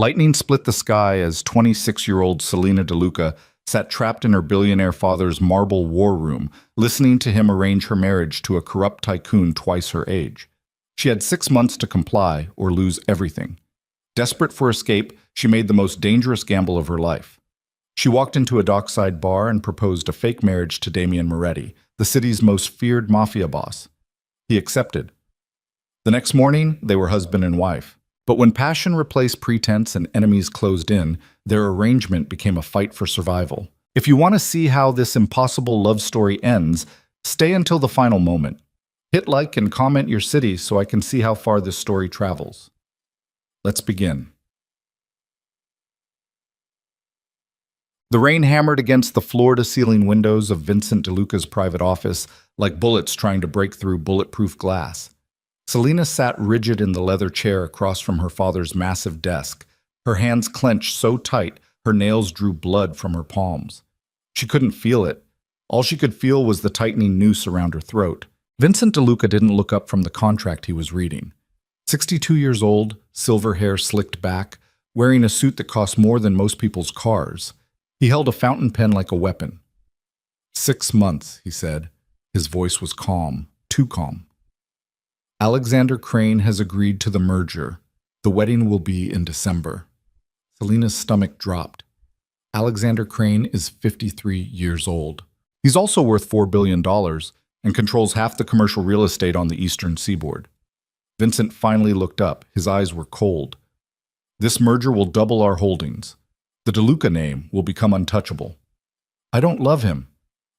Lightning split the sky as 26-year-old Selena DeLuca sat trapped in her billionaire father's marble war room, listening to him arrange her marriage to a corrupt tycoon twice her age. She had 6 months to comply or lose everything. Desperate for escape, she made the most dangerous gamble of her life. She walked into a dockside bar and proposed a fake marriage to Damian Moretti, the city's most feared mafia boss. He accepted. The next morning, they were husband and wife. But when passion replaced pretense and enemies closed in, their arrangement became a fight for survival. If you want to see how this impossible love story ends, stay until the final moment. Hit like and comment your city so I can see how far this story travels. Let's begin. The rain hammered against the floor-to-ceiling windows of Vincent DeLuca's private office like bullets trying to break through bulletproof glass. Selena sat rigid in the leather chair across from her father's massive desk, her hands clenched so tight her nails drew blood from her palms. She couldn't feel it. All she could feel was the tightening noose around her throat. Vincent DeLuca didn't look up from the contract he was reading. 62 years old, silver hair slicked back, wearing a suit that cost more than most people's cars. He held a fountain pen like a weapon. 6 months, he said. His voice was calm, too calm. Alexander Crane has agreed to the merger. The wedding will be in December. Selena's stomach dropped. Alexander Crane is 53 years old. He's also worth $4 billion and controls half the commercial real estate on the eastern seaboard. Vincent finally looked up. His eyes were cold. This merger will double our holdings. The DeLuca name will become untouchable. I don't love him.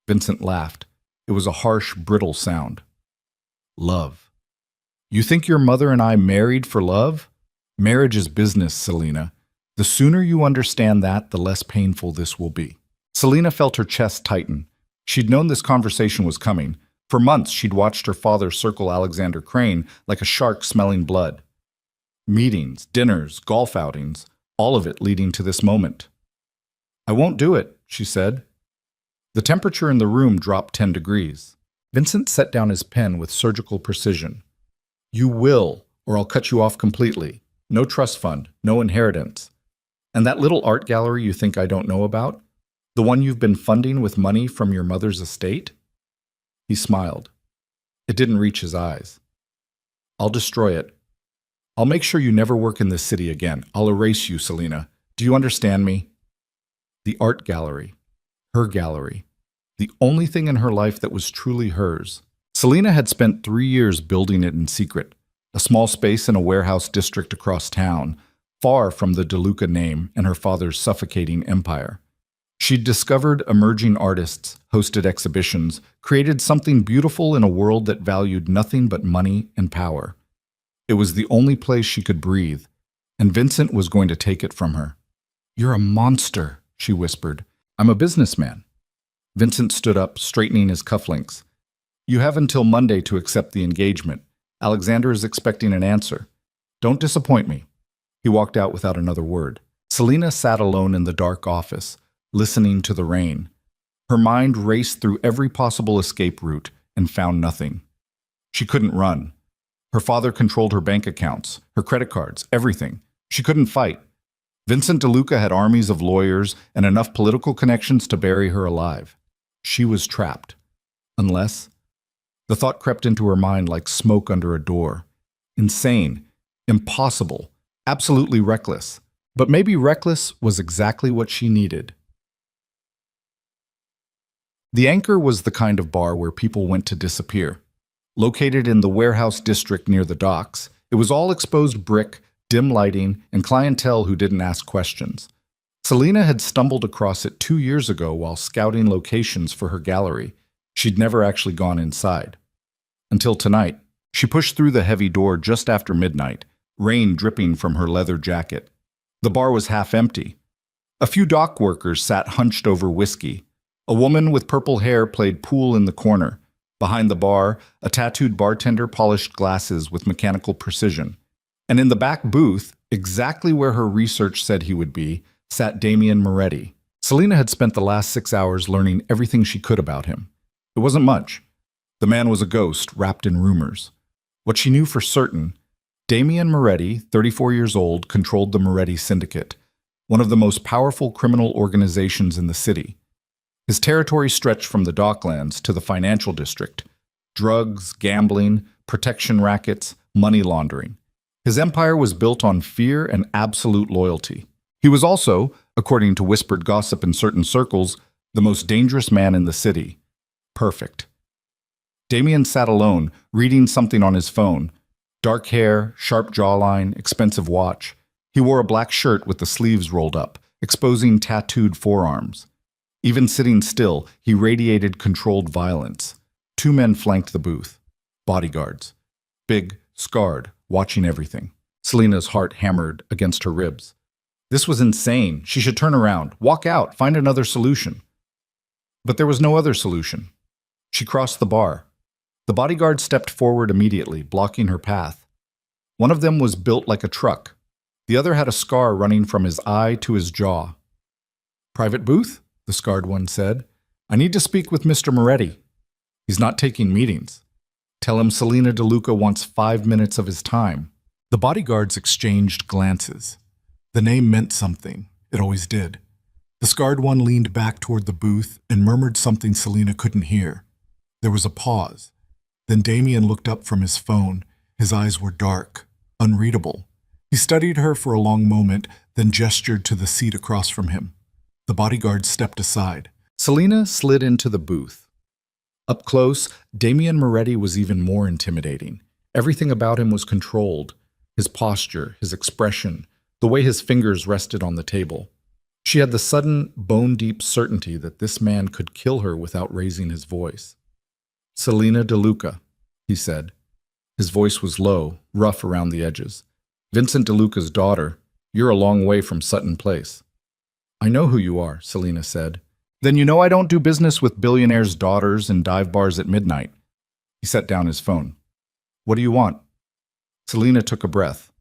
Vincent laughed. It was a harsh, brittle sound. Love. You think your mother and I married for love? Marriage is business, Selena. The sooner you understand that, the less painful this will be. Selena felt her chest tighten. She'd known this conversation was coming. For months, she'd watched her father circle Alexander Crane like a shark smelling blood. Meetings, dinners, golf outings, all of it leading to this moment. I won't do it, she said. The temperature in the room dropped 10 degrees. Vincent set down his pen with surgical precision. You will, or I'll cut you off completely. No trust fund, no inheritance. And that little art gallery you think I don't know about? The one you've been funding with money from your mother's estate? He smiled. It didn't reach his eyes. I'll destroy it. I'll make sure you never work in this city again. I'll erase you, Selena. Do you understand me? The art gallery. Her gallery. The only thing in her life that was truly hers. Selena had spent 3 years building it in secret, a small space in a warehouse district across town, far from the DeLuca name and her father's suffocating empire. She'd discovered emerging artists, hosted exhibitions, created something beautiful in a world that valued nothing but money and power. It was the only place she could breathe, and Vincent was going to take it from her. You're a monster, she whispered. I'm a businessman. Vincent stood up, straightening his cufflinks. You have until Monday to accept the engagement. Alexander is expecting an answer. Don't disappoint me. He walked out without another word. Selena sat alone in the dark office, listening to the rain. Her mind raced through every possible escape route and found nothing. She couldn't run. Her father controlled her bank accounts, her credit cards, everything. She couldn't fight. Vincent DeLuca had armies of lawyers and enough political connections to bury her alive. She was trapped. Unless... The thought crept into her mind like smoke under a door. Insane. Impossible. Absolutely reckless. But maybe reckless was exactly what she needed. The Anchor was the kind of bar where people went to disappear. Located in the warehouse district near the docks, it was all exposed brick, dim lighting, and clientele who didn't ask questions. Selena had stumbled across it 2 years ago while scouting locations for her gallery. She'd never actually gone inside. Until tonight, she pushed through the heavy door just after midnight, rain dripping from her leather jacket. The bar was half empty. A few dock workers sat hunched over whiskey. A woman with purple hair played pool in the corner. Behind the bar, a tattooed bartender polished glasses with mechanical precision. And in the back booth, exactly where her research said he would be, sat Damian Moretti. Selena had spent the last 6 hours learning everything she could about him. It wasn't much. The man was a ghost wrapped in rumors. What she knew for certain, Damien Moretti, 34 years old, controlled the Moretti Syndicate, one of the most powerful criminal organizations in the city. His territory stretched from the docklands to the financial district. Drugs, gambling, protection rackets, money laundering. His empire was built on fear and absolute loyalty. He was also, according to whispered gossip in certain circles, the most dangerous man in the city. Perfect. Damien sat alone, reading something on his phone. Dark hair, sharp jawline, expensive watch. He wore a black shirt with the sleeves rolled up, exposing tattooed forearms. Even sitting still, he radiated controlled violence. Two men flanked the booth. Bodyguards. Big, scarred, watching everything. Selena's heart hammered against her ribs. This was insane. She should turn around, walk out, find another solution. But there was no other solution. She crossed the bar. The bodyguard stepped forward immediately, blocking her path. One of them was built like a truck. The other had a scar running from his eye to his jaw. "Private booth?" the scarred one said. "I need to speak with Mr. Moretti. He's not taking meetings. Tell him Selena DeLuca wants 5 minutes of his time." The bodyguards exchanged glances. The name meant something. It always did. The scarred one leaned back toward the booth and murmured something Selena couldn't hear. There was a pause. Then Damien looked up from his phone. His eyes were dark, unreadable. He studied her for a long moment, then gestured to the seat across from him. The bodyguard stepped aside. Selena slid into the booth. Up close, Damien Moretti was even more intimidating. Everything about him was controlled. His posture, his expression, the way his fingers rested on the table. She had the sudden, bone-deep certainty that this man could kill her without raising his voice. "Selena DeLuca," he said. His voice was low, rough around the edges. "Vincent DeLuca's daughter, you're a long way from Sutton Place." "I know who you are," Selena said. "Then you know I don't do business with billionaires' daughters in dive bars at midnight." He set down his phone. "What do you want?" Selena took a breath.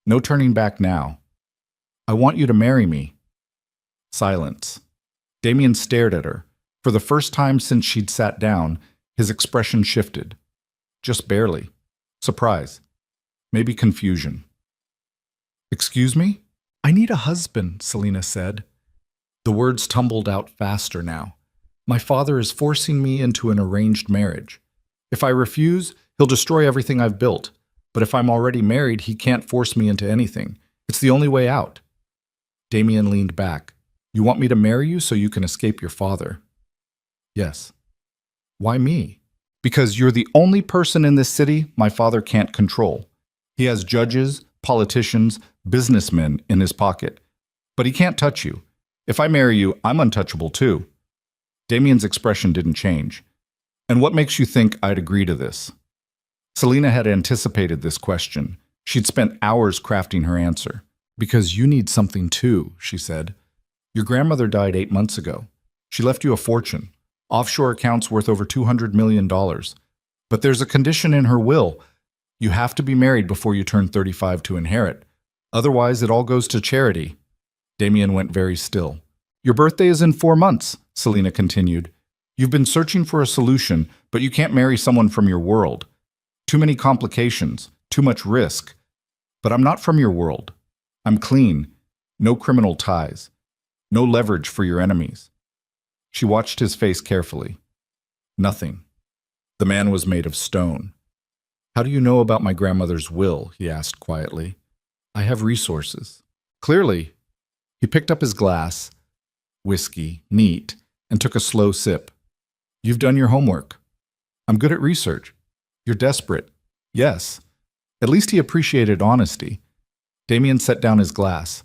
"No turning back now. I want you to marry me." Silence. Damien stared at her. For the first time since she'd sat down, his expression shifted. Just barely. Surprise. Maybe confusion. "Excuse me? I need a husband," Selena said. The words tumbled out faster now. "My father is forcing me into an arranged marriage. If I refuse, he'll destroy everything I've built. But if I'm already married, he can't force me into anything. It's the only way out." Damien leaned back. "You want me to marry you so you can escape your father?" "Yes." "Why me?" "Because you're the only person in this city my father can't control. He has judges, politicians, businessmen in his pocket. But he can't touch you. If I marry you, I'm untouchable too." Damien's expression didn't change. "And what makes you think I'd agree to this?" Selena had anticipated this question. She'd spent hours crafting her answer. "Because you need something too," she said. "Your grandmother died 8 months ago. She left you a fortune. Offshore accounts worth over $200 million. But there's a condition in her will. You have to be married before you turn 35 to inherit. Otherwise, it all goes to charity." Damien went very still. "Your birthday is in 4 months," Selena continued. "You've been searching for a solution, but you can't marry someone from your world. Too many complications, too much risk. But I'm not from your world. I'm clean. No criminal ties. No leverage for your enemies." She watched his face carefully. Nothing. The man was made of stone. "How do you know about my grandmother's will?" he asked quietly. "I have resources." "Clearly." He picked up his glass, whiskey, neat, and took a slow sip. "You've done your homework." "I'm good at research." "You're desperate." "Yes." At least he appreciated honesty. Damien set down his glass.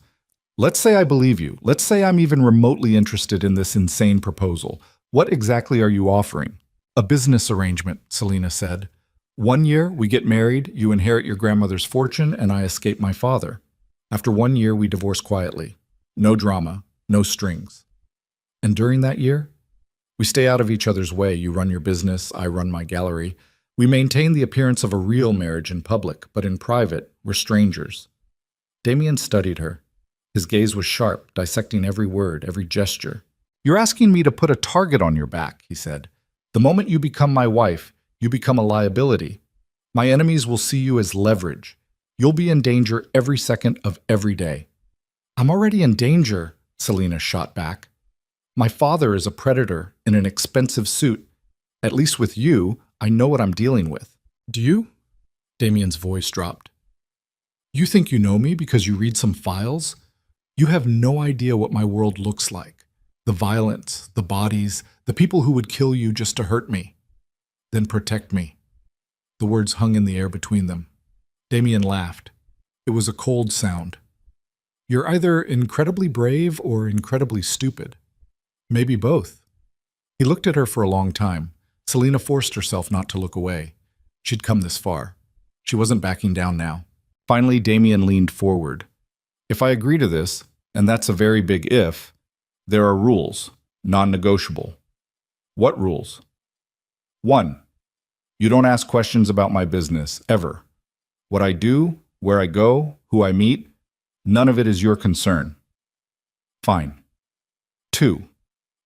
"Let's say I believe you. Let's say I'm even remotely interested in this insane proposal. What exactly are you offering?" "A business arrangement," Selena said. 1 year, we get married, you inherit your grandmother's fortune, and I escape my father. After 1 year, we divorce quietly. No drama, no strings. And during that year, we stay out of each other's way. You run your business, I run my gallery. We maintain the appearance of a real marriage in public, but in private, we're strangers." Damien studied her. His gaze was sharp, dissecting every word, every gesture. "You're asking me to put a target on your back," he said. "The moment you become my wife, you become a liability. My enemies will see you as leverage. You'll be in danger every second of every day. I'm already in danger, Selina shot back. My father is a predator in an expensive suit. At least with you, I know what I'm dealing with. Do you? Damien's voice dropped. You think you know me because you read some files? You have no idea what my world looks like. The violence, the bodies, the people who would kill you just to hurt me. Then protect me. The words hung in the air between them. Damien laughed. It was a cold sound. You're either incredibly brave or incredibly stupid. Maybe both. He looked at her for a long time. Selina forced herself not to look away. She'd come this far. She wasn't backing down now. Finally, Damien leaned forward. If I agree to this, and that's a very big if, there are rules, non-negotiable. What rules? 1. You don't ask questions about my business, ever. What I do, where I go, who I meet, none of it is your concern. Fine. 2.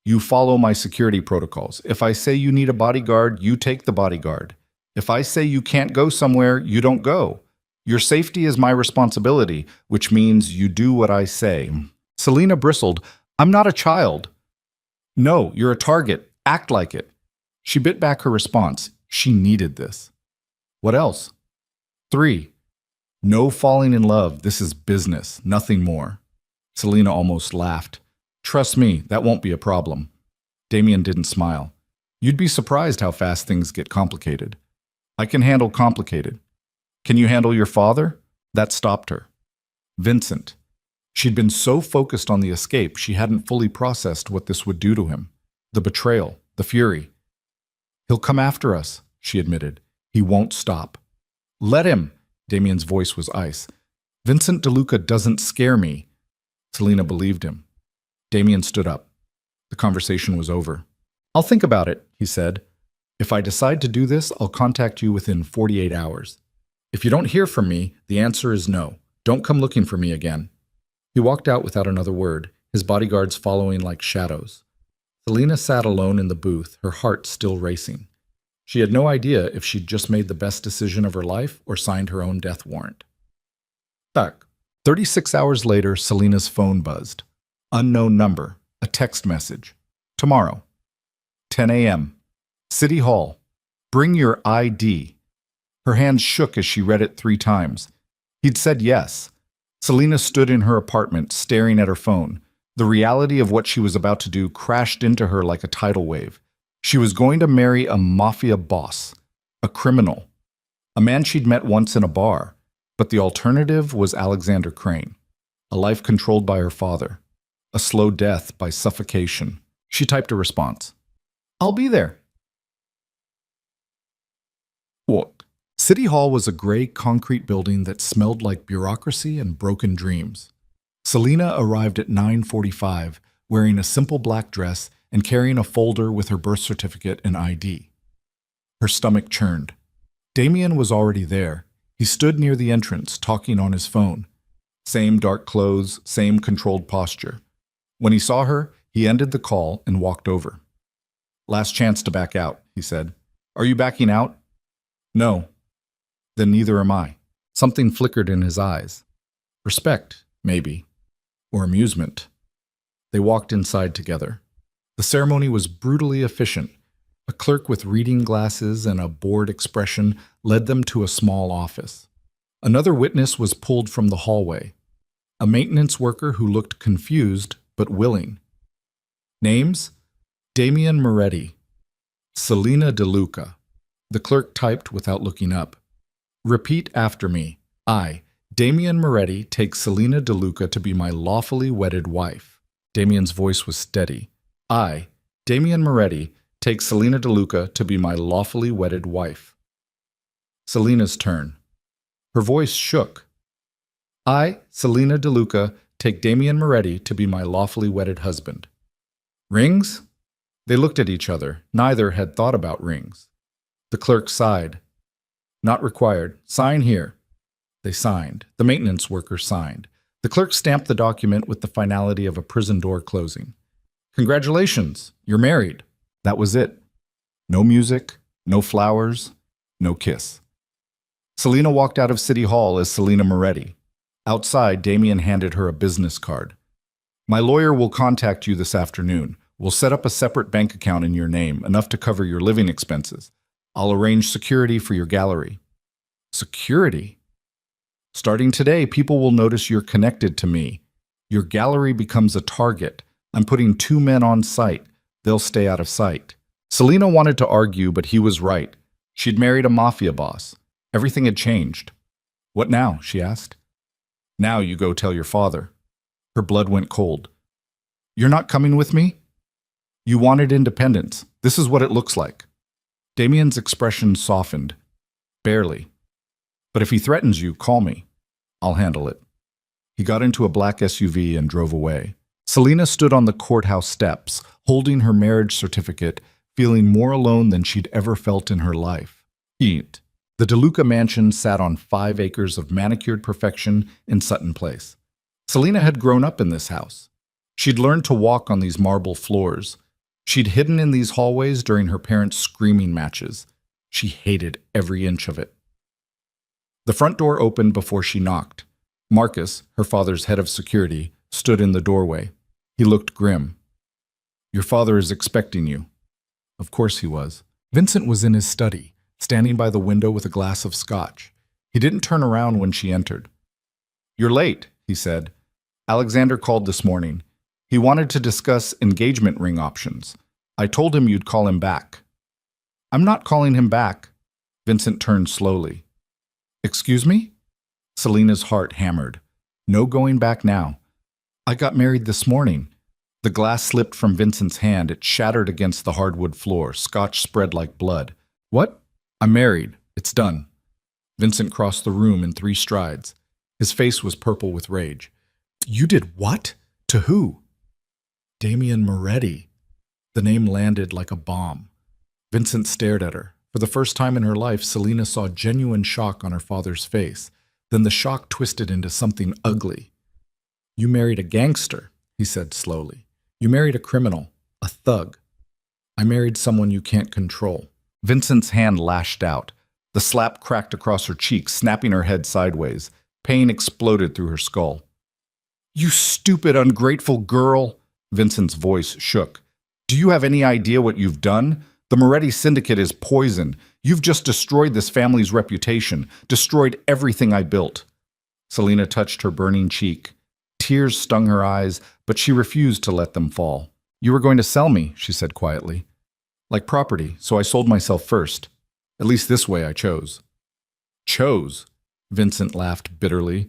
You follow my security protocols. If I say you need a bodyguard, you take the bodyguard. If I say you can't go somewhere, you don't go. Your safety is my responsibility, which means you do what I say. Selina bristled. I'm not a child. No, you're a target. Act like it. She bit back her response. She needed this. What else? 3. No falling in love. This is business, nothing more. Selina almost laughed. Trust me, that won't be a problem. Damien didn't smile. You'd be surprised how fast things get complicated. I can handle complicated. Can you handle your father? That stopped her. Vincent. She'd been so focused on the escape, she hadn't fully processed what this would do to him. The betrayal, the fury. He'll come after us, she admitted. He won't stop. Let him. Damien's voice was ice. Vincent DeLuca doesn't scare me. Selina believed him. Damien stood up. The conversation was over. I'll think about it, he said. If I decide to do this, I'll contact you within 48 hours. If you don't hear from me, the answer is no. Don't come looking for me again. He walked out without another word, his bodyguards following like shadows. Selina sat alone in the booth, her heart still racing. She had no idea if she'd just made the best decision of her life or signed her own death warrant. Tak. 36 hours later, Selina's phone buzzed. Unknown number. A text message. Tomorrow. 10 a.m. City Hall. Bring your ID. Her hands shook as she read it 3 times. He'd said yes. Selina stood in her apartment, staring at her phone. The reality of what she was about to do crashed into her like a tidal wave. She was going to marry a mafia boss, a criminal, a man she'd met once in a bar. But the alternative was Alexander Crane, a life controlled by her father, a slow death by suffocation. She typed a response. I'll be there. What? City Hall was a gray concrete building that smelled like bureaucracy and broken dreams. Selina arrived at 9:45, wearing a simple black dress and carrying a folder with her birth certificate and ID. Her stomach churned. Damien was already there. He stood near the entrance, talking on his phone. Same dark clothes, same controlled posture. When he saw her, he ended the call and walked over. Last chance to back out, he said. Are you backing out? No. Then neither am I. Something flickered in his eyes. Respect, maybe. Or amusement. They walked inside together. The ceremony was brutally efficient. A clerk with reading glasses and a bored expression led them to a small office. Another witness was pulled from the hallway. A maintenance worker who looked confused but willing. Names? Damien Moretti. Selina DeLuca. The clerk typed without looking up. Repeat after me. I, Damien Moretti, take Selina DeLuca to be my lawfully wedded wife. Damien's voice was steady. I, Damien Moretti, take Selina DeLuca to be my lawfully wedded wife. Selina's turn. Her voice shook. I, Selina DeLuca, take Damien Moretti to be my lawfully wedded husband. Rings? They looked at each other. Neither had thought about rings. The clerk sighed. Not required. Sign here. They signed. The maintenance worker signed. The clerk stamped the document with the finality of a prison door closing. Congratulations, you're married. That was it. No music, no flowers, no kiss. Selina walked out of City Hall as Selina Moretti. Outside, Damien handed her a business card. My lawyer will contact you this afternoon. We'll set up a separate bank account in your name, enough to cover your living expenses. I'll arrange security for your gallery. Security? Starting today, people will notice you're connected to me. Your gallery becomes a target. I'm putting 2 men on site. They'll stay out of sight. Selina wanted to argue, but he was right. She'd married a mafia boss. Everything had changed. What now? She asked. Now you go tell your father. Her blood went cold. You're not coming with me? You wanted independence. This is what it looks like. Damien's expression softened. Barely. But if he threatens you, call me. I'll handle it. He got into a black SUV and drove away. Selina stood on the courthouse steps, holding her marriage certificate, feeling more alone than she'd ever felt in her life. Eat. The DeLuca mansion sat on 5 acres of manicured perfection in Sutton Place. Selina had grown up in this house. She'd learned to walk on these marble floors. She'd hidden in these hallways during her parents' screaming matches. She hated every inch of it. The front door opened before she knocked. Marcus, her father's head of security, stood in the doorway. He looked grim. Your father is expecting you. Of course he was. Vincent was in his study, standing by the window with a glass of scotch. He didn't turn around when she entered. You're late, he said. Alexander called this morning. He wanted to discuss engagement ring options. I told him you'd call him back. I'm not calling him back. Vincent turned slowly. Excuse me? Selina's heart hammered. No going back now. I got married this morning. The glass slipped from Vincent's hand. It shattered against the hardwood floor. Scotch spread like blood. What? I'm married. It's done. Vincent crossed the room in 3 strides. His face was purple with rage. You did what? To who? Damien Moretti. The name landed like a bomb. Vincent stared at her. For the first time in her life, Selina saw genuine shock on her father's face. Then the shock twisted into something ugly. You married a gangster, he said slowly. You married a criminal, a thug. I married someone you can't control. Vincent's hand lashed out. The slap cracked across her cheek, snapping her head sideways. Pain exploded through her skull. You stupid, ungrateful girl! Vincent's voice shook. Do you have any idea what you've done? The Moretti Syndicate is poison. You've just destroyed this family's reputation, destroyed everything I built. Selina touched her burning cheek. Tears stung her eyes, but she refused to let them fall. You were going to sell me, she said quietly. Like property, so I sold myself first. At least this way I chose. Chose? Vincent laughed bitterly.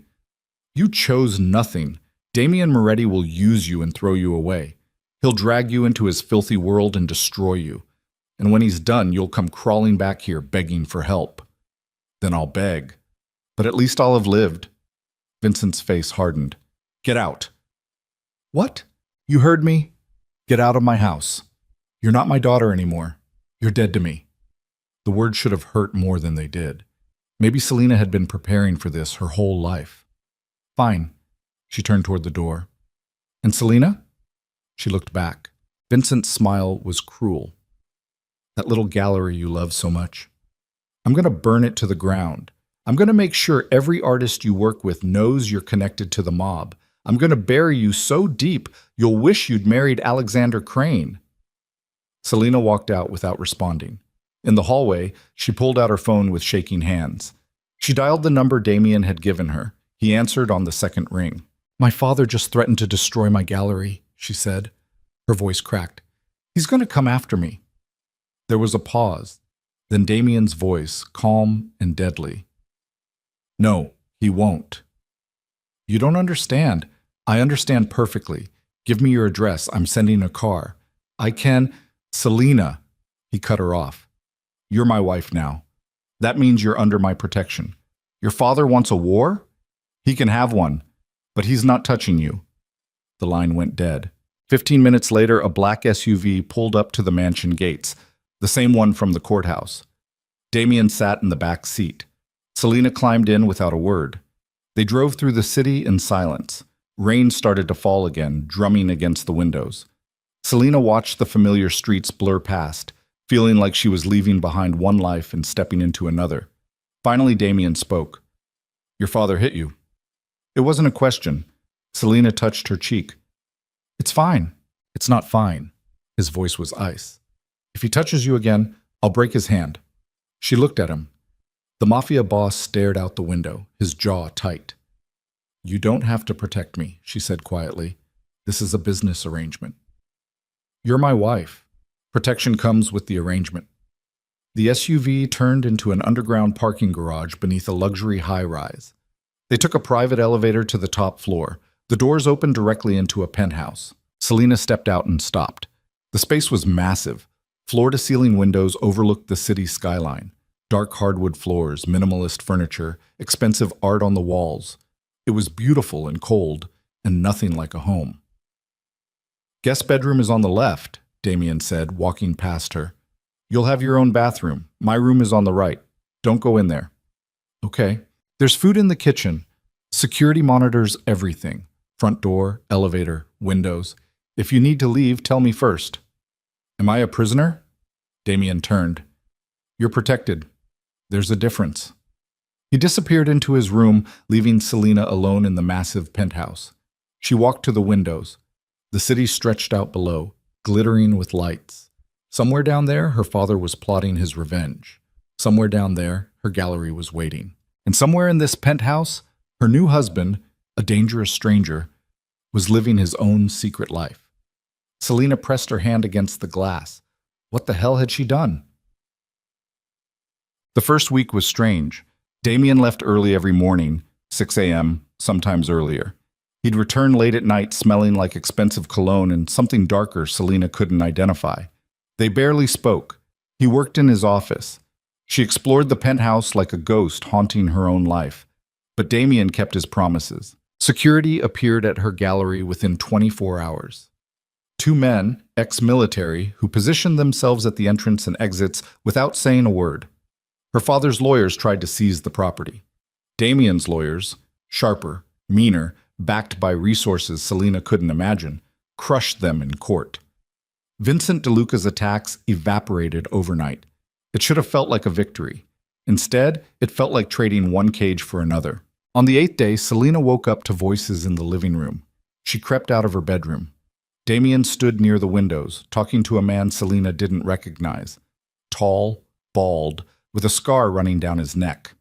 You chose nothing. Damien Moretti will use you and throw you away. He'll drag you into his filthy world and destroy you. And when he's done, you'll come crawling back here begging for help. Then I'll beg. But at least I'll have lived. Vincent's face hardened. Get out. What? You heard me? Get out of my house. You're not my daughter anymore. You're dead to me. The words should have hurt more than they did. Maybe Selina had been preparing for this her whole life. Fine. She turned toward the door. And Selina? She looked back. Vincent's smile was cruel. That little gallery you love so much. I'm going to burn it to the ground. I'm going to make sure every artist you work with knows you're connected to the mob. I'm going to bury you so deep you'll wish you'd married Alexander Crane. Selina walked out without responding. In the hallway, she pulled out her phone with shaking hands. She dialed the number Damien had given her. He answered on the second ring. My father just threatened to destroy my gallery, she said. Her voice cracked. He's going to come after me. There was a pause. Then Damien's voice, calm and deadly. No, he won't. You don't understand. I understand perfectly. Give me your address. I'm sending a car. I can... Selina. He cut her off. You're my wife now. That means you're under my protection. Your father wants a war? He can have one, but he's not touching you. The line went dead. 15 minutes later, a black SUV pulled up to the mansion gates, the same one from the courthouse. Damien sat in the back seat. Selina climbed in without a word. They drove through the city in silence. Rain started to fall again, drumming against the windows. Selina watched the familiar streets blur past, feeling like she was leaving behind one life and stepping into another. Finally, Damien spoke. Your father hit you. It wasn't a question. Selina touched her cheek. It's fine. It's not fine. His voice was ice. If he touches you again, I'll break his hand. She looked at him. The mafia boss stared out the window, his jaw tight. You don't have to protect me, she said quietly. This is a business arrangement. You're my wife. Protection comes with the arrangement. The SUV turned into an underground parking garage beneath a luxury high-rise. They took a private elevator to the top floor. The doors opened directly into a penthouse. Selina stepped out and stopped. The space was massive. Floor-to-ceiling windows overlooked the city skyline. Dark hardwood floors, minimalist furniture, expensive art on the walls. It was beautiful and cold, and nothing like a home. Guest bedroom is on the left, Damien said, walking past her. You'll have your own bathroom. My room is on the right. Don't go in there. Okay. There's food in the kitchen. Security monitors everything. Front door, elevator, windows. If you need to leave, tell me first. Am I a prisoner? Damien turned. You're protected. There's a difference. He disappeared into his room, leaving Selina alone in the massive penthouse. She walked to the windows. The city stretched out below, glittering with lights. Somewhere down there, her father was plotting his revenge. Somewhere down there, her gallery was waiting. And somewhere in this penthouse, her new husband, a dangerous stranger, was living his own secret life. Selina pressed her hand against the glass. What the hell had she done? The first week was strange. Damien left early every morning, 6 a.m., sometimes earlier. He'd return late at night smelling like expensive cologne and something darker Selina couldn't identify. They barely spoke. He worked in his office. She explored the penthouse like a ghost haunting her own life. But Damien kept his promises. Security appeared at her gallery within 24 hours. Two men, ex-military, who positioned themselves at the entrance and exits without saying a word. Her father's lawyers tried to seize the property. Damien's lawyers, sharper, meaner, backed by resources Selina couldn't imagine, crushed them in court. Vincent DeLuca's attacks evaporated overnight. It should have felt like a victory. Instead, it felt like trading one cage for another. On the 8th day, Selina woke up to voices in the living room. She crept out of her bedroom. Damien stood near the windows, talking to a man Selina didn't recognize. Tall, bald, with a scar running down his neck.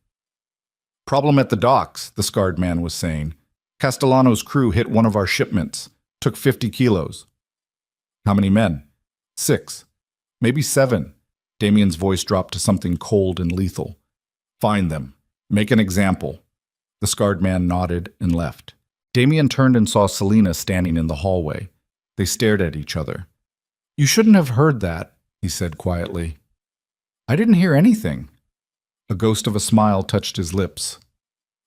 Problem at the docks, the scarred man was saying. Castellano's crew hit one of our shipments. Took 50 kilos. How many men? 6. Maybe 7. Damien's voice dropped to something cold and lethal. Find them. Make an example. The scarred man nodded and left. Damien turned and saw Selina standing in the hallway. They stared at each other. You shouldn't have heard that, he said quietly. I didn't hear anything. A ghost of a smile touched his lips.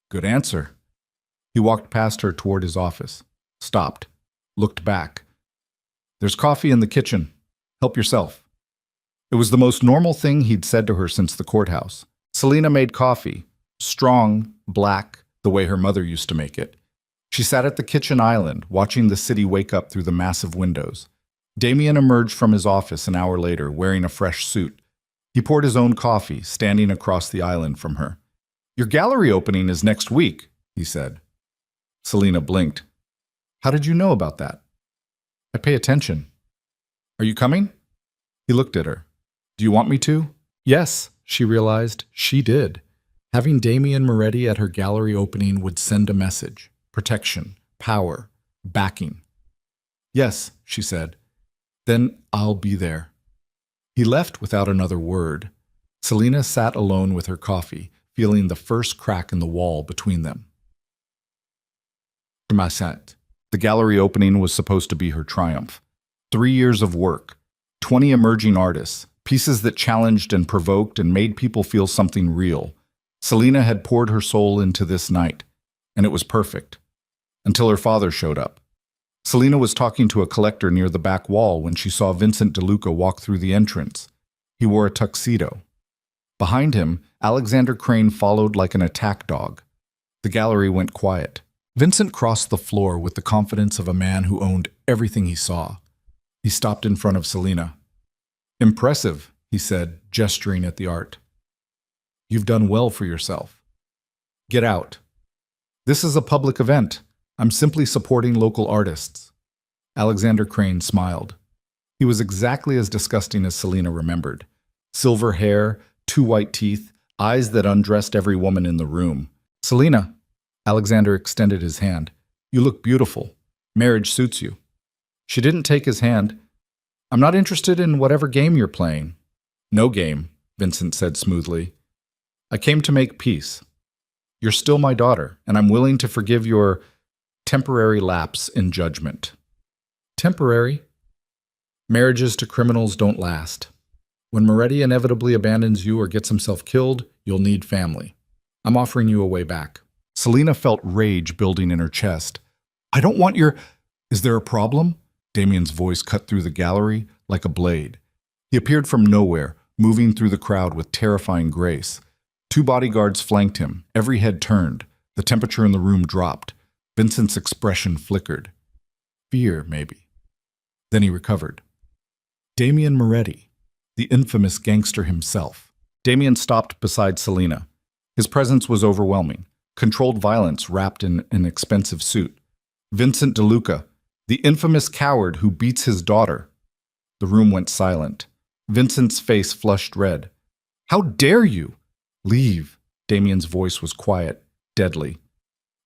Good answer. He walked past her toward his office. Stopped. Looked back. There's coffee in the kitchen. Help yourself. It was the most normal thing he'd said to her since the courthouse. Selina made coffee. Strong, black, the way her mother used to make it. She sat at the kitchen island, watching the city wake up through the massive windows. Damien emerged from his office an hour later, wearing a fresh suit. He poured his own coffee, standing across the island from her. Your gallery opening is next week, he said. Selina blinked. How did you know about that? I pay attention. Are you coming? He looked at her. Do you want me to? Yes, she realized. She did. Having Damien Moretti at her gallery opening would send a message. Protection, power, backing. Yes, she said. Then I'll be there. He left without another word. Selina sat alone with her coffee, feeling the first crack in the wall between them. The gallery opening was supposed to be her triumph. 3 years of work, 20 emerging artists, pieces that challenged and provoked and made people feel something real. Selina had poured her soul into this night, and it was perfect. Until her father showed up. Selina was talking to a collector near the back wall when she saw Vincent DeLuca walk through the entrance. He wore a tuxedo. Behind him, Alexander Crane followed like an attack dog. The gallery went quiet. Vincent crossed the floor with the confidence of a man who owned everything he saw. He stopped in front of Selina. Impressive, he said, gesturing at the art. You've done well for yourself. Get out. This is a public event. I'm simply supporting local artists. Alexander Crane smiled. He was exactly as disgusting as Selina remembered. Silver hair, 2 white teeth, eyes that undressed every woman in the room. Selina, Alexander extended his hand. You look beautiful. Marriage suits you. She didn't take his hand. I'm not interested in whatever game you're playing. No game, Vincent said smoothly. I came to make peace. You're still my daughter, and I'm willing to forgive your temporary lapse in judgment. Temporary? Marriages to criminals don't last. When Moretti inevitably abandons you or gets himself killed, you'll need family. I'm offering you a way back. Selina felt rage building in her chest. I don't want your... Is there a problem? Damien's voice cut through the gallery like a blade. He appeared from nowhere, moving through the crowd with terrifying grace. 2 bodyguards flanked him, every head turned. The temperature in the room dropped. Vincent's expression flickered. Fear, maybe. Then he recovered. Damien Moretti, the infamous gangster himself. Damien stopped beside Selina. His presence was overwhelming. Controlled violence wrapped in an expensive suit. Vincent DeLuca, the infamous coward who beats his daughter. The room went silent. Vincent's face flushed red. How dare you? Leave. Damien's voice was quiet, deadly.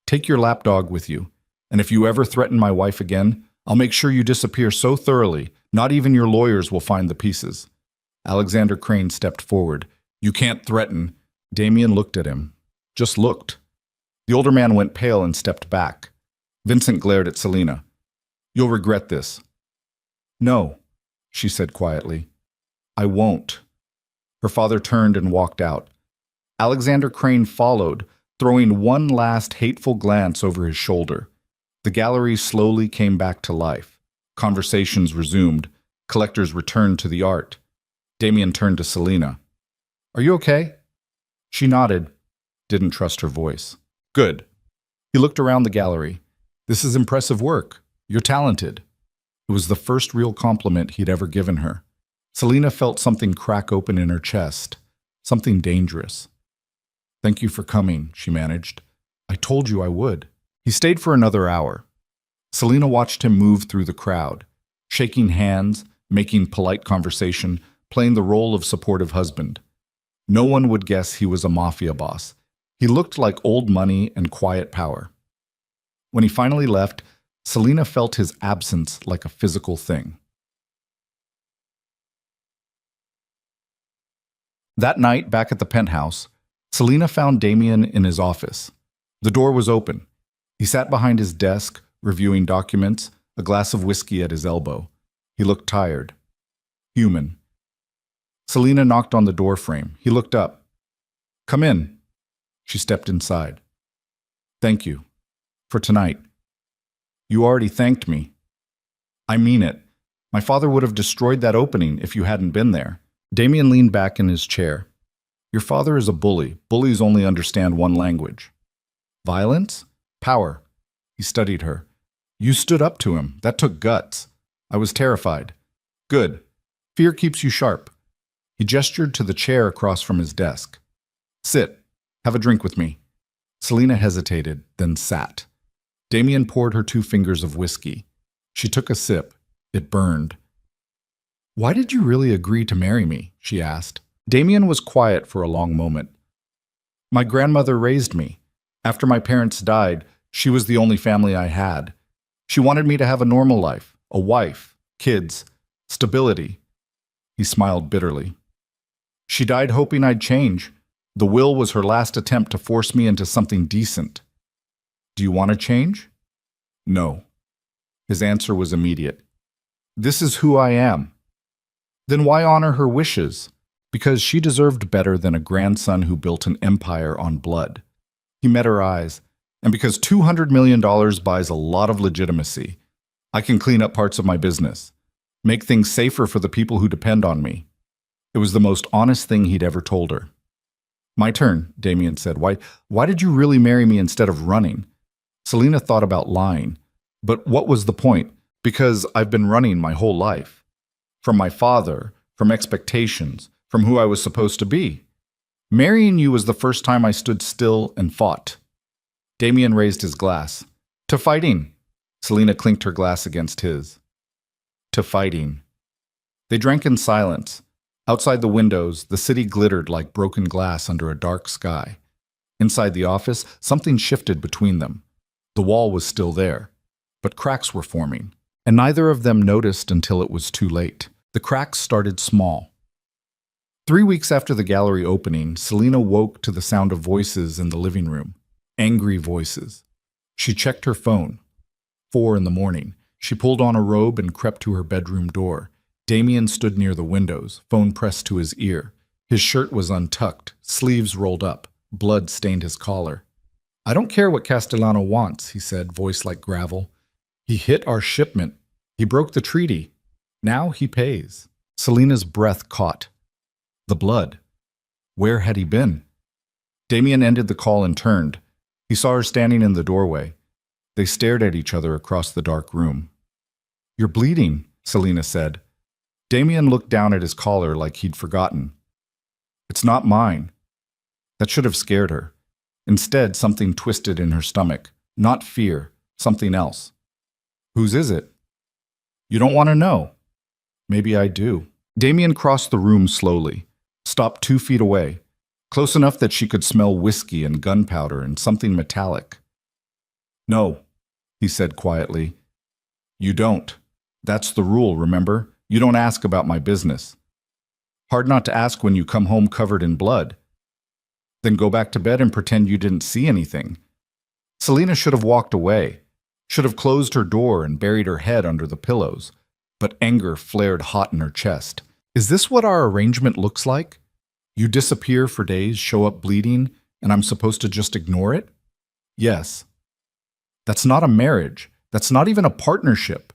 Take your lapdog with you, and if you ever threaten my wife again, I'll make sure you disappear so thoroughly, not even your lawyers will find the pieces. Alexander Crane stepped forward. You can't threaten. Damien looked at him. Just looked. The older man went pale and stepped back. Vincent glared at Selina. You'll regret this. No, she said quietly. I won't. Her father turned and walked out. Alexander Crane followed, throwing one last hateful glance over his shoulder. The gallery slowly came back to life. Conversations resumed. Collectors returned to the art. Damien turned to Selina. Are you okay? She nodded. Didn't trust her voice. Good. He looked around the gallery. This is impressive work. You're talented. It was the first real compliment he'd ever given her. Selina felt something crack open in her chest. Something dangerous. Thank you for coming, she managed. I told you I would. He stayed for another hour. Selina watched him move through the crowd, shaking hands, making polite conversation, playing the role of supportive husband. No one would guess he was a mafia boss. He looked like old money and quiet power. When he finally left, Selina felt his absence like a physical thing. That night, back at the penthouse, Selina found Damien in his office. The door was open. He sat behind his desk, reviewing documents, a glass of whiskey at his elbow. He looked tired. Human. Selina knocked on the door frame. He looked up. Come in. She stepped inside. Thank you. For tonight. You already thanked me. I mean it. My father would have destroyed that opening if you hadn't been there. Damien leaned back in his chair. Your father is a bully. Bullies only understand one language. Violence? Power. He studied her. You stood up to him. That took guts. I was terrified. Good. Fear keeps you sharp. He gestured to the chair across from his desk. Sit. Have a drink with me. Selina hesitated, then sat. Damien poured her 2 fingers of whiskey. She took a sip. It burned. Why did you really agree to marry me? She asked. Damien was quiet for a long moment. My grandmother raised me. After my parents died, she was the only family I had. She wanted me to have a normal life, a wife, kids, stability. He smiled bitterly. She died hoping I'd change. The will was her last attempt to force me into something decent. Do you want to change? No. His answer was immediate. This is who I am. Then why honor her wishes? Because she deserved better than a grandson who built an empire on blood. He met her eyes, and because $200 million buys a lot of legitimacy, I can clean up parts of my business, make things safer for the people who depend on me. It was the most honest thing he'd ever told her. My turn, Damien said. Why did you really marry me instead of running? Selina thought about lying. But what was the point? Because I've been running my whole life. From my father, from expectations, from who I was supposed to be. Marrying you was the first time I stood still and fought. Damien raised his glass. To fighting. Selina clinked her glass against his. To fighting. They drank in silence. Outside the windows, the city glittered like broken glass under a dark sky. Inside the office, something shifted between them. The wall was still there, but cracks were forming, and neither of them noticed until it was too late. The cracks started small. 3 weeks after the gallery opening, Selina woke to the sound of voices in the living room. Angry voices. She checked her phone. 4 in the morning. She pulled on a robe and crept to her bedroom door. Damien stood near the windows, phone pressed to his ear. His shirt was untucked, sleeves rolled up. Blood stained his collar. I don't care what Castellano wants, he said, voice like gravel. He hit our shipment. He broke the treaty. Now he pays. Selina's breath caught. The blood. Where had he been? Damien ended the call and turned. He saw her standing in the doorway. They stared at each other across the dark room. You're bleeding, Selina said. Damien looked down at his collar like he'd forgotten. It's not mine. That should have scared her. Instead, something twisted in her stomach. Not fear, something else. Whose is it? You don't want to know. Maybe I do. Damien crossed the room slowly, stopped 2 feet away, close enough that she could smell whiskey and gunpowder and something metallic. No, he said quietly. You don't. That's the rule, remember? You don't ask about my business. Hard not to ask when you come home covered in blood. Then go back to bed and pretend you didn't see anything. Selina should have walked away, should have closed her door and buried her head under the pillows, but anger flared hot in her chest. Is this what our arrangement looks like? You disappear for days, show up bleeding, and I'm supposed to just ignore it? Yes. That's not a marriage. That's not even a partnership.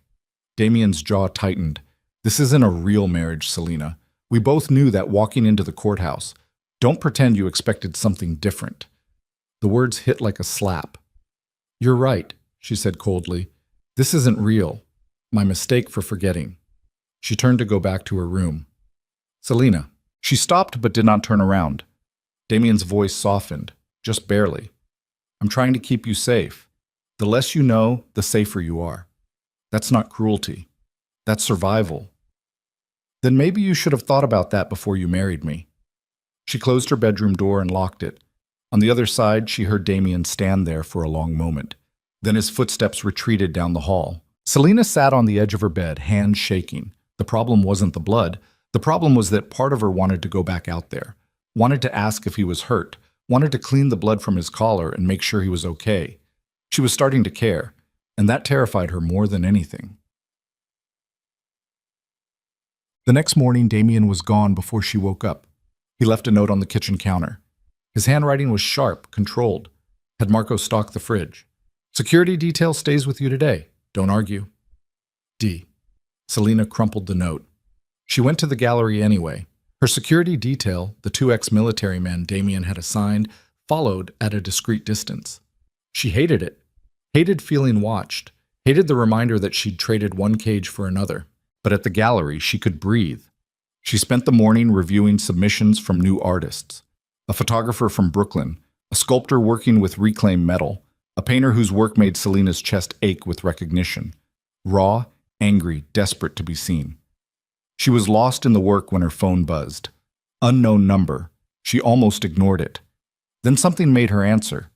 Damien's jaw tightened. This isn't a real marriage, Selina. We both knew that walking into the courthouse. Don't pretend you expected something different. The words hit like a slap. You're right, she said coldly. This isn't real. My mistake for forgetting. She turned to go back to her room. Selina. She stopped but did not turn around. Damien's voice softened, just barely. I'm trying to keep you safe. The less you know, the safer you are. That's not cruelty. That's survival. Then maybe you should have thought about that before you married me. She closed her bedroom door and locked it. On the other side, she heard Damien stand there for a long moment. Then his footsteps retreated down the hall. Selina sat on the edge of her bed, hands shaking. The problem wasn't the blood. The problem was that part of her wanted to go back out there, wanted to ask if he was hurt, wanted to clean the blood from his collar and make sure he was okay. She was starting to care, and that terrified her more than anything. The next morning, Damien was gone before she woke up. He left a note on the kitchen counter. His handwriting was sharp, controlled. Had Marco stocked the fridge? Security detail stays with you today. Don't argue. D. Selina crumpled the note. She went to the gallery anyway. Her security detail, the 2 ex-military men Damien had assigned, followed at a discreet distance. She hated it. Hated feeling watched. Hated the reminder that she'd traded one cage for another. But at the gallery, she could breathe. She spent the morning reviewing submissions from new artists. A photographer from Brooklyn, a sculptor working with reclaimed metal, a painter whose work made Selina's chest ache with recognition. Raw, angry, desperate to be seen. She was lost in the work when her phone buzzed. Unknown number. She almost ignored it. Then something made her answer.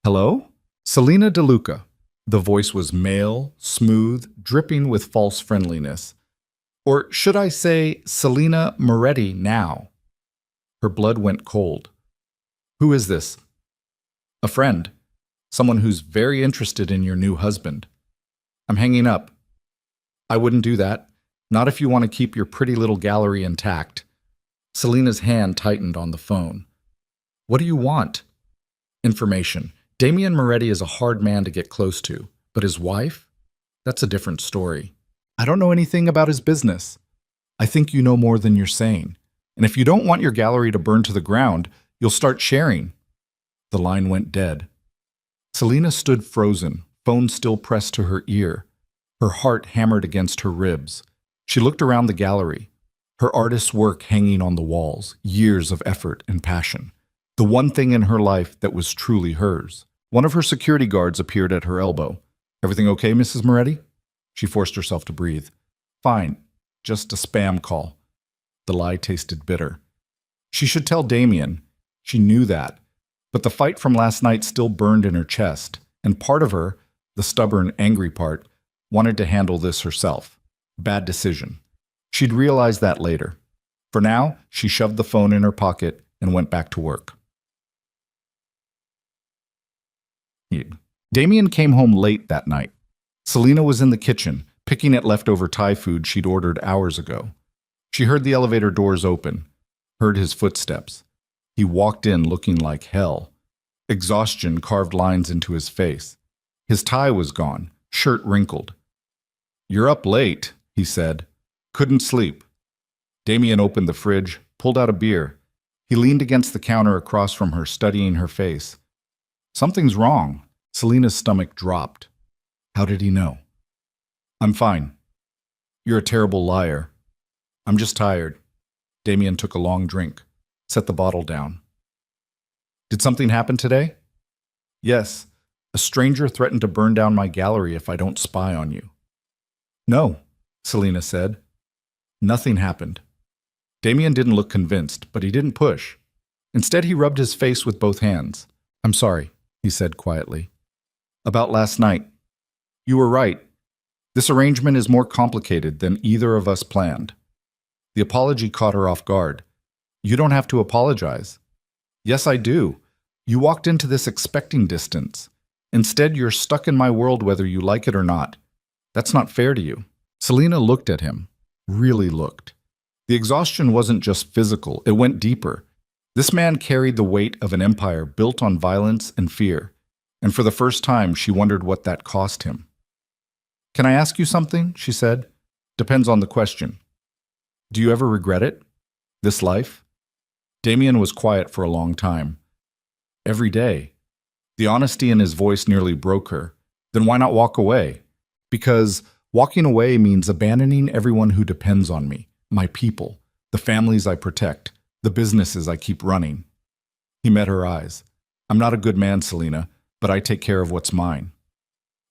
Hello? Selina DeLuca. The voice was male, smooth, dripping with false friendliness. Or should I say, Selina Moretti now? Her blood went cold. Who is this? A friend. Someone who's very interested in your new husband. I'm hanging up. I wouldn't do that. Not if you want to keep your pretty little gallery intact. Selina's hand tightened on the phone. What do you want? Information. Damien Moretti is a hard man to get close to, but his wife? That's a different story. I don't know anything about his business. I think you know more than you're saying. And if you don't want your gallery to burn to the ground, you'll start sharing. The line went dead. Selina stood frozen, phone still pressed to her ear. Her heart hammered against her ribs. She looked around the gallery. Her artist's work hanging on the walls, years of effort and passion. The one thing in her life that was truly hers. One of her security guards appeared at her elbow. "Everything okay, Mrs. Moretti?" She forced herself to breathe. "Fine. Just a spam call." The lie tasted bitter. She should tell Damien. She knew that. But the fight from last night still burned in her chest, and part of her, the stubborn, angry part, wanted to handle this herself. Bad decision. She'd realize that later. For now, she shoved the phone in her pocket and went back to work. Damien came home late that night. Selena was in the kitchen, picking at leftover Thai food she'd ordered hours ago. She heard the elevator doors open, heard his footsteps. He walked in looking like hell. Exhaustion carved lines into his face. His tie was gone, shirt wrinkled. "You're up late," he said. "Couldn't sleep." Damien opened the fridge, pulled out a beer. He leaned against the counter across from her, studying her face. "Something's wrong." Selena's stomach dropped. How did he know? "I'm fine." "You're a terrible liar." "I'm just tired." Damien took a long drink, set the bottle down. "Did something happen today?" "Yes. A stranger threatened to burn down my gallery if I don't spy on you." "No," Selena said. Nothing happened. Damien didn't look convinced, but he didn't push. Instead, he rubbed his face with both hands. "I'm sorry," he said quietly. "About last night. You were right. This arrangement is more complicated than either of us planned." The apology caught her off guard. "You don't have to apologize." "Yes, I do. You walked into this expecting distance. Instead, you're stuck in my world whether you like it or not. That's not fair to you." Selena looked at him, really looked. The exhaustion wasn't just physical, it went deeper. This man carried the weight of an empire built on violence and fear, and for the first time she wondered what that cost him. "Can I ask you something?" she said. "Depends on the question. Do you ever regret it? This life?" Damien was quiet for a long time. "Every day." The honesty in his voice nearly broke her. "Then why not walk away?" "Because walking away means abandoning everyone who depends on me, my people, the families I protect, the businesses I keep running." He met her eyes. "I'm not a good man, Selena, but I take care of what's mine."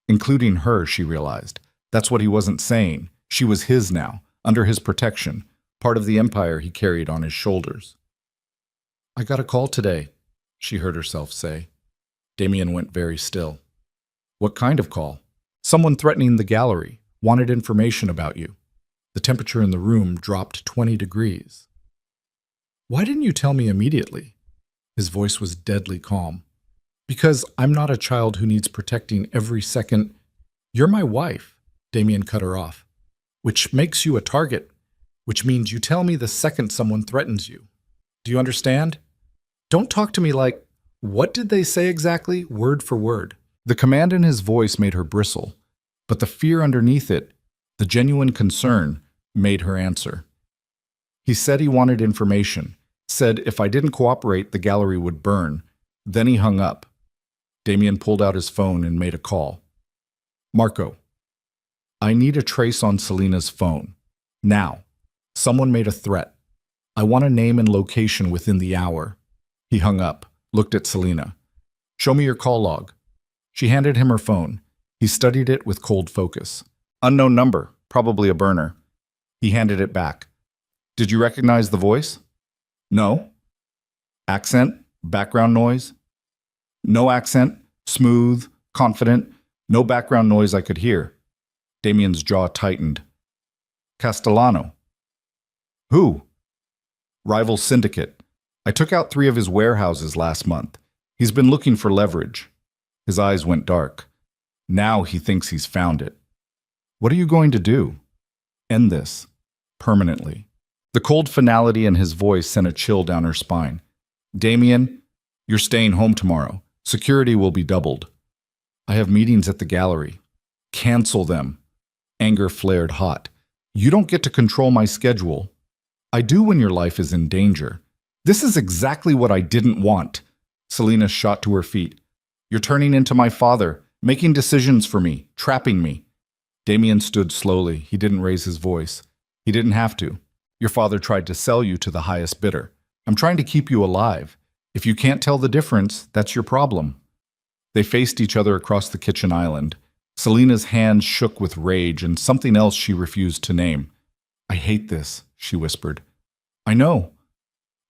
Including her, she realized. That's what he wasn't saying. She was his now, under his protection, part of the empire he carried on his shoulders. "I got a call today," she heard herself say. Damien went very still. "What kind of call?" "Someone threatening the gallery, wanted information about you." The temperature in the room dropped 20 degrees. "Why didn't you tell me immediately?" His voice was deadly calm. "Because I'm not a child who needs protecting every second." "You're my wife," Damien cut her off. "Which makes you a target, which means you tell me the second someone threatens you. Do you understand? Don't talk to me like, what did they say exactly, word for word?" The command in his voice made her bristle, but the fear underneath it, the genuine concern, made her answer. "He said he wanted information, said if I didn't cooperate the gallery would burn." Then he hung up. Damien pulled out his phone and made a call. "Marco, I need a trace on Selena's phone. Now. Someone made a threat. I want a name and location within the hour." He hung up, looked at Selena. "Show me your call log." She handed him her phone. He studied it with cold focus. "Unknown number, probably a burner." He handed it back. "Did you recognize the voice?" "No." "Accent? Background noise?" "No accent. Smooth, confident. No background noise I could hear." Damien's jaw tightened. "Castellano." "Who?" "Rival syndicate. I took out 3 of his warehouses last month. He's been looking for leverage." His eyes went dark. Now he thinks he's found it. "What are you going to do?" "End this. Permanently." The cold finality in his voice sent a chill down her spine. "Damien, you're staying home tomorrow. Security will be doubled." "I have meetings at the gallery." "Cancel them." Anger flared hot. "You don't get to control my schedule." "I do when your life is in danger." "This is exactly what I didn't want." Selena shot to her feet. "You're turning into my father, making decisions for me, trapping me." Damien stood slowly. He didn't raise his voice. He didn't have to. Your father tried to sell you to the highest bidder. I'm trying to keep you alive. If you can't tell the difference, that's your problem." They faced each other across the kitchen island. Selena's hands shook with rage and something else she refused to name. "I hate this," she whispered. "I know.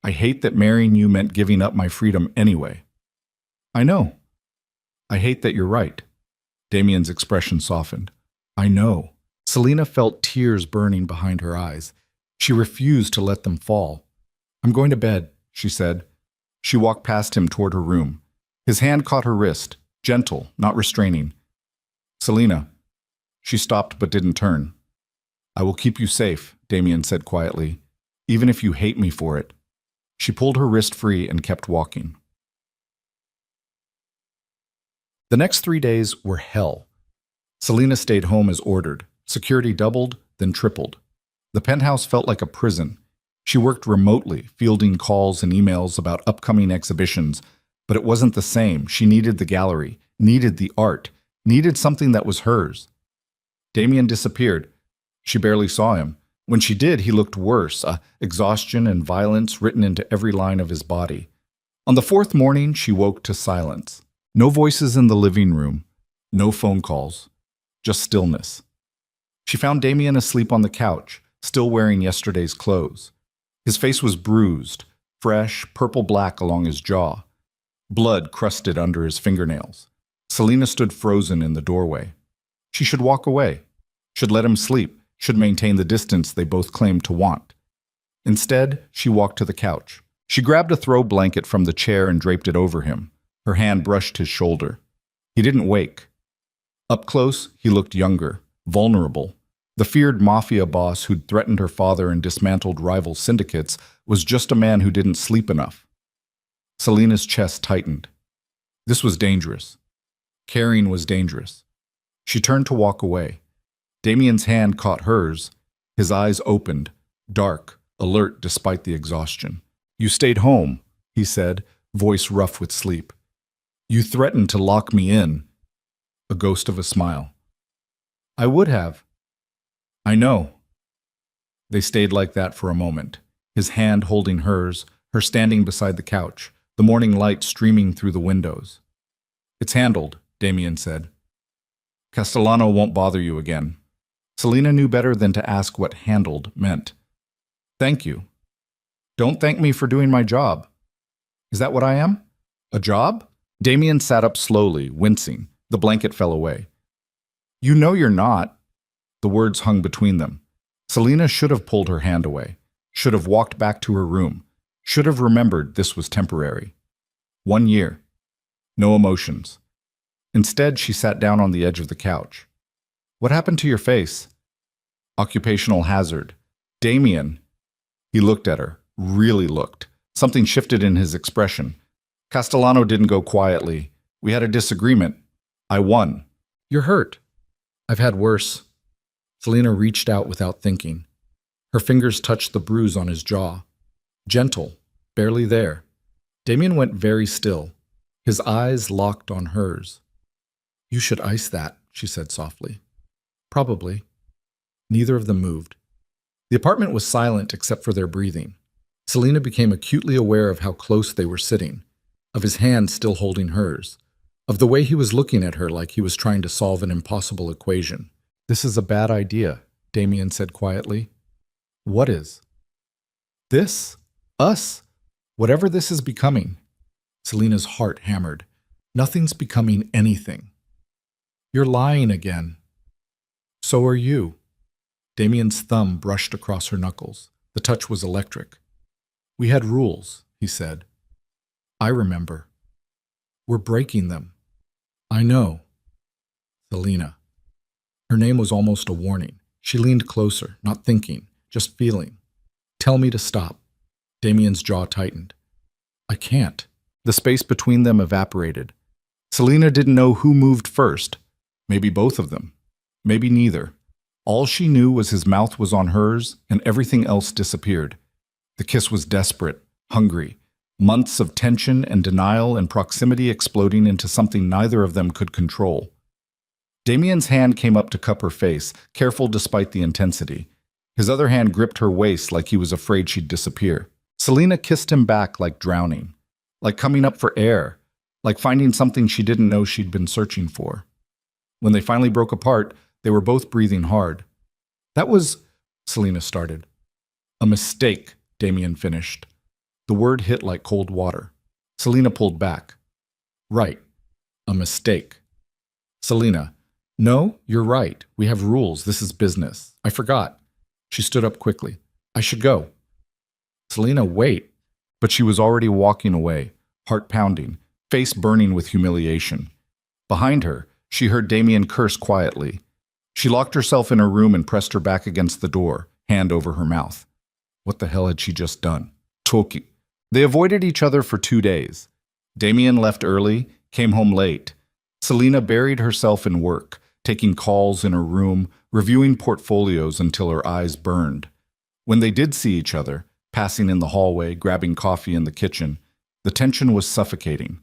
I hate that marrying you meant giving up my freedom anyway." "I know. I hate that you're right." Damien's expression softened. "I know." Selena felt tears burning behind her eyes. She refused to let them fall. "I'm going to bed," she said. She walked past him toward her room. His hand caught her wrist, gentle, not restraining. "Selena." She stopped but didn't turn. "I will keep you safe," Damien said quietly, "even if you hate me for it." She pulled her wrist free and kept walking. The next 3 days were hell. Selena stayed home as ordered. Security doubled, then tripled. The penthouse felt like a prison. She worked remotely, fielding calls and emails about upcoming exhibitions, but it wasn't the same. She needed the gallery, needed the art, needed something that was hers. Damien disappeared. She barely saw him. When she did, he looked worse, exhaustion and violence written into every line of his body. On the 4th morning, she woke to silence. No voices in the living room, no phone calls, just stillness. She found Damien asleep on the couch, still wearing yesterday's clothes. His face was bruised, fresh, purple-black along his jaw. Blood crusted under his fingernails. Selena stood frozen in the doorway. She should walk away, should let him sleep, should maintain the distance they both claimed to want. Instead, she walked to the couch. She grabbed a throw blanket from the chair and draped it over him. Her hand brushed his shoulder. He didn't wake. Up close, he looked younger, vulnerable. The feared mafia boss who'd threatened her father and dismantled rival syndicates was just a man who didn't sleep enough. Selena's chest tightened. This was dangerous. Caring was dangerous. She turned to walk away. Damien's hand caught hers. His eyes opened, dark, alert despite the exhaustion. "You stayed home," he said, voice rough with sleep. "You threatened to lock me in." A ghost of a smile. "I would have." "I know." They stayed like that for a moment, his hand holding hers, her standing beside the couch, the morning light streaming through the windows. "It's handled," Damien said. "Castellano won't bother you again." Selena knew better than to ask what handled meant. "Thank you." "Don't thank me for doing my job." "Is that what I am? A job?" Damien sat up slowly, wincing. The blanket fell away. "You know you're not." The words hung between them. Selena should have pulled her hand away, should have walked back to her room, should have remembered this was temporary. 1 year. No emotions. Instead, she sat down on the edge of the couch. "What happened to your face?" "Occupational hazard." "Damien." He looked at her, really looked. Something shifted in his expression. "Castellano didn't go quietly. We had a disagreement. I won." "You're hurt." "I've had worse." Selena reached out without thinking. Her fingers touched the bruise on his jaw. Gentle, barely there. Damien went very still, his eyes locked on hers. "You should ice that," she said softly. "Probably." Neither of them moved. The apartment was silent except for their breathing. Selena became acutely aware of how close they were sitting, of his hand still holding hers, of the way he was looking at her like he was trying to solve an impossible equation. "This is a bad idea," Damien said quietly. "What is?" "This? Us? Whatever this is becoming." Selena's heart hammered. "Nothing's becoming anything." "You're lying again." "So are you." Damien's thumb brushed across her knuckles. The touch was electric. "We had rules," he said. "I remember." "We're breaking them." "I know." Selena. Her name was almost a warning. She leaned closer, not thinking, just feeling. "Tell me to stop." Damien's jaw tightened. "I can't." The space between them evaporated. Selena didn't know who moved first. Maybe both of them. Maybe neither. All she knew was his mouth was on hers and everything else disappeared. The kiss was desperate, hungry. Months of tension and denial and proximity exploding into something neither of them could control. Damien's hand came up to cup her face, careful despite the intensity. His other hand gripped her waist like he was afraid she'd disappear. Selena kissed him back like drowning, like coming up for air, like finding something she didn't know she'd been searching for. When they finally broke apart, they were both breathing hard. That was, Selena started. A mistake, Damien finished. The word hit like cold water. Selena pulled back. Right. A mistake. Selena, no, you're right. We have rules. This is business. I forgot. She stood up quickly. I should go. Selena, wait. But she was already walking away, heart pounding, face burning with humiliation. Behind her, she heard Damien curse quietly. She locked herself in her room and pressed her back against the door, hand over her mouth. What the hell had she just done? Toki. They avoided each other for 2 days. Damien left early, came home late. Selena buried herself in work, taking calls in her room, reviewing portfolios until her eyes burned. When they did see each other, passing in the hallway, grabbing coffee in the kitchen, the tension was suffocating.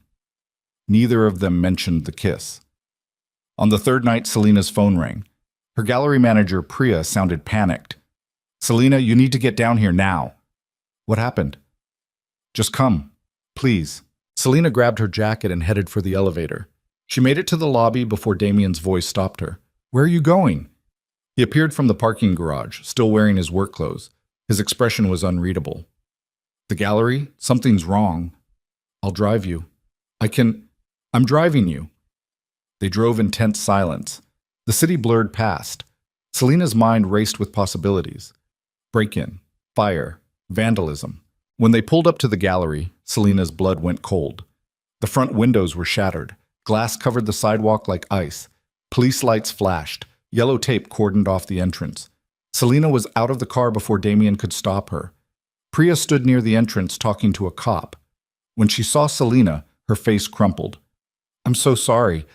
Neither of them mentioned the kiss. On the third night, Selena's phone rang. Her gallery manager, Priya, sounded panicked. Selena, you need to get down here now. What happened? Just come, please. Selena grabbed her jacket and headed for the elevator. She made it to the lobby before Damien's voice stopped her. Where are you going? He appeared from the parking garage, still wearing his work clothes. His expression was unreadable. The gallery? Something's wrong. I'll drive you. I'm driving you. They drove in tense silence. The city blurred past. Selena's mind raced with possibilities. Break-in, fire, vandalism. When they pulled up to the gallery, Selena's blood went cold. The front windows were shattered. Glass covered the sidewalk like ice. Police lights flashed. Yellow tape cordoned off the entrance. Selena was out of the car before Damien could stop her. Priya stood near the entrance talking to a cop. When she saw Selena, her face crumpled. I'm so sorry.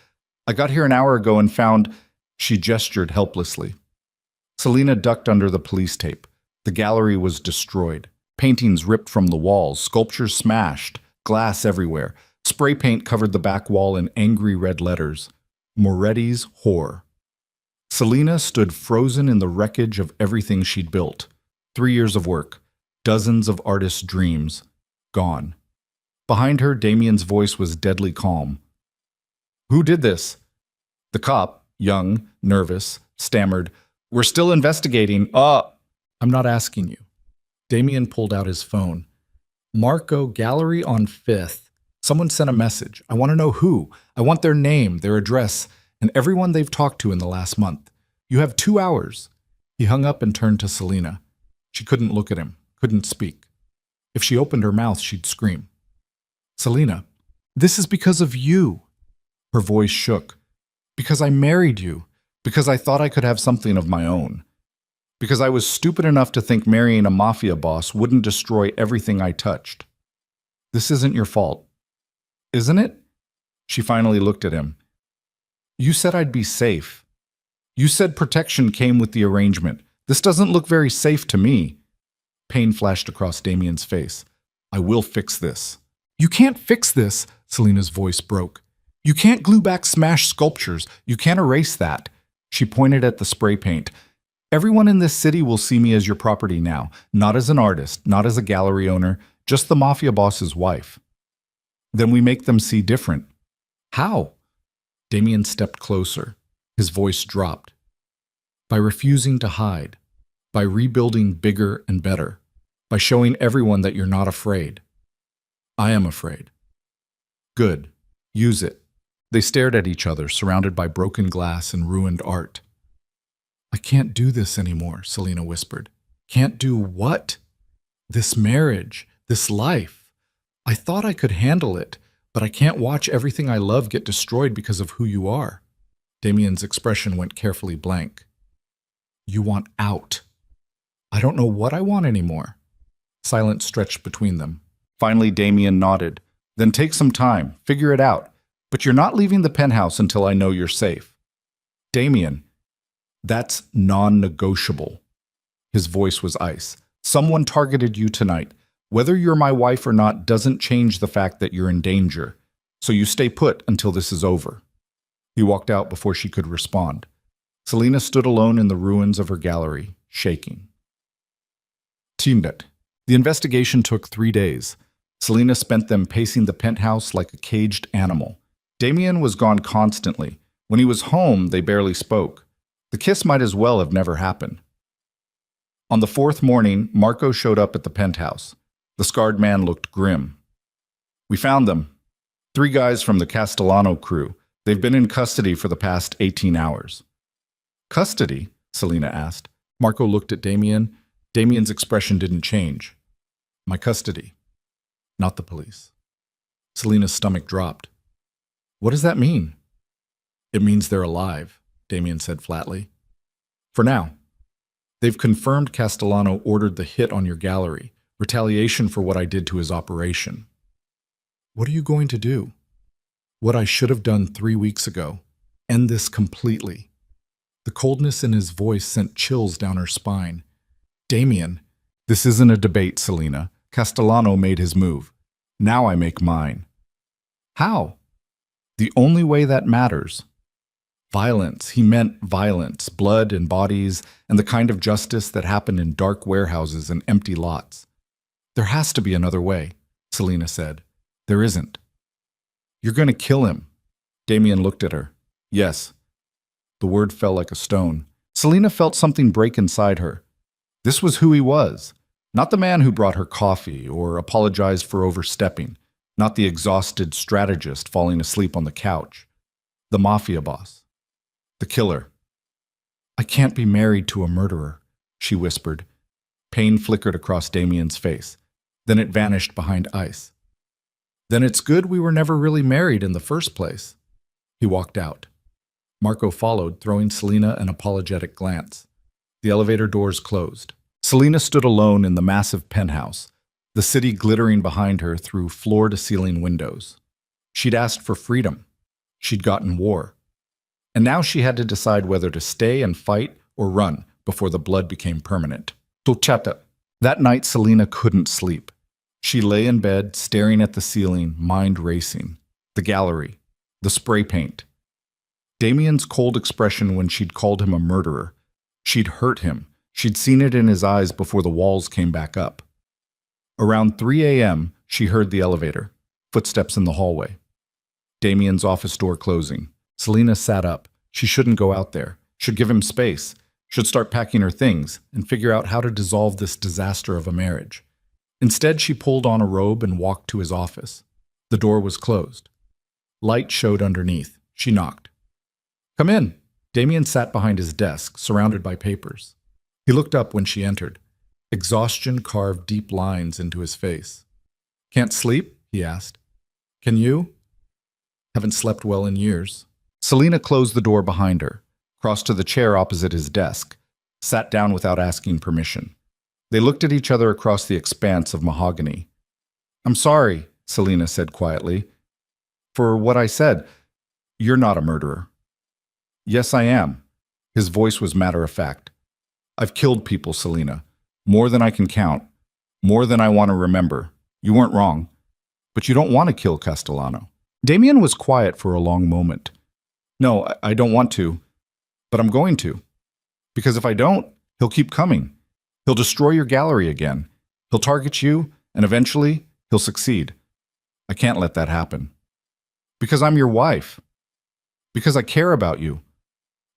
I got here an hour ago and found... She gestured helplessly. Selena ducked under the police tape. The gallery was destroyed. Paintings ripped from the walls, sculptures smashed, glass everywhere. Spray paint covered the back wall in angry red letters. Moretti's Whore. Selena stood frozen in the wreckage of everything she'd built. 3 years of work, dozens of artists' dreams, gone. Behind her, Damien's voice was deadly calm. Who did this? The cop, young, nervous, stammered, We're still investigating. I'm not asking you. Damien pulled out his phone. Marco, gallery on 5th. Someone sent a message. I want to know who. I want their name, their address, and everyone they've talked to in the last month. You have 2 hours. He hung up and turned to Selena. She couldn't look at him, couldn't speak. If she opened her mouth, she'd scream. Selena, this is because of you. Her voice shook. Because I married you. Because I thought I could have something of my own. Because I was stupid enough to think marrying a mafia boss wouldn't destroy everything I touched. This isn't your fault. Isn't it? She finally looked at him. You said I'd be safe. You said protection came with the arrangement. This doesn't look very safe to me. Pain flashed across Damien's face. I will fix this. You can't fix this, Selena's voice broke. You can't glue back smashed sculptures. You can't erase that. She pointed at the spray paint. Everyone in this city will see me as your property now, not as an artist, not as a gallery owner, just the mafia boss's wife. Then we make them see different. How? Damien stepped closer. His voice dropped. By refusing to hide. By rebuilding bigger and better. By showing everyone that you're not afraid. I am afraid. Good. Use it. They stared at each other, surrounded by broken glass and ruined art. I can't do this anymore, Selena whispered. Can't do what? This marriage, this life. I thought I could handle it, but I can't watch everything I love get destroyed because of who you are. Damien's expression went carefully blank. You want out. I don't know what I want anymore. Silence stretched between them. Finally, Damien nodded. Then take some time, figure it out. But you're not leaving the penthouse until I know you're safe. Damien, that's non-negotiable. His voice was ice. Someone targeted you tonight. Whether you're my wife or not doesn't change the fact that you're in danger. So you stay put until this is over. He walked out before she could respond. Selena stood alone in the ruins of her gallery, shaking. The investigation took 3 days. Selena spent them pacing the penthouse like a caged animal. Damien was gone constantly. When he was home, they barely spoke. The kiss might as well have never happened. On the 4th morning, Marco showed up at the penthouse. The scarred man looked grim. "We found them. 3 guys from the Castellano crew. They've been in custody for the past 18 hours. "Custody?" Selena asked. Marco looked at Damien. Damien's expression didn't change. "My custody. Not the police." Selena's stomach dropped. "What does that mean?" "It means they're alive," Damien said flatly. "For now. They've confirmed Castellano ordered the hit on your gallery, retaliation for what I did to his operation." "What are you going to do?" "What I should have done 3 weeks ago. End this completely." The coldness in his voice sent chills down her spine. "Damien, this isn't a debate, Selena. Castellano made his move. Now I make mine." "How?" "The only way that matters. Violence. He meant violence, blood and bodies, and the kind of justice that happened in dark warehouses and empty lots." "There has to be another way," Selena said. "There isn't." "You're going to kill him." Damien looked at her. "Yes." The word fell like a stone. Selena felt something break inside her. This was who he was. Not the man who brought her coffee or apologized for overstepping. Not the exhausted strategist falling asleep on the couch. The mafia boss. The killer. "I can't be married to a murderer," she whispered. Pain flickered across Damien's face. Then it vanished behind ice. "Then it's good we were never really married in the first place." He walked out. Marco followed, throwing Selena an apologetic glance. The elevator doors closed. Selena stood alone in the massive penthouse, the city glittering behind her through floor-to-ceiling windows. She'd asked for freedom. She'd gotten war. And now she had to decide whether to stay and fight or run before the blood became permanent. Tulchata. That night, Selena couldn't sleep. She lay in bed, staring at the ceiling, mind racing. The gallery. The spray paint. Damien's cold expression when she'd called him a murderer. She'd hurt him. She'd seen it in his eyes before the walls came back up. Around 3 a.m., she heard the elevator. Footsteps in the hallway. Damien's office door closing. Selena sat up. She shouldn't go out there. Should give him space. Should start packing her things and figure out how to dissolve this disaster of a marriage. Instead, she pulled on a robe and walked to his office. The door was closed. Light showed underneath. She knocked. "Come in." Damien sat behind his desk, surrounded by papers. He looked up when she entered. Exhaustion carved deep lines into his face. "Can't sleep?" he asked. "Can you?" "Haven't slept well in years." Selena closed the door behind her, crossed to the chair opposite his desk, sat down without asking permission. They looked at each other across the expanse of mahogany. "I'm sorry," Selena said quietly, "for what I said. You're not a murderer." "Yes, I am." His voice was matter-of-fact. "I've killed people, Selena. More than I can count. More than I want to remember. You weren't wrong. But you don't want to kill Castellano." Damien was quiet for a long moment. "No, I don't want to. But I'm going to. Because if I don't, he'll keep coming. He'll destroy your gallery again. He'll target you, and eventually, he'll succeed. I can't let that happen. Because I'm your wife. Because I care about you."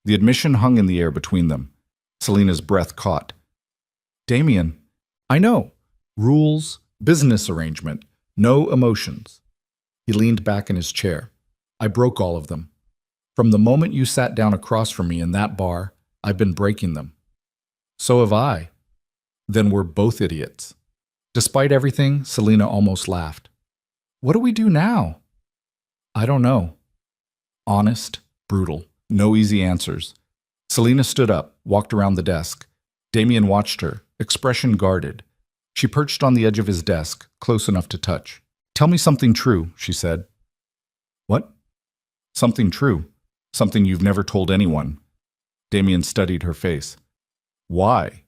The admission hung in the air between them. Selena's breath caught. "Damien, I know. Rules, business arrangement, no emotions." He leaned back in his chair. "I broke all of them. From the moment you sat down across from me in that bar, I've been breaking them." "So have I." "Then we're both idiots." Despite everything, Selena almost laughed. "What do we do now?" "I don't know." Honest, brutal, no easy answers. Selena stood up, walked around the desk. Damien watched her, expression guarded. She perched on the edge of his desk, close enough to touch. "Tell me something true," she said. "What?" "Something true. Something you've never told anyone." Damien studied her face. "Why?"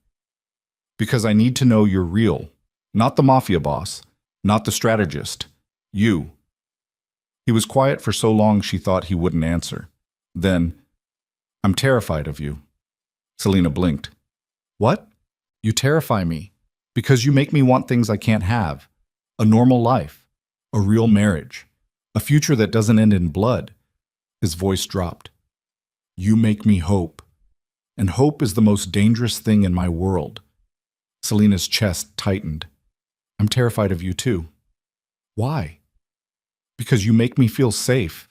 "Because I need to know you're real. Not the mafia boss. Not the strategist. You." He was quiet for so long she thought he wouldn't answer. Then, "I'm terrified of you." Selena blinked. "What?" "You terrify me." Because you make me want things I can't have. A normal life. A real marriage. A future that doesn't end in blood. His voice dropped. You make me hope. And hope is the most dangerous thing in my world. Selena's chest tightened. I'm terrified of you too. Why? Because you make me feel safe.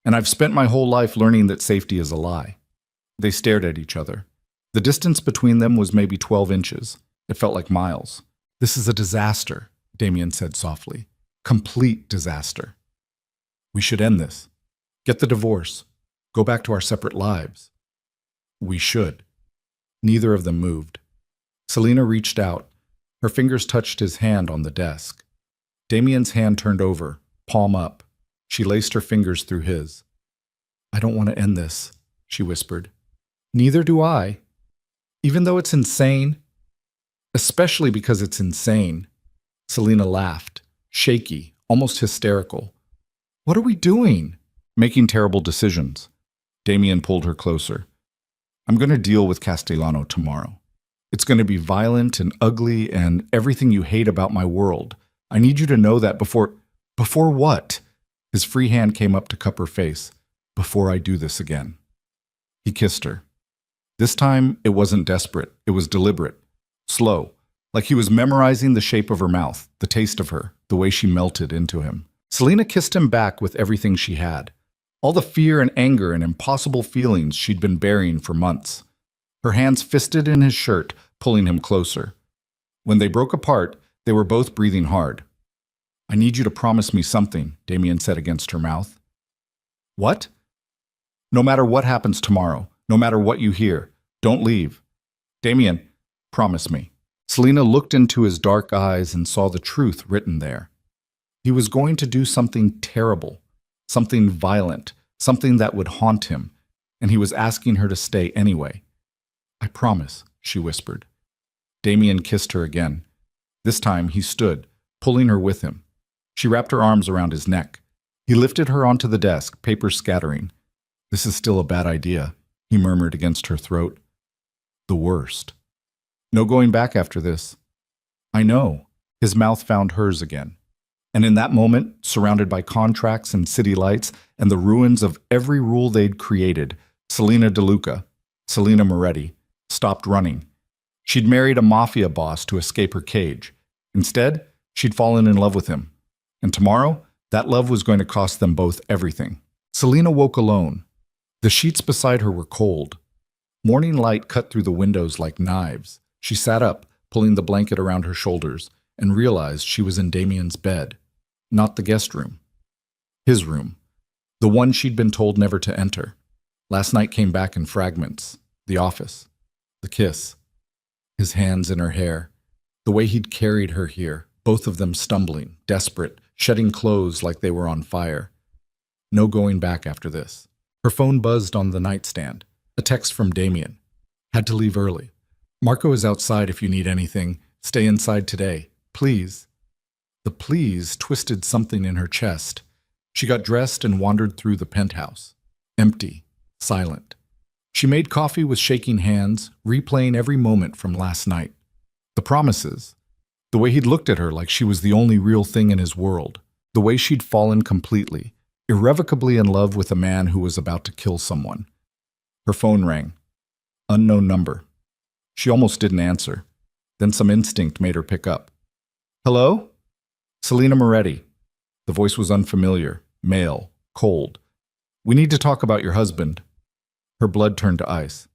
And I've spent my whole life learning that safety is a lie. They stared at each other. The distance between them was maybe 12 inches. It felt like miles. This is a disaster, Damien said softly. Complete disaster. We should end this. Get the divorce. Go back to our separate lives. We should. Neither of them moved. Selena reached out. Her fingers touched his hand on the desk. Damien's hand turned over, palm up. She laced her fingers through his. I don't want to end this, she whispered. Neither do I. Even though it's insane. Especially because it's insane. Selena laughed, shaky, almost hysterical. What are we doing? Making terrible decisions. Damien pulled her closer. I'm going to deal with Castellano tomorrow. It's going to be violent and ugly and everything you hate about my world. I need you to know that before... Before what? His free hand came up to cup her face. Before I do this again. He kissed her. This time, it wasn't desperate. It was deliberate. Slow. Like he was memorizing the shape of her mouth, the taste of her, the way she melted into him. Selena kissed him back with everything she had. All the fear and anger and impossible feelings she'd been burying for months. Her hands fisted in his shirt, pulling him closer. When they broke apart, they were both breathing hard. I need you to promise me something, Damien said against her mouth. What? No matter what happens tomorrow, no matter what you hear, don't leave. Damien, promise me. Selena looked into his dark eyes and saw the truth written there. He was going to do something terrible, something violent, something that would haunt him, and he was asking her to stay anyway. I promise, she whispered. Damien kissed her again. This time he stood, pulling her with him. She wrapped her arms around his neck. He lifted her onto the desk, papers scattering. This is still a bad idea, he murmured against her throat. The worst. No going back after this. I know. His mouth found hers again. And in that moment, surrounded by contracts and city lights and the ruins of every rule they'd created, Selena DeLuca, Selena Moretti, stopped running. She'd married a mafia boss to escape her cage. Instead, she'd fallen in love with him. And tomorrow, that love was going to cost them both everything. Selena woke alone. The sheets beside her were cold. Morning light cut through the windows like knives. She sat up, pulling the blanket around her shoulders, and realized she was in Damien's bed. Not the guest room. His room. The one she'd been told never to enter. Last night came back in fragments. The office. The kiss. His hands in her hair. The way he'd carried her here, both of them stumbling, desperate, shedding clothes like they were on fire. No going back after this. Her phone buzzed on the nightstand. A text from Damien. Had to leave early. Marco is outside if you need anything. Stay inside today. Please. The please twisted something in her chest. She got dressed and wandered through the penthouse. Empty. Silent. She made coffee with shaking hands, replaying every moment from last night. The promises. The way he'd looked at her like she was the only real thing in his world. The way she'd fallen completely, irrevocably in love with a man who was about to kill someone. Her phone rang. Unknown number. She almost didn't answer. Then some instinct made her pick up. Hello? Selena Moretti. The voice was unfamiliar, male, cold. We need to talk about your husband. Her blood turned to ice.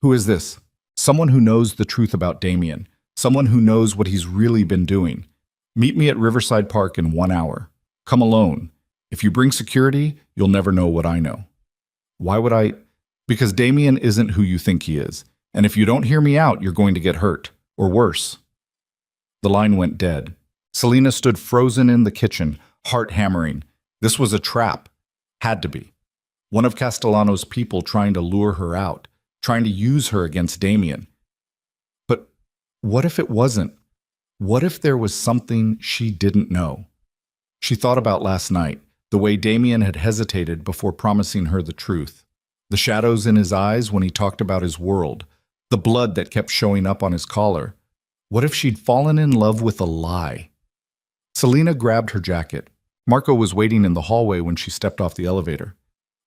Who is this? Someone who knows the truth about Damien. Someone who knows what he's really been doing. Meet me at Riverside Park in 1 hour. Come alone. If you bring security, you'll never know what I know. Why would I? Because Damien isn't who you think he is. And if you don't hear me out, you're going to get hurt. Or worse. The line went dead. Selena stood frozen in the kitchen, heart hammering. This was a trap. Had to be. One of Castellano's people trying to lure her out, trying to use her against Damien. But what if it wasn't? What if there was something she didn't know? She thought about last night, the way Damien had hesitated before promising her the truth. The shadows in his eyes when he talked about his world. The blood that kept showing up on his collar. What if she'd fallen in love with a lie? Selina grabbed her jacket. Marco was waiting in the hallway when she stepped off the elevator.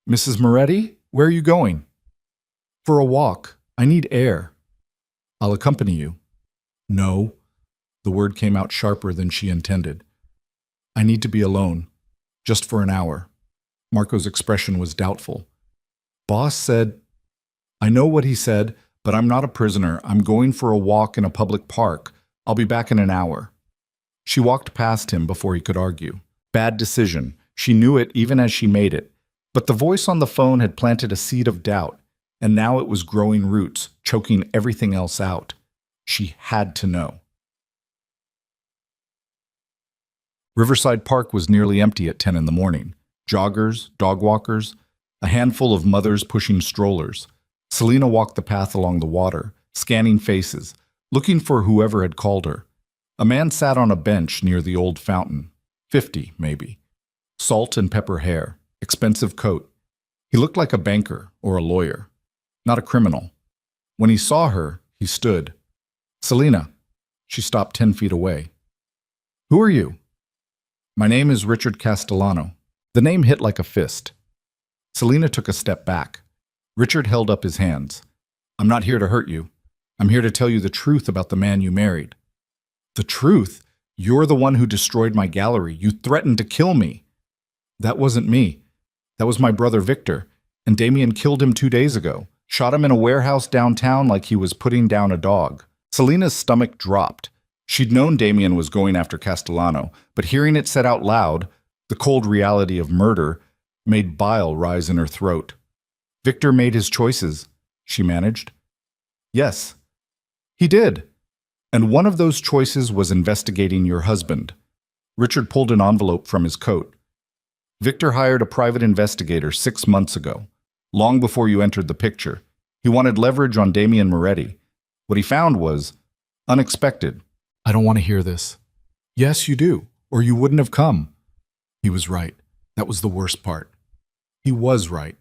Mrs. Moretti, where are you going? For a walk. I need air. I'll accompany you. No. The word came out sharper than she intended. I need to be alone. Just for an hour. Marco's expression was doubtful. Boss said, I know what he said, but I'm not a prisoner. I'm going for a walk in a public park. I'll be back in an hour. She walked past him before he could argue. Bad decision. She knew it even as she made it. But the voice on the phone had planted a seed of doubt, and now it was growing roots, choking everything else out. She had to know. Riverside Park was nearly empty at 10 in the morning. Joggers, dog walkers, a handful of mothers pushing strollers. Selina walked the path along the water, scanning faces, looking for whoever had called her. A man sat on a bench near the old fountain. 50, maybe. Salt and pepper hair, expensive coat. He looked like a banker or a lawyer, not a criminal. When he saw her, he stood. Selina. She stopped 10 feet away. Who are you? My name is Richard Castellano. The name hit like a fist. Selina took a step back. Richard held up his hands. I'm not here to hurt you. I'm here to tell you the truth about the man you married. The truth? You're the one who destroyed my gallery. You threatened to kill me. That wasn't me. That was my brother Victor, and Damien killed him 2 days ago. Shot him in a warehouse downtown like he was putting down a dog. Selina's stomach dropped. She'd known Damien was going after Castellano, but hearing it said out loud, the cold reality of murder, made bile rise in her throat. Victor made his choices, she managed. Yes, he did. And one of those choices was investigating your husband. Richard pulled an envelope from his coat. Victor hired a private investigator 6 months ago, long before you entered the picture. He wanted leverage on Damien Moretti. What he found was unexpected. I don't want to hear this. Yes, you do, or you wouldn't have come. He was right. That was the worst part. He was right.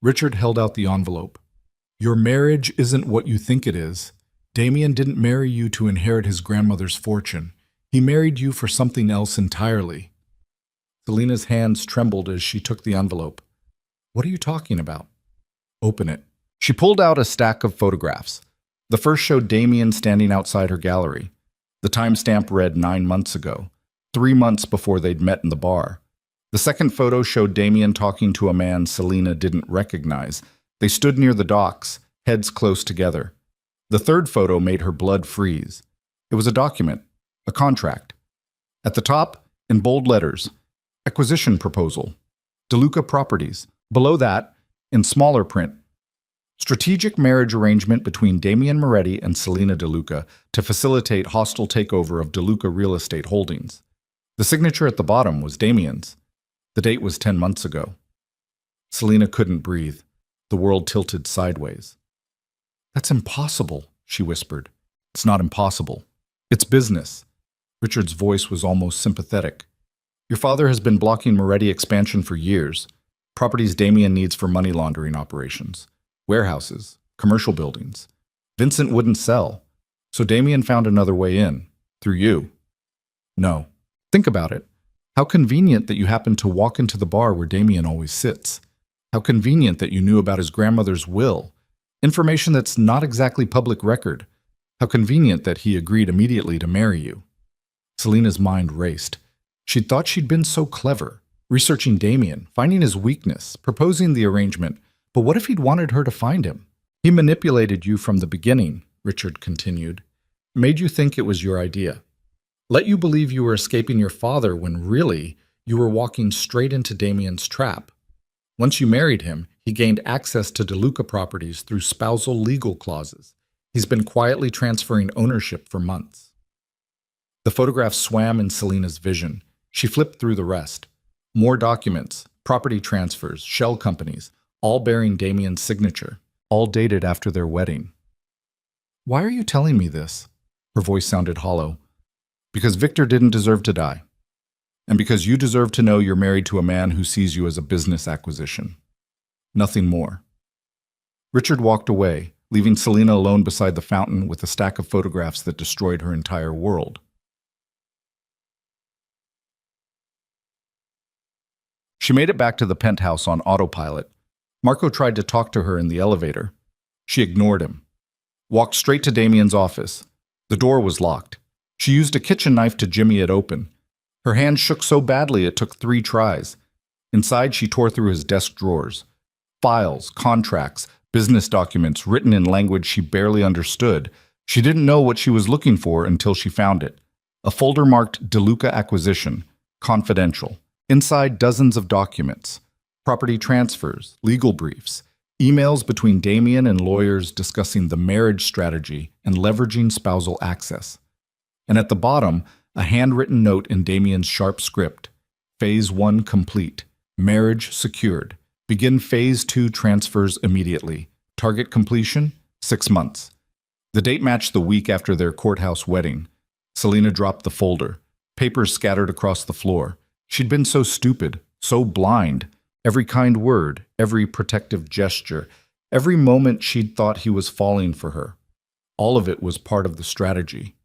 Richard held out the envelope. Your marriage isn't what you think it is. Damien didn't marry you to inherit his grandmother's fortune. He married you for something else entirely. Selina's hands trembled as she took the envelope. What are you talking about? Open it. She pulled out a stack of photographs. The first showed Damien standing outside her gallery. The timestamp read 9 months ago, 3 months before they'd met in the bar. The second photo showed Damien talking to a man Selina didn't recognize. They stood near the docks, heads close together. The third photo made her blood freeze. It was a document, a contract. At the top, in bold letters, acquisition proposal, DeLuca Properties. Below that, in smaller print, strategic marriage arrangement between Damien Moretti and Selina DeLuca to facilitate hostile takeover of DeLuca Real Estate Holdings. The signature at the bottom was Damien's. The date was 10 months ago. Selina couldn't breathe. The world tilted sideways. That's impossible, she whispered. It's not impossible. It's business. Richard's voice was almost sympathetic. Your father has been blocking Moretti expansion for years. Properties Damien needs for money laundering operations. Warehouses, commercial buildings. Vincent wouldn't sell, so Damien found another way in, through you. No. Think about it. How convenient that you happened to walk into the bar where Damien always sits. How convenient that you knew about his grandmother's will. Information that's not exactly public record. How convenient that he agreed immediately to marry you. Selina's mind raced. She'd thought she'd been so clever, researching Damien, finding his weakness, proposing the arrangement. But what if he'd wanted her to find him? He manipulated you from the beginning, Richard continued. Made you think it was your idea. Let you believe you were escaping your father when really you were walking straight into Damien's trap. Once you married him, he gained access to DeLuca Properties through spousal legal clauses. He's been quietly transferring ownership for months. The photograph swam in Selina's vision. She flipped through the rest. More documents, property transfers, shell companies, all bearing Damien's signature, all dated after their wedding. Why are you telling me this? Her voice sounded hollow. Because Victor didn't deserve to die. And because you deserve to know you're married to a man who sees you as a business acquisition. Nothing more. Richard walked away, leaving Selena alone beside the fountain with a stack of photographs that destroyed her entire world. She made it back to the penthouse on autopilot. Marco tried to talk to her in the elevator. She ignored him. Walked straight to Damien's office. The door was locked. She used a kitchen knife to jimmy it open. Her hand shook so badly it took 3 tries. Inside, she tore through his desk drawers. Files, contracts, business documents written in language she barely understood. She didn't know what she was looking for until she found it. A folder marked DeLuca Acquisition, Confidential. Inside, dozens of documents. Property transfers, legal briefs, emails between Damien and lawyers discussing the marriage strategy and leveraging spousal access. And at the bottom, a handwritten note in Damien's sharp script. Phase 1 complete. Marriage secured. Begin Phase 2 transfers immediately. Target completion, 6 months. The date matched the week after their courthouse wedding. Selena dropped the folder. Papers scattered across the floor. She'd been so stupid, so blind. Every kind word, every protective gesture, every moment she'd thought he was falling for her. All of it was part of the strategy.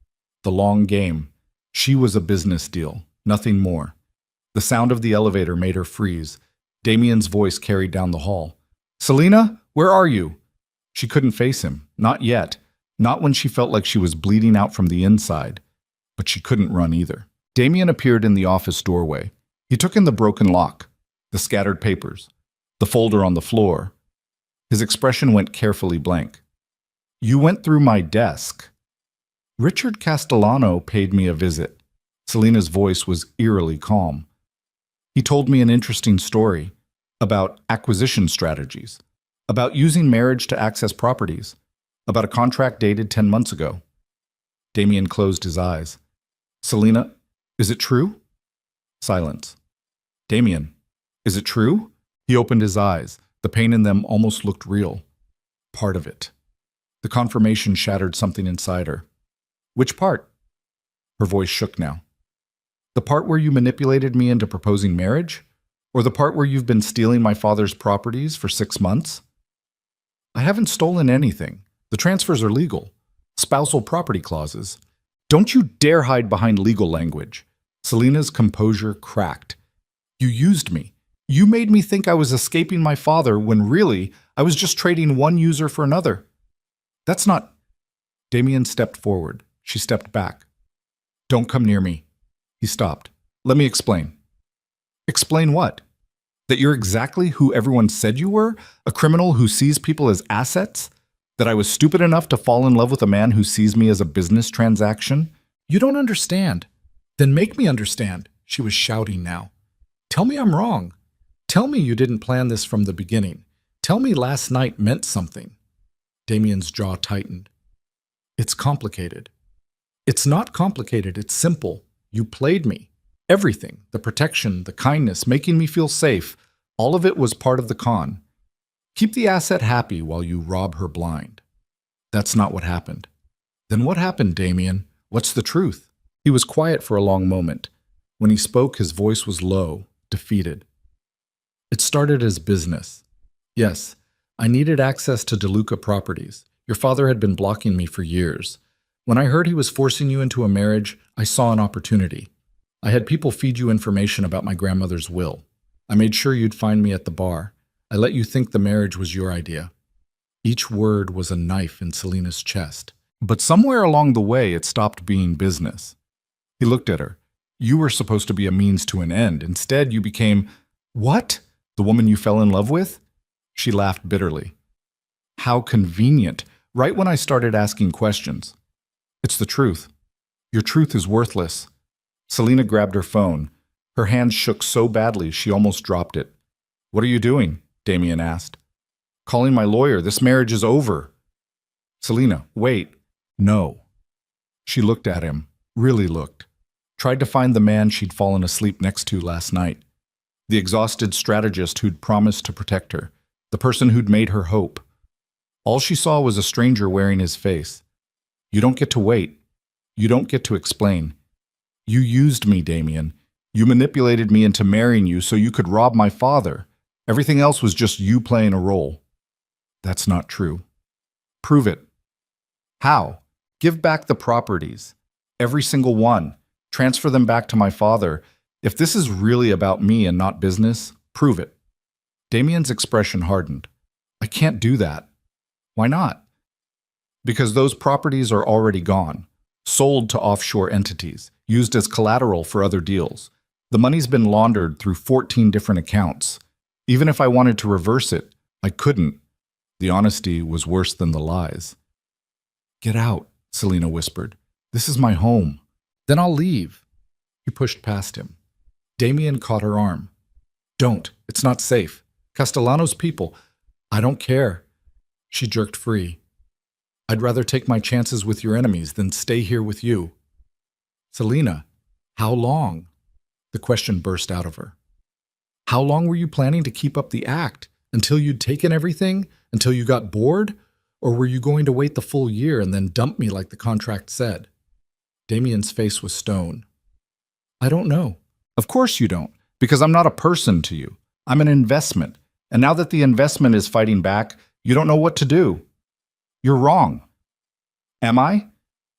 The long game. She was a business deal, nothing more. The sound of the elevator made her freeze. Damien's voice carried down the hall. "Selena, where are you?" She couldn't face him, not yet. Not when she felt like she was bleeding out from the inside. But she couldn't run either. Damien appeared in the office doorway. He took in the broken lock, the scattered papers, the folder on the floor. His expression went carefully blank. "You went through my desk." "Richard Castellano paid me a visit." Selena's voice was eerily calm. "He told me an interesting story about acquisition strategies, about using marriage to access properties, about a contract dated 10 months ago." Damien closed his eyes. "Selena, is it true?" Silence. "Damien, is it true?" He opened his eyes. The pain in them almost looked real. Part of it. The confirmation shattered something inside her. "Which part?" Her voice shook now. "The part where you manipulated me into proposing marriage? Or the part where you've been stealing my father's properties for 6 months?" "I haven't stolen anything. The transfers are legal. Spousal property clauses. Don't you dare hide behind legal language." Selena's composure cracked. "You used me. You made me think I was escaping my father when really I was just trading one user for another. That's not—" Damien stepped forward. She stepped back. "Don't come near me." He stopped. "Let me explain." "Explain what? That you're exactly who everyone said you were? A criminal who sees people as assets? That I was stupid enough to fall in love with a man who sees me as a business transaction? You don't understand. Then make me understand." She was shouting now. "Tell me I'm wrong. Tell me you didn't plan this from the beginning. Tell me last night meant something." Damien's jaw tightened. "It's complicated." "It's not complicated. It's simple. You played me. Everything, the protection, the kindness, making me feel safe, all of it was part of the con. Keep the asset happy while you rob her blind." "That's not what happened." "Then what happened, Damien? What's the truth?" He was quiet for a long moment. When he spoke, his voice was low, defeated. "It started as business. Yes, I needed access to DeLuca properties. Your father had been blocking me for years. When I heard he was forcing you into a marriage, I saw an opportunity. I had people feed you information about my grandmother's will. I made sure you'd find me at the bar. I let you think the marriage was your idea." Each word was a knife in Selena's chest. But somewhere along the way, it stopped being business. He looked at her. "You were supposed to be a means to an end. Instead, you became—" "What? The woman you fell in love with?" She laughed bitterly. "How convenient. Right when I started asking questions." "It's the truth. Your truth is worthless." Selena grabbed her phone. Her hand shook so badly she almost dropped it. "What are you doing?" Damien asked. "Calling my lawyer. This marriage is over." "Selena, wait." "No." She looked at him, really looked. Tried to find the man she'd fallen asleep next to last night. The exhausted strategist who'd promised to protect her. The person who'd made her hope. All she saw was a stranger wearing his face. "You don't get to wait. You don't get to explain. You used me, Damien. You manipulated me into marrying you so you could rob my father. Everything else was just you playing a role." "That's not true." Prove it. How? Give back the properties. Every single one. Transfer them back to my father. If this is really about me and not business, prove it. Damien's expression hardened. I can't do that. Why not? Because those properties are already gone, sold to offshore entities, used as collateral for other deals. The money's been laundered through 14 different accounts. Even if I wanted to reverse it, I couldn't. The honesty was worse than the lies. Get out, Selena whispered. This is my home. Then I'll leave. He pushed past him. Damien caught her arm. Don't. It's not safe. Castellano's people. I don't care. She jerked free. I'd rather take my chances with your enemies than stay here with you. Selena, how long? The question burst out of her. How long were you planning to keep up the act? Until you'd taken everything? Until you got bored? Or were you going to wait the full year and then dump me like the contract said? Damien's face was stone. I don't know. Of course you don't, because I'm not a person to you. I'm an investment. And now that the investment is fighting back, you don't know what to do. You're wrong. Am I?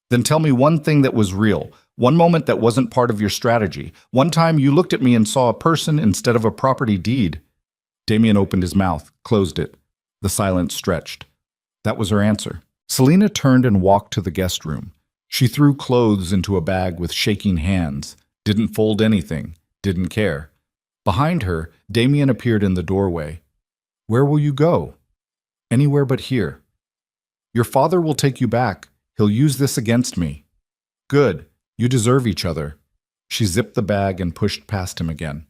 Then tell me one thing that was real, one moment that wasn't part of your strategy, one time you looked at me and saw a person instead of a property deed. Damien opened his mouth, closed it. The silence stretched. That was her answer. Selena turned and walked to the guest room. She threw clothes into a bag with shaking hands, didn't fold anything, didn't care. Behind her, Damien appeared in the doorway. Where will you go? Anywhere but here. Your father will take you back. He'll use this against me. Good. You deserve each other. She zipped the bag and pushed past him again.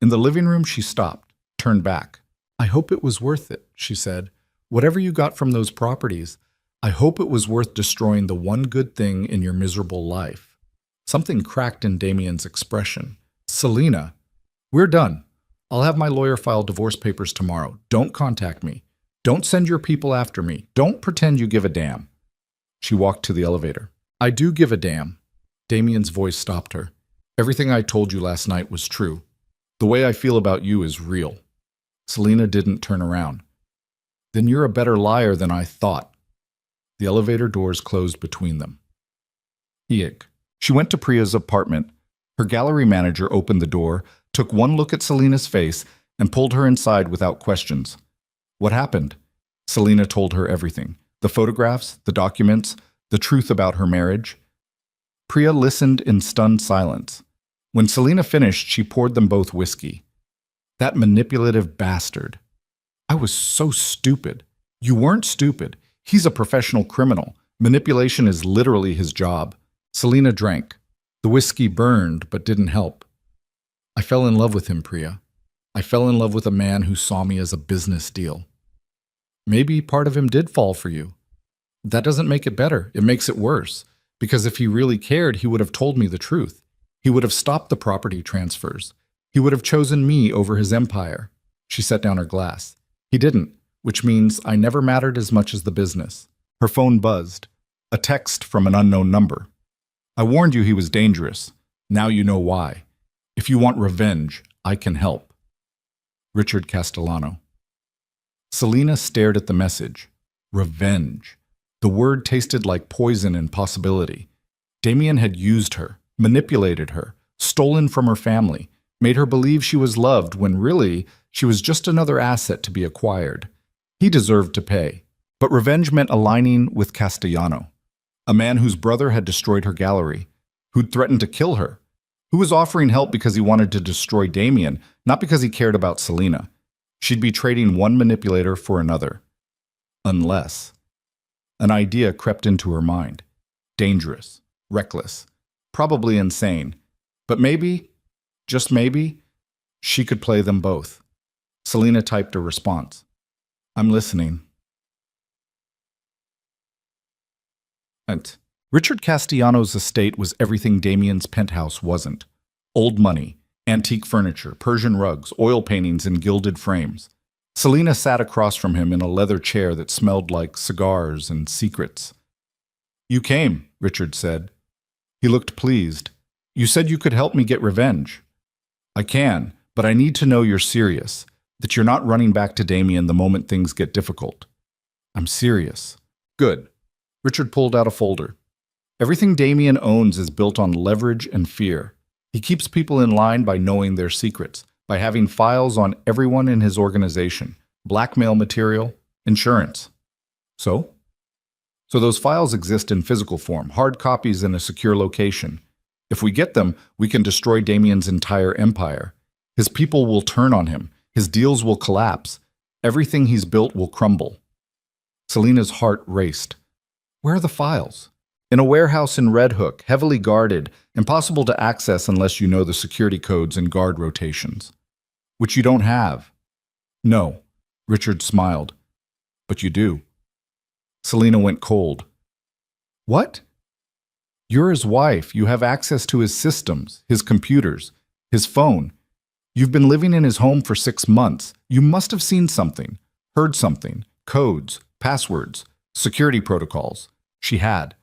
In the living room, she stopped, turned back. I hope it was worth it, she said. Whatever you got from those properties, I hope it was worth destroying the one good thing in your miserable life. Something cracked in Damien's expression. Selena, we're done. I'll have my lawyer file divorce papers tomorrow. Don't contact me. Don't send your people after me. Don't pretend you give a damn. She walked to the elevator. I do give a damn. Damien's voice stopped her. Everything I told you last night was true. The way I feel about you is real. Selena didn't turn around. Then you're a better liar than I thought. The elevator doors closed between them. Eek. She went to Priya's apartment. Her gallery manager opened the door, took one look at Selena's face, and pulled her inside without questions. What happened? Selena told her everything. The photographs, the documents, the truth about her marriage. Priya listened in stunned silence. When Selena finished, she poured them both whiskey. That manipulative bastard. I was so stupid. You weren't stupid. He's a professional criminal. Manipulation is literally his job. Selena drank. The whiskey burned, but didn't help. I fell in love with him, Priya. I fell in love with a man who saw me as a business deal. Maybe part of him did fall for you. That doesn't make it better. It makes it worse. Because if he really cared, he would have told me the truth. He would have stopped the property transfers. He would have chosen me over his empire. She set down her glass. He didn't, which means I never mattered as much as the business. Her phone buzzed. A text from an unknown number. I warned you he was dangerous. Now you know why. If you want revenge, I can help. Richard Castellano. Selena stared at the message. Revenge. The word tasted like poison and possibility. Damien had used her, manipulated her, stolen from her family, made her believe she was loved when really she was just another asset to be acquired. He deserved to pay. But revenge meant aligning with Castellano, a man whose brother had destroyed her gallery, who'd threatened to kill her, who was offering help because he wanted to destroy Damien, not because he cared about Selena. She'd be trading one manipulator for another. Unless. An idea crept into her mind. Dangerous, reckless, probably insane. But maybe, just maybe, she could play them both. Selena typed a response. I'm listening. Richard Castellano's estate was everything Damien's penthouse wasn't. Old money, antique furniture, Persian rugs, oil paintings in gilded frames. Selena sat across from him in a leather chair that smelled like cigars and secrets. You came, Richard said. He looked pleased. You said you could help me get revenge. I can, but I need to know you're serious, that you're not running back to Damien the moment things get difficult. I'm serious. Good. Richard pulled out a folder. Everything Damien owns is built on leverage and fear. He keeps people in line by knowing their secrets, by having files on everyone in his organization, blackmail material, insurance. So? So those files exist in physical form, hard copies in a secure location. If we get them, we can destroy Damien's entire empire. His people will turn on him. His deals will collapse. Everything he's built will crumble. Selena's heart raced. Where are the files? In a warehouse in Red Hook, heavily guarded, impossible to access unless you know the security codes and guard rotations. Which you don't have. No, Richard smiled. But you do. Selena went cold. What? You're his wife. You have access to his systems, his computers, his phone. You've been living in his home for 6 months. You must have seen something, heard something, codes, passwords, security protocols. She had.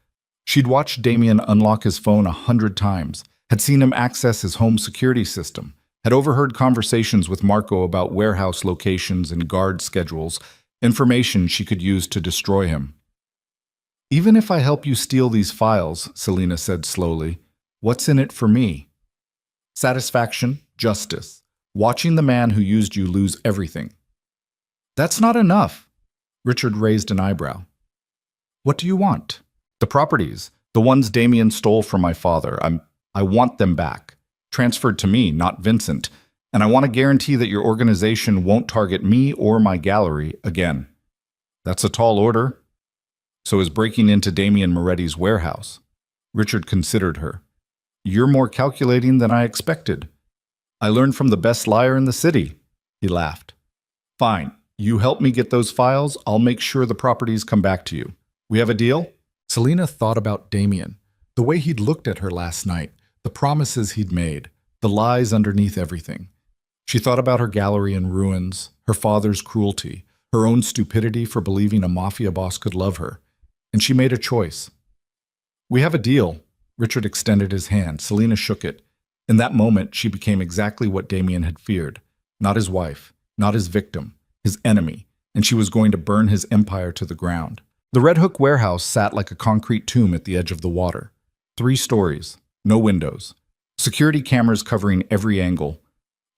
She'd watched Damien unlock his phone 100 times, had seen him access his home security system, had overheard conversations with Marco about warehouse locations and guard schedules, information she could use to destroy him. Even if I help you steal these files, Selena said slowly, what's in it for me? Satisfaction, justice, watching the man who used you lose everything. That's not enough. Richard raised an eyebrow. What do you want? The properties, the ones Damien stole from my father. I want them back. Transferred to me, not Vincent. And I want to guarantee that your organization won't target me or my gallery again. That's a tall order. So is breaking into Damien Moretti's warehouse. Richard considered her. You're more calculating than I expected. I learned from the best liar in the city. He laughed. Fine. You help me get those files, I'll make sure the properties come back to you. We have a deal? Selena thought about Damien, the way he'd looked at her last night, the promises he'd made, the lies underneath everything. She thought about her gallery in ruins, her father's cruelty, her own stupidity for believing a mafia boss could love her. And she made a choice. We have a deal. Richard extended his hand. Selena shook it. In that moment, she became exactly what Damien had feared. Not his wife, not his victim, his enemy, and she was going to burn his empire to the ground. The Red Hook warehouse sat like a concrete tomb at the edge of the water. 3 stories, no windows. Security cameras covering every angle.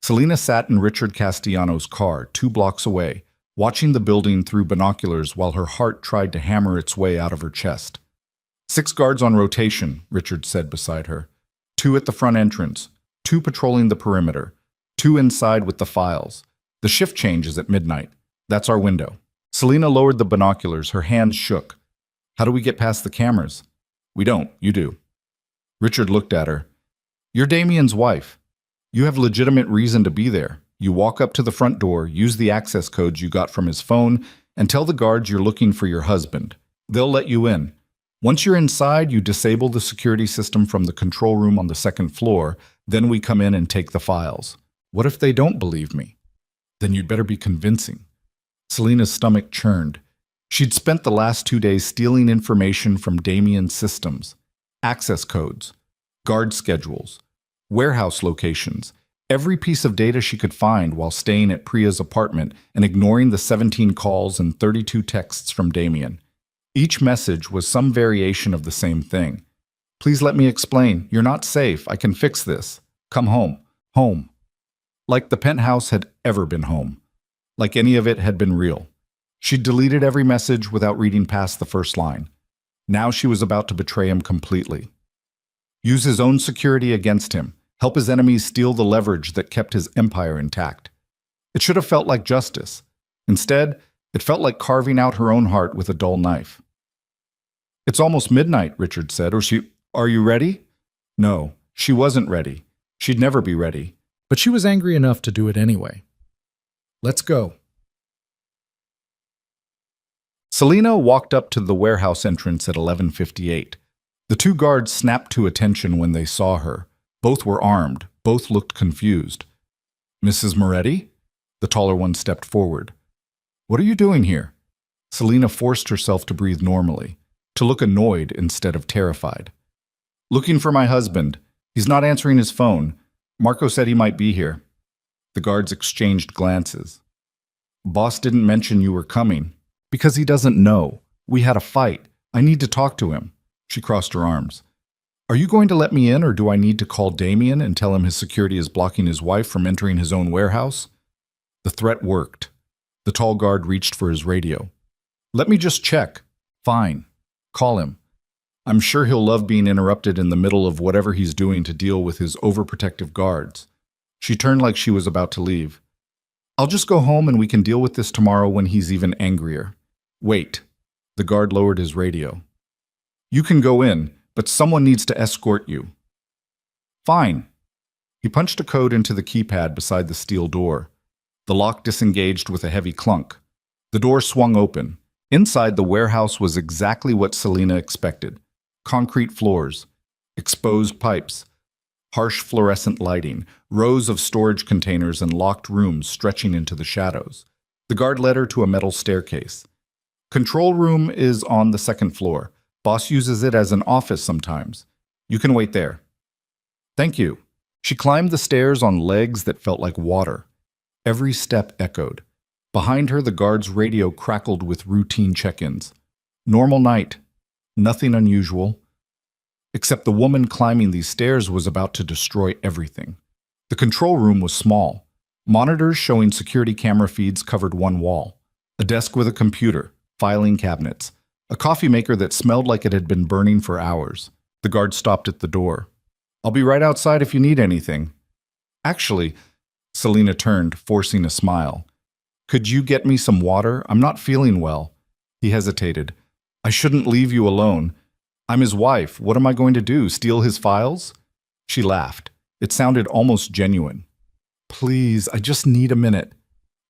Selena sat in Richard Castellano's car, 2 blocks away, watching the building through binoculars while her heart tried to hammer its way out of her chest. 6 guards on rotation, Richard said beside her. 2 at the front entrance, 2 patrolling the perimeter, 2 inside with the files. The shift change is at midnight. That's our window. Selena lowered the binoculars, her hands shook. How do we get past the cameras? We don't, you do. Richard looked at her. You're Damien's wife. You have legitimate reason to be there. You walk up to the front door, use the access codes you got from his phone, and tell the guards you're looking for your husband. They'll let you in. Once you're inside, you disable the security system from the control room on the 2nd floor, then we come in and take the files. What if they don't believe me? Then you'd better be convincing. Selena's stomach churned. She'd spent the last 2 days stealing information from Damien's systems, access codes, guard schedules, warehouse locations, every piece of data she could find while staying at Priya's apartment and ignoring the 17 calls and 32 texts from Damien. Each message was some variation of the same thing. Please let me explain. You're not safe. I can fix this. Come home. Home. Like the penthouse had ever been home. Like any of it had been real. She'd deleted every message without reading past the first line. Now she was about to betray him completely. Use his own security against him. Help his enemies steal the leverage that kept his empire intact. It should have felt like justice. Instead, it felt like carving out her own heart with a dull knife. It's almost midnight, Richard said. Are you ready? No, she wasn't ready. She'd never be ready. But she was angry enough to do it anyway. Let's go. Selena walked up to the warehouse entrance at 11:58. The 2 guards snapped to attention when they saw her. Both were armed. Both looked confused. Mrs. Moretti? The taller one stepped forward. What are you doing here? Selena forced herself to breathe normally, to look annoyed instead of terrified. Looking for my husband. He's not answering his phone. Marco said he might be here. The guards exchanged glances. Boss didn't mention you were coming. Because he doesn't know. We had a fight. I need to talk to him." She crossed her arms. "Are you going to let me in, or do I need to call Damien and tell him his security is blocking his wife from entering his own warehouse?" The threat worked. The tall guard reached for his radio. "Let me just check." "Fine. Call him. I'm sure he'll love being interrupted in the middle of whatever he's doing to deal with his overprotective guards." She turned like she was about to leave. "I'll just go home and we can deal with this tomorrow when he's even angrier." "Wait." The guard lowered his radio. "You can go in, but someone needs to escort you." "Fine." He punched a code into the keypad beside the steel door. The lock disengaged with a heavy clunk. The door swung open. Inside, the warehouse was exactly what Selena expected. Concrete floors, exposed pipes, harsh fluorescent lighting, rows of storage containers and locked rooms stretching into the shadows. The guard led her to a metal staircase. "Control room is on the second floor. Boss uses it as an office sometimes. You can wait there." "Thank you." She climbed the stairs on legs that felt like water. Every step echoed. Behind her, the guard's radio crackled with routine check-ins. Normal night. Nothing unusual. Except the woman climbing these stairs was about to destroy everything. The control room was small. Monitors showing security camera feeds covered one wall. A desk with a computer, filing cabinets. A coffee maker that smelled like it had been burning for hours. The guard stopped at the door. "I'll be right outside if you need anything." "Actually," Selena turned, forcing a smile. "Could you get me some water? I'm not feeling well." He hesitated. "I shouldn't leave you alone. I'm his wife. What am I going to do? Steal his files?" She laughed. It sounded almost genuine. "Please, I just need a minute."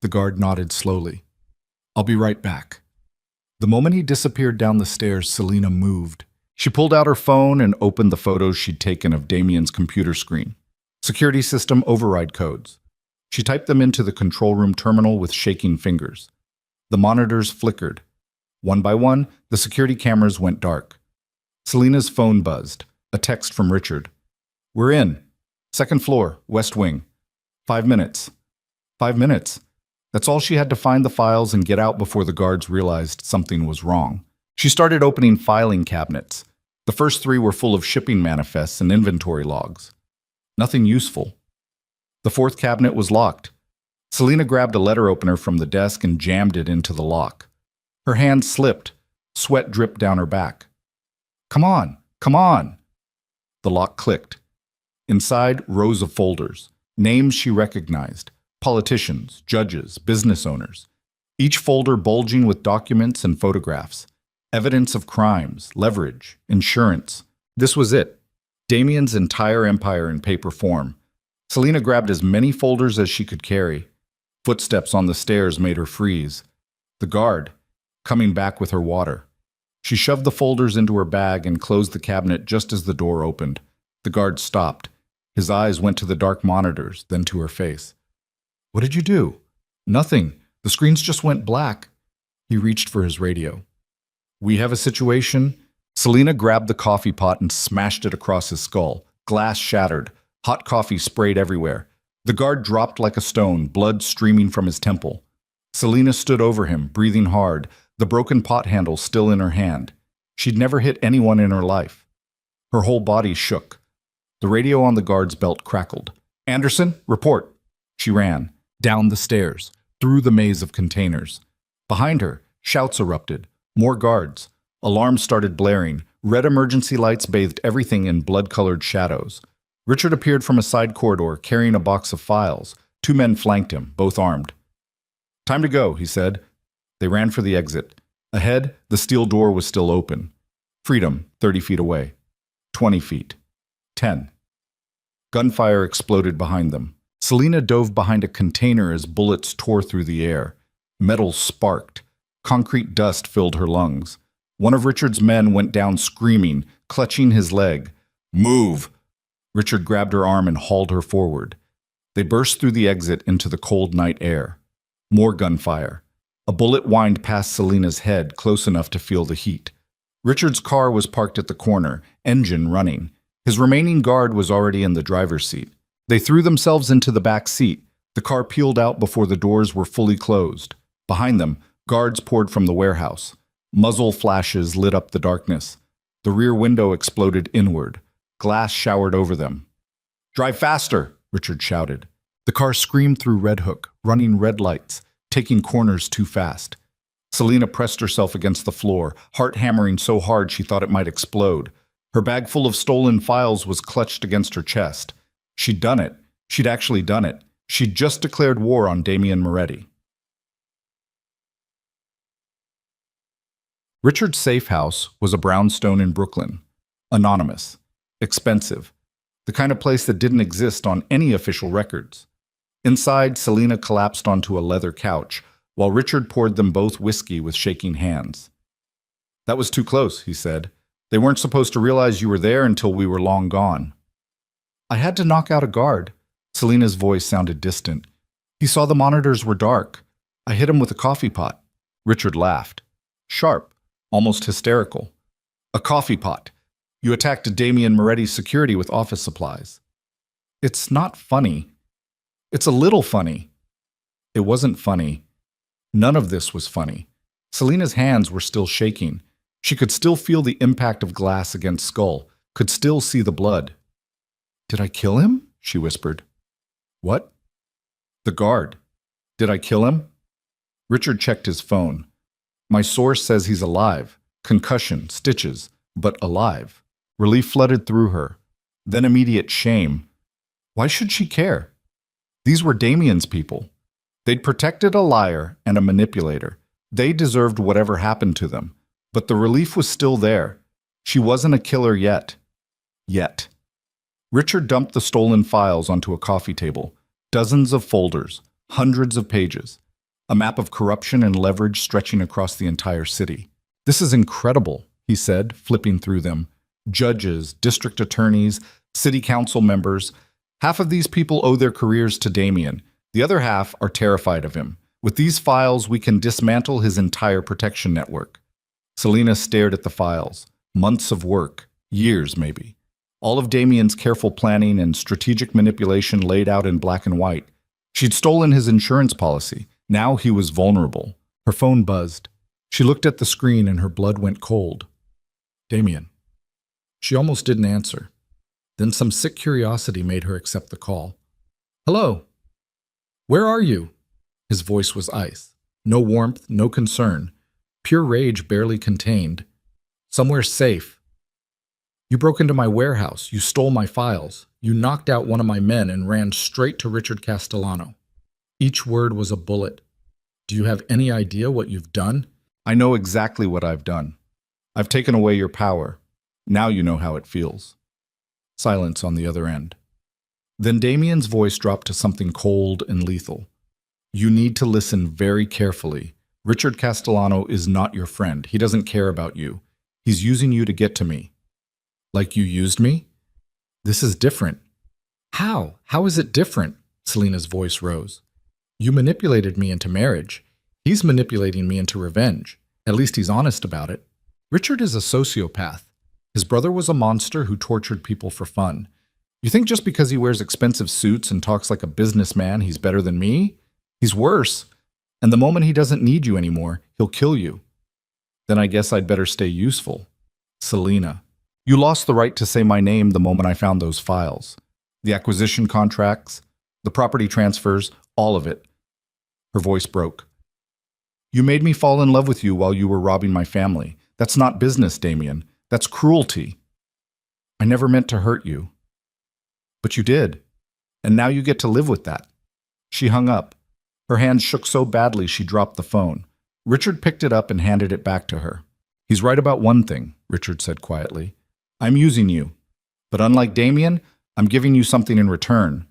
The guard nodded slowly. "I'll be right back." The moment he disappeared down the stairs, Selena moved. She pulled out her phone and opened the photos she'd taken of Damien's computer screen. Security system override codes. She typed them into the control room terminal with shaking fingers. The monitors flickered. One by one, the security cameras went dark. Selena's phone buzzed. A text from Richard. "We're in. Second floor, West Wing. 5 minutes." 5 minutes. That's all she had to find the files and get out before the guards realized something was wrong. She started opening filing cabinets. The first 3 were full of shipping manifests and inventory logs. Nothing useful. The 4th cabinet was locked. Selena grabbed a letter opener from the desk and jammed it into the lock. Her hand slipped. Sweat dripped down her back. "Come on, come on." The lock clicked. Inside, rows of folders. Names she recognized. Politicians, judges, business owners. Each folder bulging with documents and photographs. Evidence of crimes, leverage, insurance. This was it. Damien's entire empire in paper form. Selena grabbed as many folders as she could carry. Footsteps on the stairs made her freeze. The guard, coming back with her water. She shoved the folders into her bag and closed the cabinet just as the door opened. The guard stopped. His eyes went to the dark monitors, then to her face. "What did you do?" "Nothing. The screens just went black." He reached for his radio. "We have a situation." Selena grabbed the coffee pot and smashed it across his skull. Glass shattered. Hot coffee sprayed everywhere. The guard dropped like a stone, blood streaming from his temple. Selena stood over him, breathing hard, the broken pot handle still in her hand. She'd never hit anyone in her life. Her whole body shook. The radio on the guard's belt crackled. "Anderson, report." She ran, down the stairs, through the maze of containers. Behind her, shouts erupted. More guards. Alarms started blaring. Red emergency lights bathed everything in blood-colored shadows. Richard appeared from a side corridor, carrying a box of files. 2 men flanked him, both armed. "Time to go," he said. They ran for the exit. Ahead, the steel door was still open. Freedom, 30 feet away. 20 feet. 10. Gunfire exploded behind them. Selena dove behind a container as bullets tore through the air. Metal sparked. Concrete dust filled her lungs. One of Richard's men went down screaming, clutching his leg. "Move!" Richard grabbed her arm and hauled her forward. They burst through the exit into the cold night air. More gunfire. A bullet whined past Selena's head, close enough to feel the heat. Richard's car was parked at the corner, engine running. His remaining guard was already in the driver's seat. They threw themselves into the back seat. The car peeled out before the doors were fully closed. Behind them, guards poured from the warehouse. Muzzle flashes lit up the darkness. The rear window exploded inward. Glass showered over them. "Drive faster!" Richard shouted. The car screamed through Red Hook, running red lights, taking corners too fast. Selina pressed herself against the floor, heart hammering so hard she thought it might explode. Her bag full of stolen files was clutched against her chest. She'd done it. She'd actually done it. She'd just declared war on Damien Moretti. Richard's safe house was a brownstone in Brooklyn. Anonymous. Expensive. The kind of place that didn't exist on any official records. Inside, Selina collapsed onto a leather couch, while Richard poured them both whiskey with shaking hands. "That was too close," he said. "They weren't supposed to realize you were there until we were long gone." "I had to knock out a guard." Selina's voice sounded distant. "He saw the monitors were dark. I hit him with a coffee pot." Richard laughed. Sharp, almost hysterical. "A coffee pot. You attacked Damien Moretti's security with office supplies." "It's not funny." "It's a little funny." It wasn't funny. None of this was funny. Selina's hands were still shaking. She could still feel the impact of glass against skull, could still see the blood. "Did I kill him?" she whispered. "What?" "The guard. Did I kill him?" Richard checked his phone. "My source says he's alive. Concussion, stitches, but alive." Relief flooded through her. Then immediate shame. Why should she care? These were Damien's people. They'd protected a liar and a manipulator. They deserved whatever happened to them. But the relief was still there. She wasn't a killer yet. Yet. Richard dumped the stolen files onto a coffee table. Dozens of folders, hundreds of pages. A map of corruption and leverage stretching across the entire city. "This is incredible," he said, flipping through them. Judges, district attorneys, city council members. Half of these people owe their careers to Damien. The other half are terrified of him. With these files, we can dismantle his entire protection network. Selina stared at the files. Months of work. Years, maybe. All of Damien's careful planning and strategic manipulation laid out in black and white. She'd stolen his insurance policy. Now he was vulnerable. Her phone buzzed. She looked at the screen and her blood went cold. "Damien." She almost didn't answer. Then some sick curiosity made her accept the call. "Hello. Where are you?" His voice was ice. No warmth, no concern. Pure rage barely contained. "Somewhere safe. You broke into my warehouse. You stole my files. You knocked out one of my men and ran straight to Richard Castellano." Each word was a bullet. "Do you have any idea what you've done?" "I know exactly what I've done. I've taken away your power. Now you know how it feels." Silence on the other end. Then Damien's voice dropped to something cold and lethal. "You need to listen very carefully. Richard Castellano is not your friend. He doesn't care about you. He's using you to get to me." "Like you used me?" "This is different." "How? How is it different?" Selina's voice rose. "You manipulated me into marriage. He's manipulating me into revenge. At least he's honest about it. Richard is a sociopath. His brother was a monster who tortured people for fun. You think just because he wears expensive suits and talks like a businessman, he's better than me? He's worse. And the moment he doesn't need you anymore, he'll kill you." "Then I guess I'd better stay useful." "Selina, you lost the right to say my name the moment I found those files. The acquisition contracts, the property transfers, all of it." Her voice broke. "You made me fall in love with you while you were robbing my family. That's not business, Damien. That's cruelty. I never meant to hurt you." "But you did. And now you get to live with that." She hung up. Her hands shook so badly she dropped the phone. Richard picked it up and handed it back to her. "He's right about one thing," Richard said quietly. "I'm using you. But unlike Damien, I'm giving you something in return.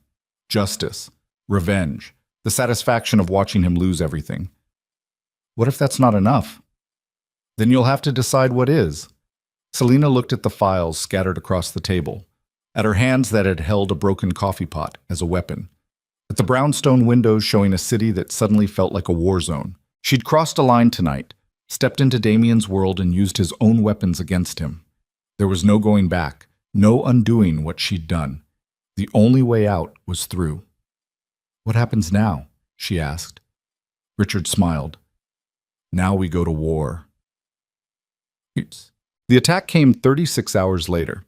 Justice. Revenge. The satisfaction of watching him lose everything." "What if that's not enough?" "Then you'll have to decide what is." Selina looked at the files scattered across the table, at her hands that had held a broken coffee pot as a weapon, at the brownstone windows showing a city that suddenly felt like a war zone. She'd crossed a line tonight, stepped into Damien's world and used his own weapons against him. There was no going back, no undoing what she'd done. The only way out was through. "What happens now?" she asked. Richard smiled. "Now we go to war." The attack came 36 hours later.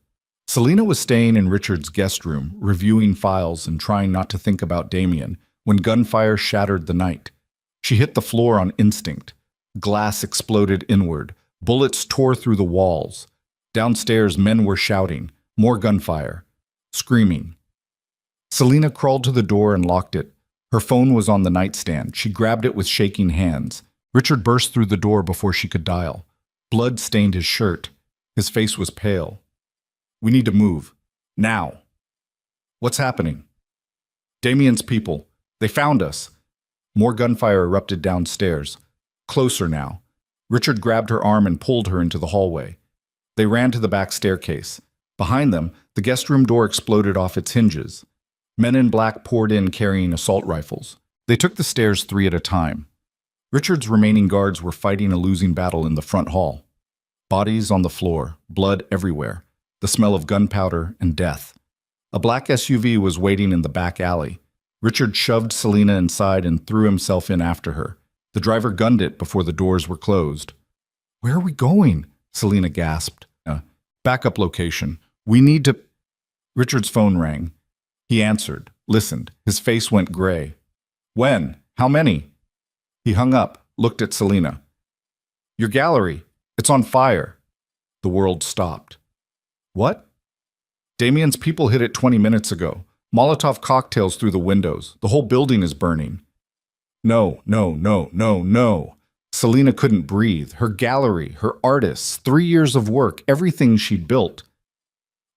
Selena was staying in Richard's guest room, reviewing files and trying not to think about Damien, when gunfire shattered the night. She hit the floor on instinct. Glass exploded inward. Bullets tore through the walls. Downstairs, men were shouting. More gunfire. Screaming. Selena crawled to the door and locked it. Her phone was on the nightstand. She grabbed it with shaking hands. Richard burst through the door before she could dial. Blood stained his shirt. His face was pale. "We need to move. Now." "What's happening?" "Damien's people. They found us." More gunfire erupted downstairs. Closer now. Richard grabbed her arm and pulled her into the hallway. They ran to the back staircase. Behind them, the guest room door exploded off its hinges. Men in black poured in carrying assault rifles. They took the stairs 3 at a time. Richard's remaining guards were fighting a losing battle in the front hall. Bodies on the floor, blood everywhere, the smell of gunpowder and death. A black SUV was waiting in the back alley. Richard shoved Selena inside and threw himself in after her. The driver gunned it before the doors were closed. "Where are we going?" Selena gasped. Backup location. We need to..." Richard's phone rang. He answered, listened. His face went gray. "When? How many?" He hung up, looked at Selena. "Your gallery. It's on fire." The world stopped. "What?" "Damien's people hit it 20 minutes ago. Molotov cocktails through the windows. The whole building is burning." No. Selena couldn't breathe. Her gallery, her artists, 3 years of work, everything she'd built.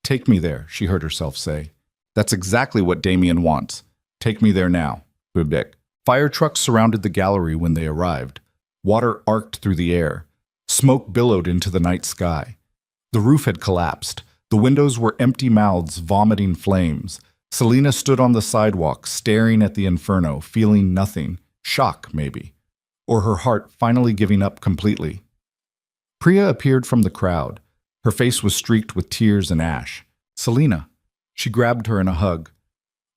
"Take me there," she heard herself say. "That's exactly what Damien wants. Take me there now." Fire trucks surrounded the gallery when they arrived. Water arced through the air. Smoke billowed into the night sky. The roof had collapsed. The windows were empty mouths vomiting flames. Selena stood on the sidewalk, staring at the inferno, feeling nothing. Shock, maybe. Or her heart finally giving up completely. Priya appeared from the crowd. Her face was streaked with tears and ash. "Selena." She grabbed her in a hug.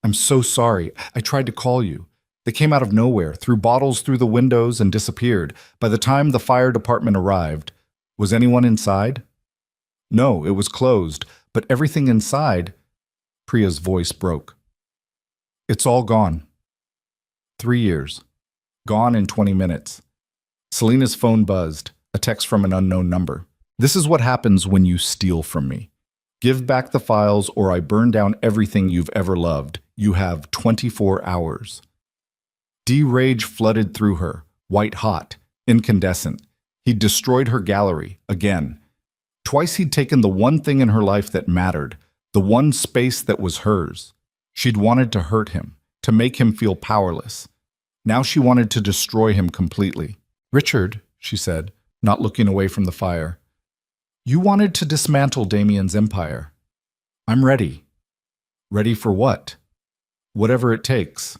"I'm so sorry. I tried to call you. They came out of nowhere, threw bottles through the windows and disappeared. By the time the fire department arrived, was anyone inside?" "No, it was closed, but everything inside..." Priya's voice broke. "It's all gone. 3 years. Gone in 20 minutes. Selena's phone buzzed, a text from an unknown number. "This is what happens when you steal from me. Give back the files or I burn down everything you've ever loved. You have 24 hours. Rage flooded through her, white hot, incandescent. He'd destroyed her gallery, again. Twice he'd taken the one thing in her life that mattered, the one space that was hers. She'd wanted to hurt him, to make him feel powerless. Now she wanted to destroy him completely. "Richard," she said, not looking away from the fire, "you wanted to dismantle Damien's empire. I'm ready." "Ready for what?" "Whatever it takes."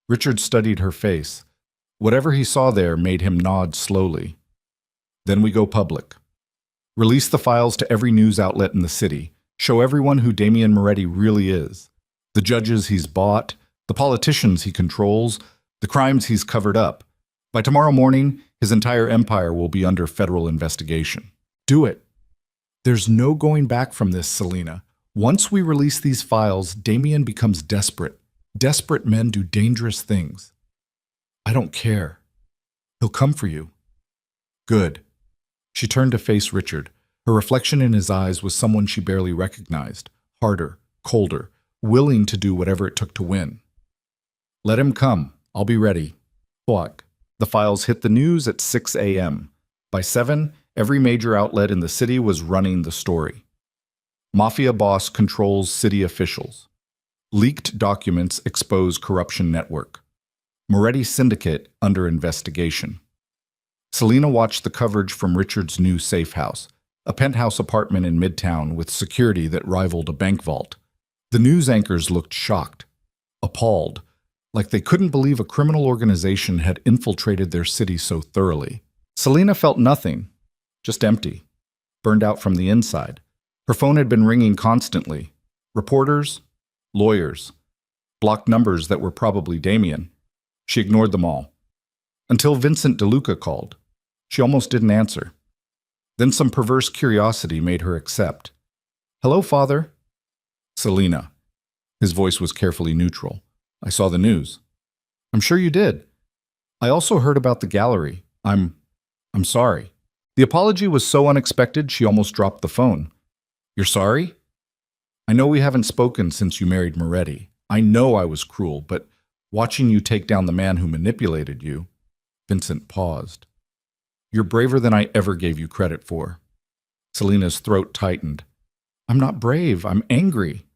Richard studied her face. Whatever he saw there made him nod slowly. "Then we go public. Release the files to every news outlet in the city. Show everyone who Damien Moretti really is. The judges he's bought, the politicians he controls, the crimes he's covered up. By tomorrow morning, his entire empire will be under federal investigation. Do it. There's no going back from this, Selena. Once we release these files, Damien becomes desperate. Desperate men do dangerous things. I don't care. He'll come for you." "Good." She turned to face Richard. Her reflection in his eyes was someone she barely recognized, harder, colder, willing to do whatever it took to win. "Let him come. I'll be ready." Fuck. The files hit the news at 6 a.m. By 7, every major outlet in the city was running the story. Mafia boss controls city officials. Leaked documents expose corruption network. Moretti syndicate under investigation. Selena watched the coverage from Richard's new safe house, a penthouse apartment in Midtown with security that rivaled a bank vault. The news anchors looked shocked, appalled, like they couldn't believe a criminal organization had infiltrated their city so thoroughly. Selena felt nothing, just empty, burned out from the inside. Her phone had been ringing constantly. Reporters, lawyers, blocked numbers that were probably Damien. She ignored them all. Until Vincent DeLuca called. She almost didn't answer. Then some perverse curiosity made her accept. Hello, Father. Selina. His voice was carefully neutral. I saw the news. I'm sure you did. I also heard about the gallery. I'm sorry. The apology was so unexpected she almost dropped the phone. You're sorry? I know we haven't spoken since you married Moretti. I know I was cruel, but watching you take down the man who manipulated you. Vincent paused. You're braver than I ever gave you credit for. Selina's throat tightened. I'm not brave, I'm angry.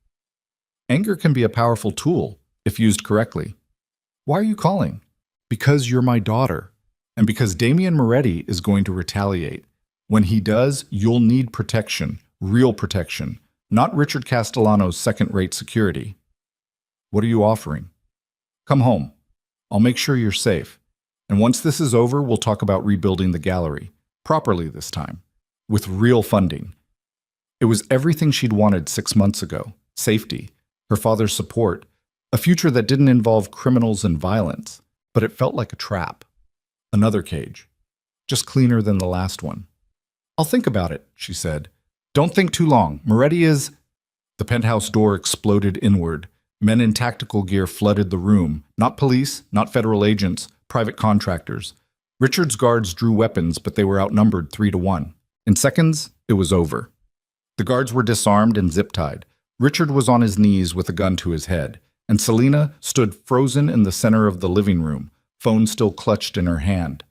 Anger can be a powerful tool, if used correctly. Why are you calling? Because you're my daughter, and because Damien Moretti is going to retaliate. When he does, you'll need protection, real protection, not Richard Castellano's second-rate security. What are you offering? Come home. I'll make sure you're safe. And once this is over, we'll talk about rebuilding the gallery, properly this time, with real funding. It was everything she'd wanted 6 months ago. Safety, her father's support, a future that didn't involve criminals and violence, but it felt like a trap. Another cage, just cleaner than the last one. I'll think about it, she said. Don't think too long. Moretti is... The penthouse door exploded inward. Men in tactical gear flooded the room. Not police, not federal agents, private contractors. Richard's guards drew weapons, but they were outnumbered 3-1. In seconds, it was over. The guards were disarmed and zip-tied. Richard was on his knees with a gun to his head, and Selina stood frozen in the center of the living room, phone still clutched in her hand.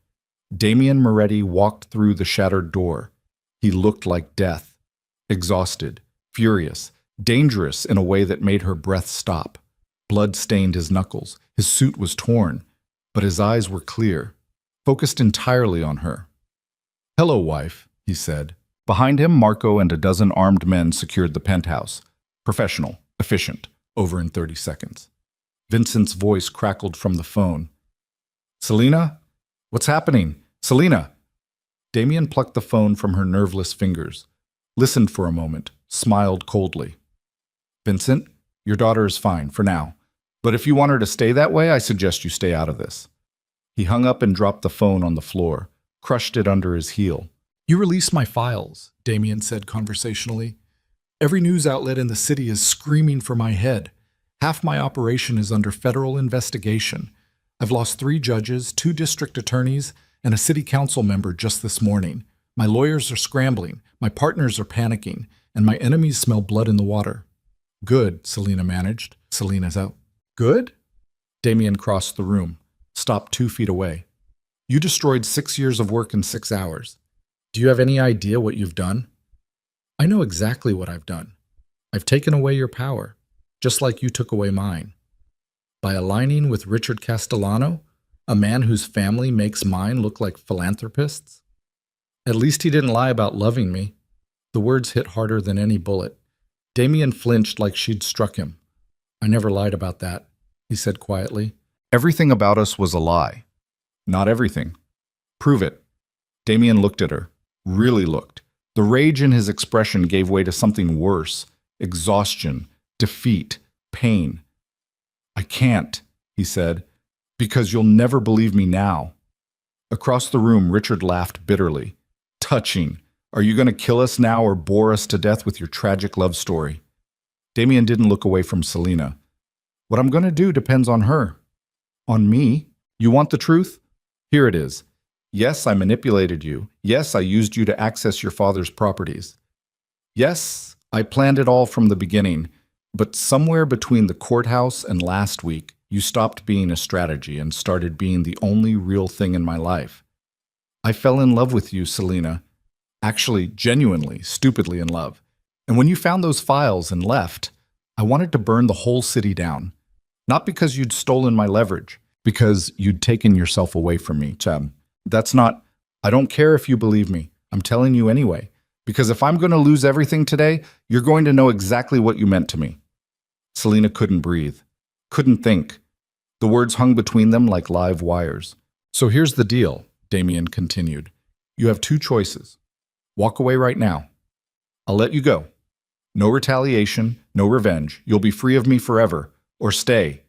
Damien Moretti walked through the shattered door. He looked like death, exhausted, furious, dangerous in a way that made her breath stop. Blood stained his knuckles. His suit was torn, but his eyes were clear, focused entirely on her. Hello, wife, he said. Behind him, Marco and a dozen armed men secured the penthouse. Professional, efficient, over in 30 seconds. Vincent's voice crackled from the phone. Selina? What's happening? Selina! Damien plucked the phone from her nerveless fingers, listened for a moment, smiled coldly. Vincent, your daughter is fine, for now. But if you want her to stay that way, I suggest you stay out of this. He hung up and dropped the phone on the floor, crushed it under his heel. You release my files, Damien said conversationally. Every news outlet in the city is screaming for my head. Half my operation is under federal investigation. I've lost 3 judges, 2 district attorneys, and a city council member just this morning. My lawyers are scrambling, my partners are panicking, and my enemies smell blood in the water. Good, Selina managed. Selina's out. Good? Damien crossed the room, stopped 2 feet away. You destroyed 6 years of work in 6 hours. Do you have any idea what you've done? I know exactly what I've done. I've taken away your power, just like you took away mine. By aligning with Richard Castellano, a man whose family makes mine look like philanthropists? At least he didn't lie about loving me. The words hit harder than any bullet. Damien flinched like she'd struck him. I never lied about that, he said quietly. Everything about us was a lie. Not everything. Prove it. Damien looked at her, really looked. The rage in his expression gave way to something worse. Exhaustion, defeat, pain. I can't, he said, because you'll never believe me now. Across the room, Richard laughed bitterly. Touching. Are you going to kill us now or bore us to death with your tragic love story? Damien didn't look away from Selina. What I'm going to do depends on her. On me? You want the truth? Here it is. Yes, I manipulated you. Yes, I used you to access your father's properties. Yes, I planned it all from the beginning, but somewhere between the courthouse and last week, you stopped being a strategy and started being the only real thing in my life. I fell in love with you, Selina. Actually, genuinely, stupidly in love. And when you found those files and left, I wanted to burn the whole city down. Not because you'd stolen my leverage, because you'd taken yourself away from me, Cham. That's not... I don't care if you believe me. I'm telling you anyway. Because if I'm going to lose everything today, you're going to know exactly what you meant to me. Selina couldn't breathe. Couldn't think. The words hung between them like live wires. So here's the deal, Damien continued. You have 2 choices. Walk away right now. I'll let you go. No retaliation, no revenge. You'll be free of me forever. Or stay.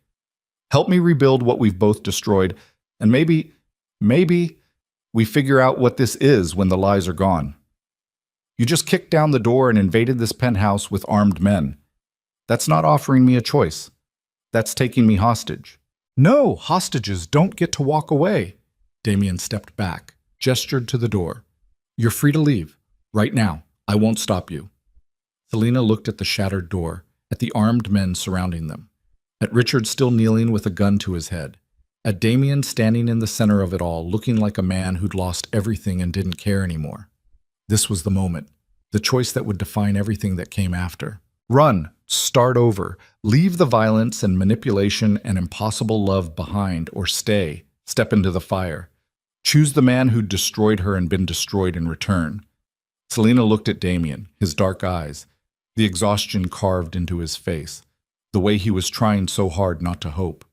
Help me rebuild what we've both destroyed, and maybe we figure out what this is when the lies are gone. You just kicked down the door and invaded this penthouse with armed men. That's not offering me a choice. That's taking me hostage." "No, hostages don't get to walk away." Damien stepped back, gestured to the door. "You're free to leave. Right now. I won't stop you." Selina looked at the shattered door, at the armed men surrounding them, at Richard still kneeling with a gun to his head, at Damien standing in the center of it all, looking like a man who'd lost everything and didn't care anymore. This was the moment, the choice that would define everything that came after. Run, start over, leave the violence and manipulation and impossible love behind, or step into the fire. Choose the man who'd destroyed her and been destroyed in return. Selina looked at Damien, his dark eyes, the exhaustion carved into his face, the way he was trying so hard not to hope.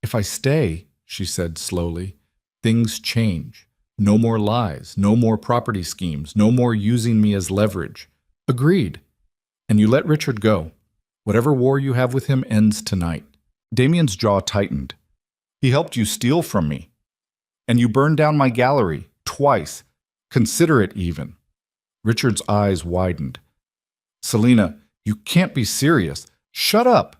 "If I stay," she said slowly, "things change. No more lies, no more property schemes, no more using me as leverage." "Agreed. And you let Richard go. Whatever war you have with him ends tonight." Damien's jaw tightened. "He helped you steal from me. And you burned down my gallery, twice. Consider it even." Richard's eyes widened. "Selina, you can't be serious. Shut up."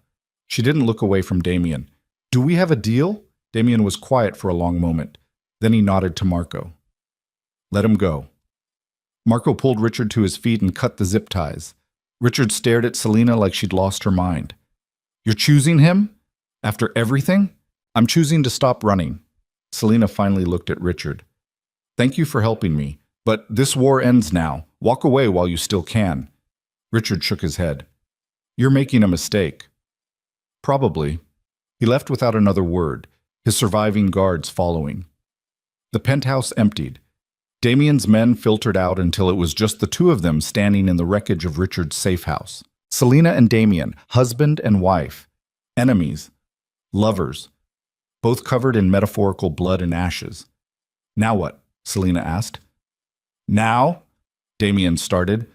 She didn't look away from Damien. "Do we have a deal?" Damien was quiet for a long moment. Then he nodded to Marco. "Let him go." Marco pulled Richard to his feet and cut the zip ties. Richard stared at Selina like she'd lost her mind. "You're choosing him? After everything?" "I'm choosing to stop running." Selina finally looked at Richard. "Thank you for helping me, but this war ends now. Walk away while you still can." Richard shook his head. "You're making a mistake." "Probably." He left without another word, his surviving guards following. The penthouse emptied. Damien's men filtered out until it was just the two of them standing in the wreckage of Richard's safe house. Selina and Damien, husband and wife, enemies, lovers, both covered in metaphorical blood and ashes. "Now what?" Selina asked. "Now?" Damien started.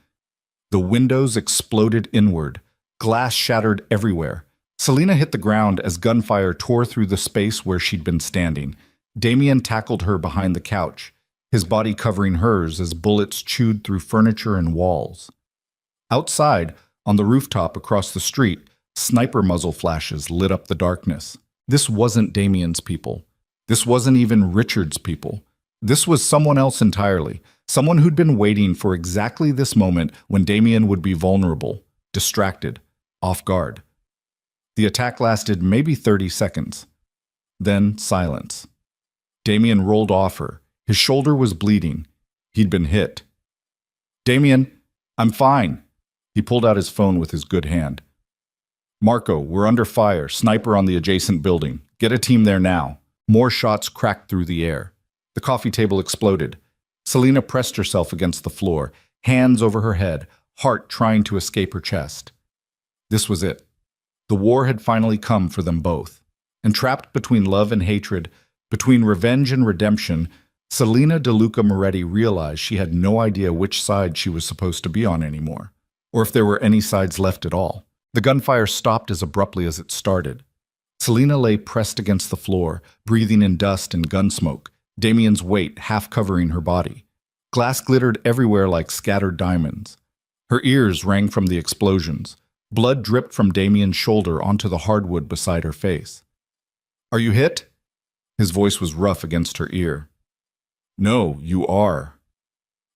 The windows exploded inward. Glass shattered everywhere. Selina hit the ground as gunfire tore through the space where she'd been standing. Damien tackled her behind the couch, his body covering hers as bullets chewed through furniture and walls. Outside, on the rooftop across the street, sniper muzzle flashes lit up the darkness. This wasn't Damien's people. This wasn't even Richard's people. This was someone else entirely, someone who'd been waiting for exactly this moment when Damien would be vulnerable, distracted, off guard. The attack lasted maybe 30 seconds. Then silence. Damien rolled off her. His shoulder was bleeding. He'd been hit. "Damien, I'm fine." He pulled out his phone with his good hand. "Marco, we're under fire. Sniper on the adjacent building. Get a team there now." More shots cracked through the air. The coffee table exploded. Selina pressed herself against the floor, hands over her head, heart trying to escape her chest. This was it. The war had finally come for them both. Entrapped between love and hatred, between revenge and redemption, Selina De Luca Moretti realized she had no idea which side she was supposed to be on anymore, or if there were any sides left at all. The gunfire stopped as abruptly as it started. Selina lay pressed against the floor, breathing in dust and gun smoke, Damien's weight half covering her body. Glass glittered everywhere like scattered diamonds. Her ears rang from the explosions. Blood dripped from Damien's shoulder onto the hardwood beside her face. "Are you hit?" His voice was rough against her ear. "No, you are."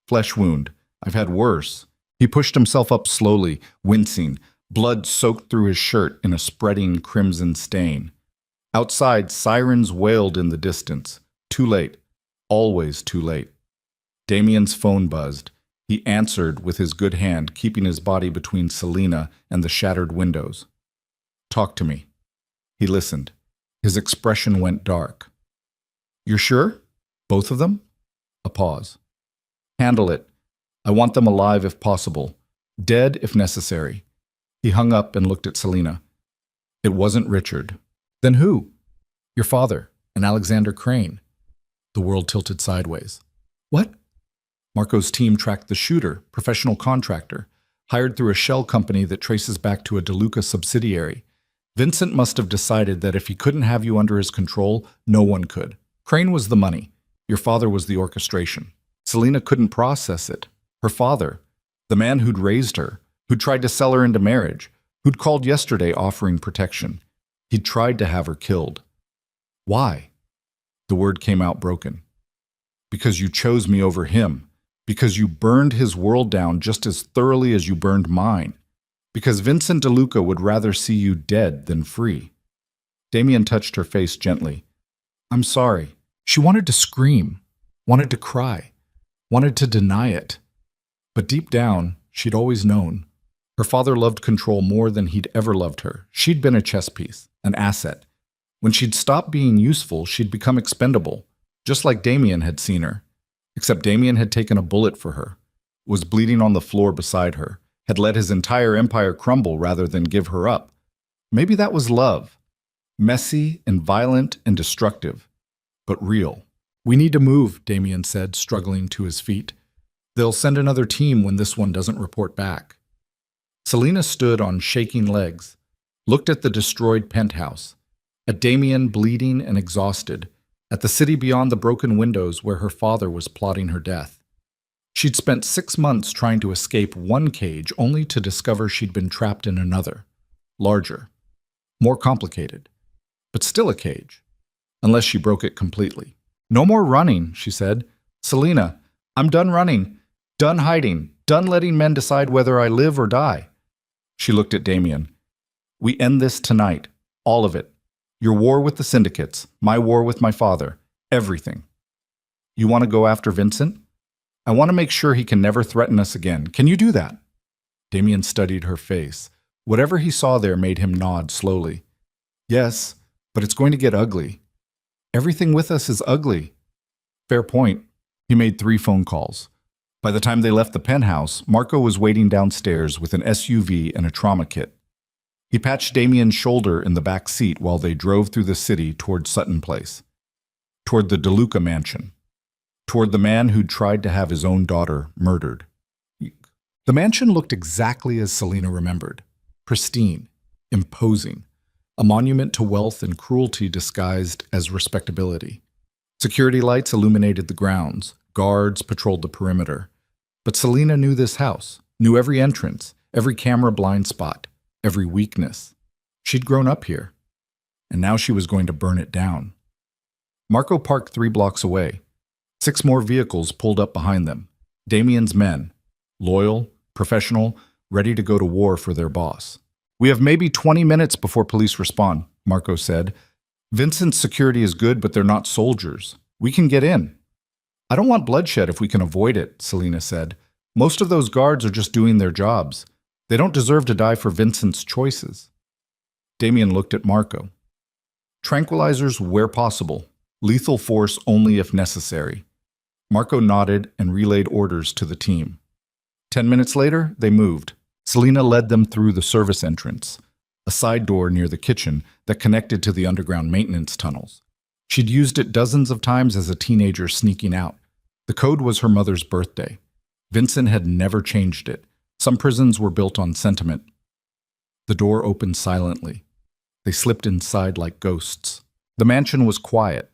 "Flesh wound. I've had worse." He pushed himself up slowly, wincing, blood soaked through his shirt in a spreading crimson stain. Outside, sirens wailed in the distance. Too late. Always too late. Damien's phone buzzed. He answered with his good hand, keeping his body between Selina and the shattered windows. "Talk to me." He listened. His expression went dark. "You're sure? Both of them?" A pause. "Handle it. I want them alive if possible. Dead if necessary." He hung up and looked at Selina. "It wasn't Richard." "Then who?" "Your father, and Alexander Crane." The world tilted sideways. "What?" Marco's team tracked the shooter, professional contractor, hired through a shell company that traces back to a De Luca subsidiary. Vincent must have decided that if he couldn't have you under his control, no one could. Crane was the money. Your father was the orchestration. Selina couldn't process it. Her father, the man who'd raised her, who'd tried to sell her into marriage, who'd called yesterday offering protection. He'd tried to have her killed. Why? The word came out broken. Because you chose me over him. Because you burned his world down just as thoroughly as you burned mine. Because Vincent DeLuca would rather see you dead than free. Damien touched her face gently. I'm sorry. She wanted to scream, wanted to cry, wanted to deny it. But deep down, she'd always known. Her father loved control more than he'd ever loved her. She'd been a chess piece, an asset. When she'd stopped being useful, she'd become expendable, just like Damien had seen her. Except Damien had taken a bullet for her, was bleeding on the floor beside her, had let his entire empire crumble rather than give her up. Maybe that was love. Messy and violent and destructive, but real. We need to move, Damien said, struggling to his feet. They'll send another team when this one doesn't report back. Selena stood on shaking legs, looked at the destroyed penthouse, at Damien bleeding and exhausted, at the city beyond the broken windows where her father was plotting her death. She'd spent 6 months trying to escape one cage only to discover she'd been trapped in another, larger, more complicated, but still a cage, unless she broke it completely. No more running, she said. Selena, I'm done running, done hiding, done letting men decide whether I live or die. She looked at Damien. We end this tonight, all of it. Your war with the syndicates, my war with my father, everything. You want to go after Vincent? I want to make sure he can never threaten us again. Can you do that? Damien studied her face. Whatever he saw there made him nod slowly. Yes, but it's going to get ugly. Everything with us is ugly. Fair point. He made 3 phone calls. By the time they left the penthouse, Marco was waiting downstairs with an SUV and a trauma kit. He patched Damien's shoulder in the back seat while they drove through the city toward Sutton Place, toward the DeLuca mansion, toward the man who'd tried to have his own daughter murdered. The mansion looked exactly as Selena remembered, pristine, imposing, a monument to wealth and cruelty disguised as respectability. Security lights illuminated the grounds, guards patrolled the perimeter. But Selena knew this house, knew every entrance, every camera blind spot, every weakness. She'd grown up here, and now she was going to burn it down. Marco parked 3 blocks away. 6 more vehicles pulled up behind them. Damien's men, loyal, professional, ready to go to war for their boss. We have maybe 20 minutes before police respond, Marco said. Vincent's security is good, but they're not soldiers. We can get in. I don't want bloodshed if we can avoid it, Selena said. Most of those guards are just doing their jobs. They don't deserve to die for Vincent's choices. Damien looked at Marco. Tranquilizers where possible. Lethal force only if necessary. Marco nodded and relayed orders to the team. 10 minutes later, they moved. Selena led them through the service entrance, a side door near the kitchen that connected to the underground maintenance tunnels. She'd used it dozens of times as a teenager sneaking out. The code was her mother's birthday. Vincent had never changed it. Some prisons were built on sentiment. The door opened silently. They slipped inside like ghosts. The mansion was quiet.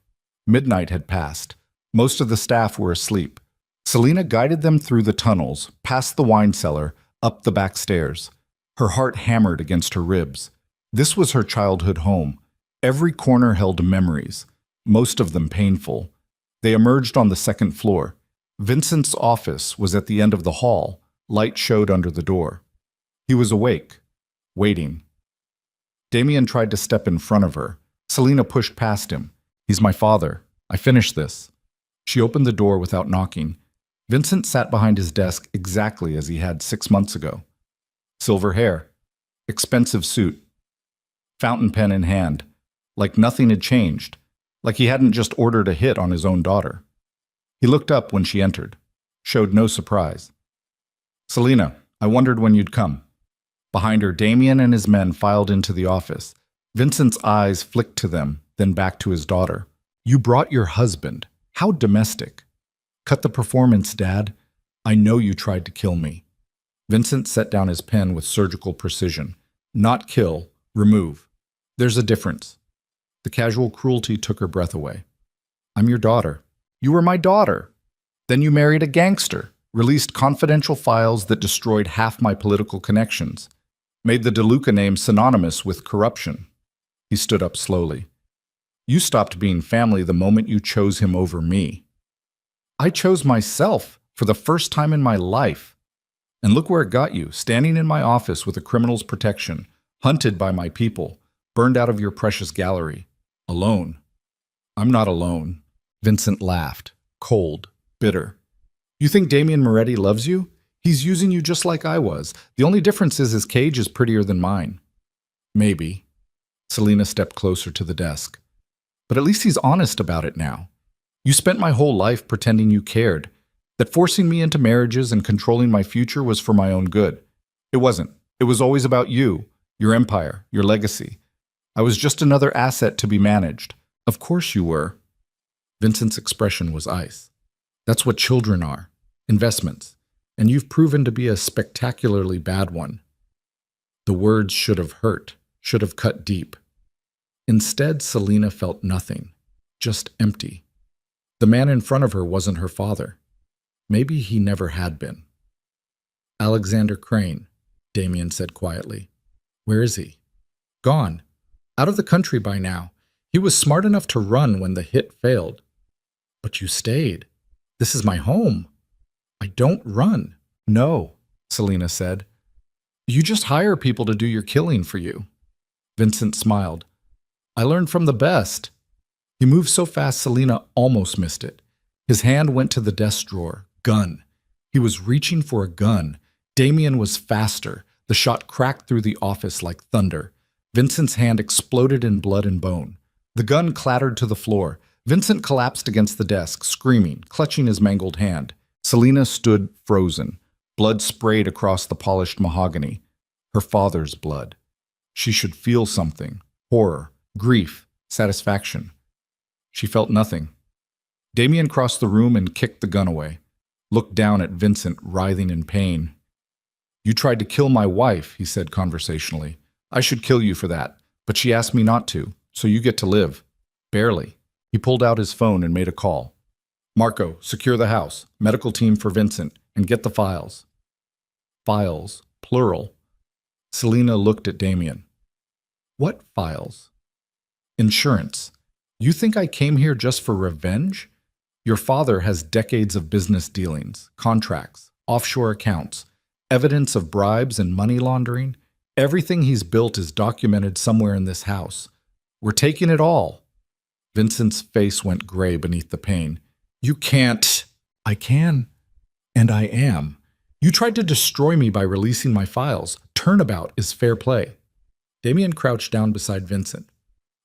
Midnight had passed. Most of the staff were asleep. Selena guided them through the tunnels, past the wine cellar, up the back stairs. Her heart hammered against her ribs. This was her childhood home. Every corner held memories, most of them painful. They emerged on the 2nd floor. Vincent's office was at the end of the hall. Light showed under the door. He was awake, waiting. Damien tried to step in front of her. Selena pushed past him. He's my father. I finished this. She opened the door without knocking. Vincent sat behind his desk exactly as he had 6 months ago. Silver hair, expensive suit, fountain pen in hand, like nothing had changed, like he hadn't just ordered a hit on his own daughter. He looked up when she entered, showed no surprise. Selena, I wondered when you'd come. Behind her, Damien and his men filed into the office. Vincent's eyes flicked to them, then back to his daughter. You brought your husband. How domestic. Cut the performance, Dad. I know you tried to kill me. Vincent set down his pen with surgical precision. Not kill, remove. There's a difference. The casual cruelty took her breath away. I'm your daughter. You were my daughter. Then you married a gangster. released confidential files that destroyed half my political connections, made the DeLuca name synonymous with corruption. He stood up slowly. You stopped being family the moment you chose him over me. I chose myself for the first time in my life. And look where it got you, standing in my office with a criminal's protection, hunted by my people, burned out of your precious gallery, alone. I'm not alone. Vincent laughed, cold, bitter. You think Damien Moretti loves you? He's using you just like I was. The only difference is his cage is prettier than mine. Maybe. Selina stepped closer to the desk. But at least he's honest about it now. You spent my whole life pretending you cared, that forcing me into marriages and controlling my future was for my own good. It wasn't. It was always about you, your empire, your legacy. I was just another asset to be managed. Of course you were. Vincent's expression was ice. That's what children are, investments, and you've proven to be a spectacularly bad one. The words should have hurt, should have cut deep. Instead, Selina felt nothing, just empty. The man in front of her wasn't her father. Maybe he never had been. Alexander Crane, Damien said quietly. Where is he? Gone. Out of the country by now. He was smart enough to run when the hit failed. But you stayed. This is my home. I don't run. No, Selina said. You just hire people to do your killing for you. Vincent smiled. I learned from the best. He moved so fast Selina almost missed it. His hand went to the desk drawer. Gun. He was reaching for a gun. Damien was faster. The shot cracked through the office like thunder. Vincent's hand exploded in blood and bone. The gun clattered to the floor. Vincent collapsed against the desk, screaming, clutching his mangled hand. Selina stood frozen. Blood sprayed across the polished mahogany. Her father's blood. She should feel something. Horror, grief, satisfaction. She felt nothing. Damien crossed the room and kicked the gun away. Looked down at Vincent, writhing in pain. You tried to kill my wife, he said conversationally. I should kill you for that, but she asked me not to, so you get to live. Barely. He pulled out his phone and made a call. Marco, secure the house, medical team for Vincent, and get the files. Files, plural. Selina looked at Damien. What files? Insurance. You think I came here just for revenge? Your father has decades of business dealings, contracts, offshore accounts, evidence of bribes and money laundering. Everything he's built is documented somewhere in this house. We're taking it all. Vincent's face went gray beneath the pain. You can't. I can. And I am. You tried to destroy me by releasing my files. Turnabout is fair play. Damien crouched down beside Vincent.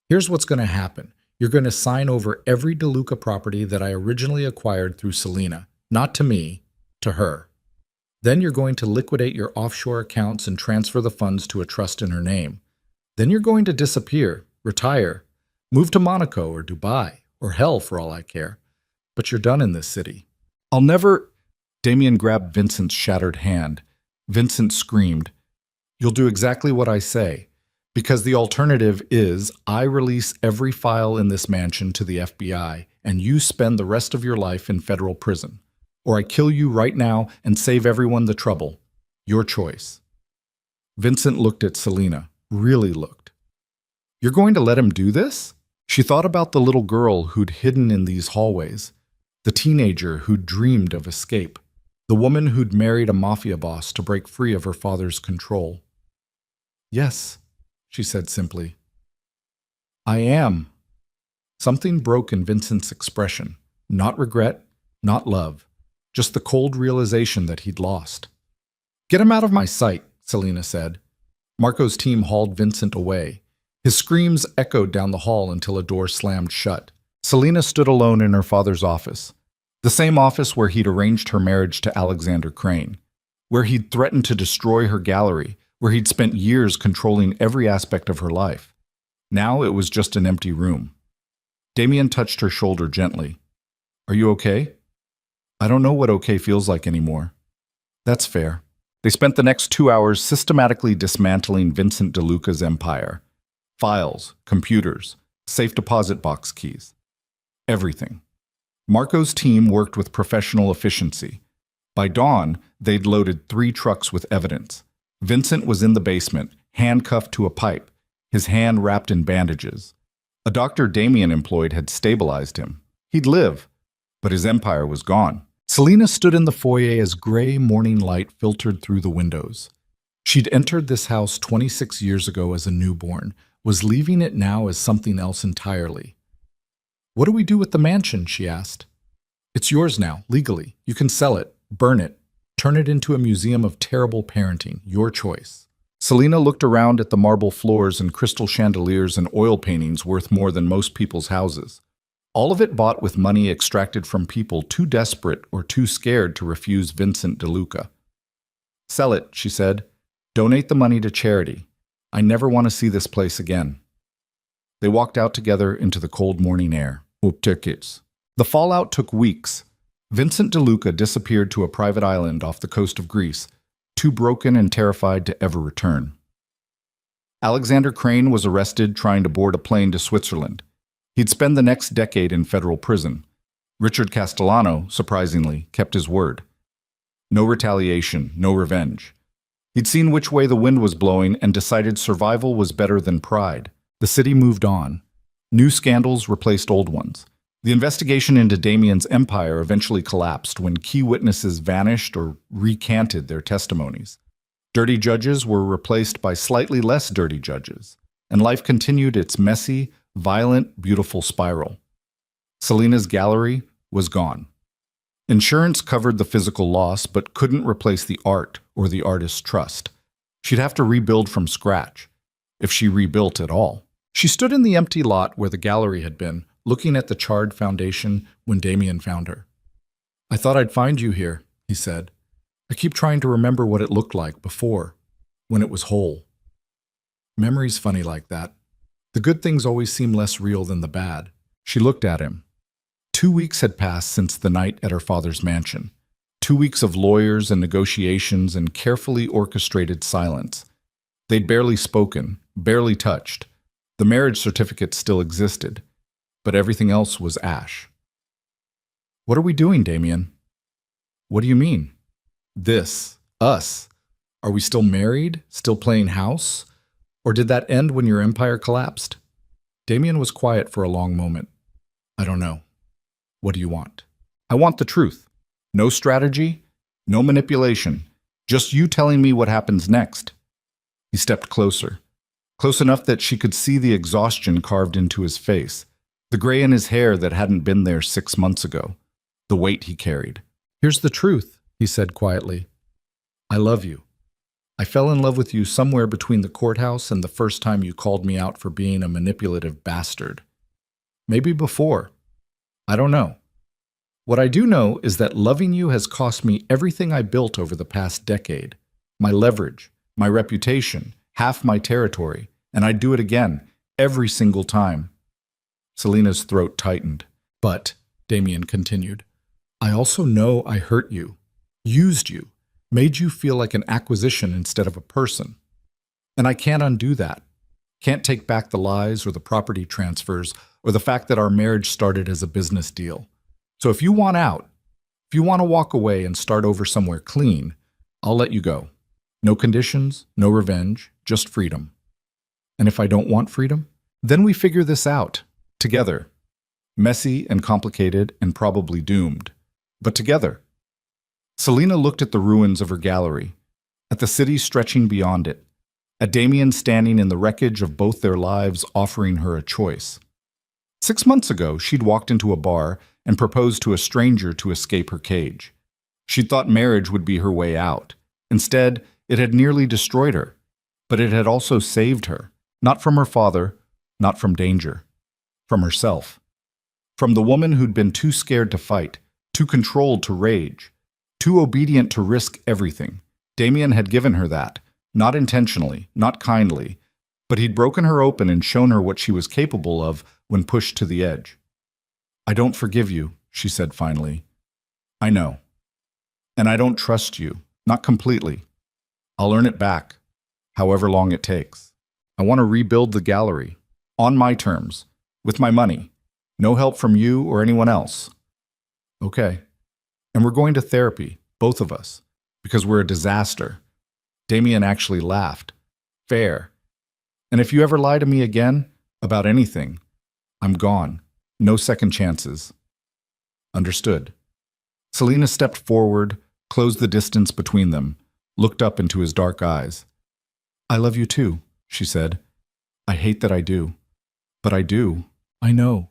Here's what's going to happen. You're going to sign over every DeLuca property that I originally acquired through Selina. Not to me, to her. Then you're going to liquidate your offshore accounts and transfer the funds to a trust in her name. Then you're going to disappear, retire, move to Monaco or Dubai, or hell for all I care. But you're done in this city. I'll never... Damien grabbed Vincent's shattered hand. Vincent screamed. You'll do exactly what I say. Because the alternative is I release every file in this mansion to the FBI and you spend the rest of your life in federal prison. Or I kill you right now and save everyone the trouble. Your choice. Vincent looked at Selina, really looked. You're going to let him do this? She thought about the little girl who'd hidden in these hallways, the teenager who'd dreamed of escape, the woman who'd married a mafia boss to break free of her father's control. Yes, she said simply. I am. Something broke in Vincent's expression. Not regret, not love. Just the cold realization that he'd lost. Get him out of my sight, Selina said. Marco's team hauled Vincent away. His screams echoed down the hall until a door slammed shut. Selina stood alone in her father's office. The same office where he'd arranged her marriage to Alexander Crane. Where he'd threatened to destroy her gallery. Where he'd spent years controlling every aspect of her life. Now it was just an empty room. Damien touched her shoulder gently. Are you okay? I don't know what okay feels like anymore. That's fair. They spent the next 2 hours systematically dismantling Vincent DeLuca's empire. Files, computers, safe deposit box keys. Everything. Marco's team worked with professional efficiency. By dawn, they'd loaded 3 trucks with evidence. Vincent was in the basement, handcuffed to a pipe, his hand wrapped in bandages. A doctor Damien employed had stabilized him. He'd live, but his empire was gone. Selina stood in the foyer as gray morning light filtered through the windows. She'd entered this house 26 years ago as a newborn, was leaving it now as something else entirely. "What do we do with the mansion?" she asked. "It's yours now, legally. You can sell it, burn it, turn it into a museum of terrible parenting. Your choice." Selina looked around at the marble floors and crystal chandeliers and oil paintings worth more than most people's houses. All of it bought with money extracted from people too desperate or too scared to refuse Vincent DeLuca. "Sell it," she said. "Donate the money to charity. I never want to see this place again." They walked out together into the cold morning air. The fallout took weeks. Vincent DeLuca disappeared to a private island off the coast of Greece, too broken and terrified to ever return. Alexander Crane was arrested trying to board a plane to Switzerland. He'd spend the next decade in federal prison. Richard Castellano, surprisingly, kept his word. No retaliation, no revenge. He'd seen which way the wind was blowing and decided survival was better than pride. The city moved on. New scandals replaced old ones. The investigation into Damien's empire eventually collapsed when key witnesses vanished or recanted their testimonies. Dirty judges were replaced by slightly less dirty judges, and life continued its messy, violent, beautiful spiral. Selina's gallery was gone. Insurance covered the physical loss but couldn't replace the art or the artist's trust. She'd have to rebuild from scratch, if she rebuilt at all. She stood in the empty lot where the gallery had been, looking at the charred foundation when Damien found her. "I thought I'd find you here," he said. "I keep trying to remember what it looked like before, when it was whole." Memory's funny like that. The good things always seem less real than the bad. She looked at him. 2 weeks had passed since the night at her father's mansion. 2 weeks of lawyers and negotiations and carefully orchestrated silence. They'd barely spoken, barely touched. The marriage certificate still existed, but everything else was ash. "What are we doing, Damien?" "What do you mean?" "This. Us. Are we still married? Still playing house? Or did that end when your empire collapsed?" Damien was quiet for a long moment. "I don't know. What do you want?" "I want the truth. No strategy, no manipulation. Just you telling me what happens next." He stepped closer, close enough that she could see the exhaustion carved into his face, the gray in his hair that hadn't been there 6 months ago, the weight he carried. "Here's the truth," he said quietly. "I love you. I fell in love with you somewhere between the courthouse and the first time you called me out for being a manipulative bastard. Maybe before. I don't know. What I do know is that loving you has cost me everything I built over the past decade. My leverage, my reputation, half my territory, and I'd do it again, every single time." Selina's throat tightened. "But," Damien continued, "I also know I hurt you, used you, made you feel like an acquisition instead of a person. And I can't undo that. Can't take back the lies or the property transfers or the fact that our marriage started as a business deal. So if you want out, if you want to walk away and start over somewhere clean, I'll let you go. No conditions, no revenge, just freedom. And if I don't want freedom, then we figure this out, together. Messy and complicated and probably doomed, but together." Selina looked at the ruins of her gallery, at the city stretching beyond it, at Damien standing in the wreckage of both their lives offering her a choice. 6 months ago, she'd walked into a bar and proposed to a stranger to escape her cage. She'd thought marriage would be her way out. Instead, it had nearly destroyed her, but it had also saved her, not from her father, not from danger, from herself. From the woman who'd been too scared to fight, too controlled to rage, too obedient to risk everything. Damien had given her that, not intentionally, not kindly, but he'd broken her open and shown her what she was capable of when pushed to the edge. "I don't forgive you," she said finally. "I know. And I don't trust you, not completely. I'll earn it back, however long it takes. I want to rebuild the gallery, on my terms, with my money. No help from you or anyone else." "Okay. And we're going to therapy, both of us, because we're a disaster. Damien actually laughed. Fair. And if you ever lie to me again, about anything, I'm gone. No second chances. Understood. Selena stepped forward, closed the distance between them, looked up into his dark eyes. I love you too, she said. I hate that I do. But I do. I know.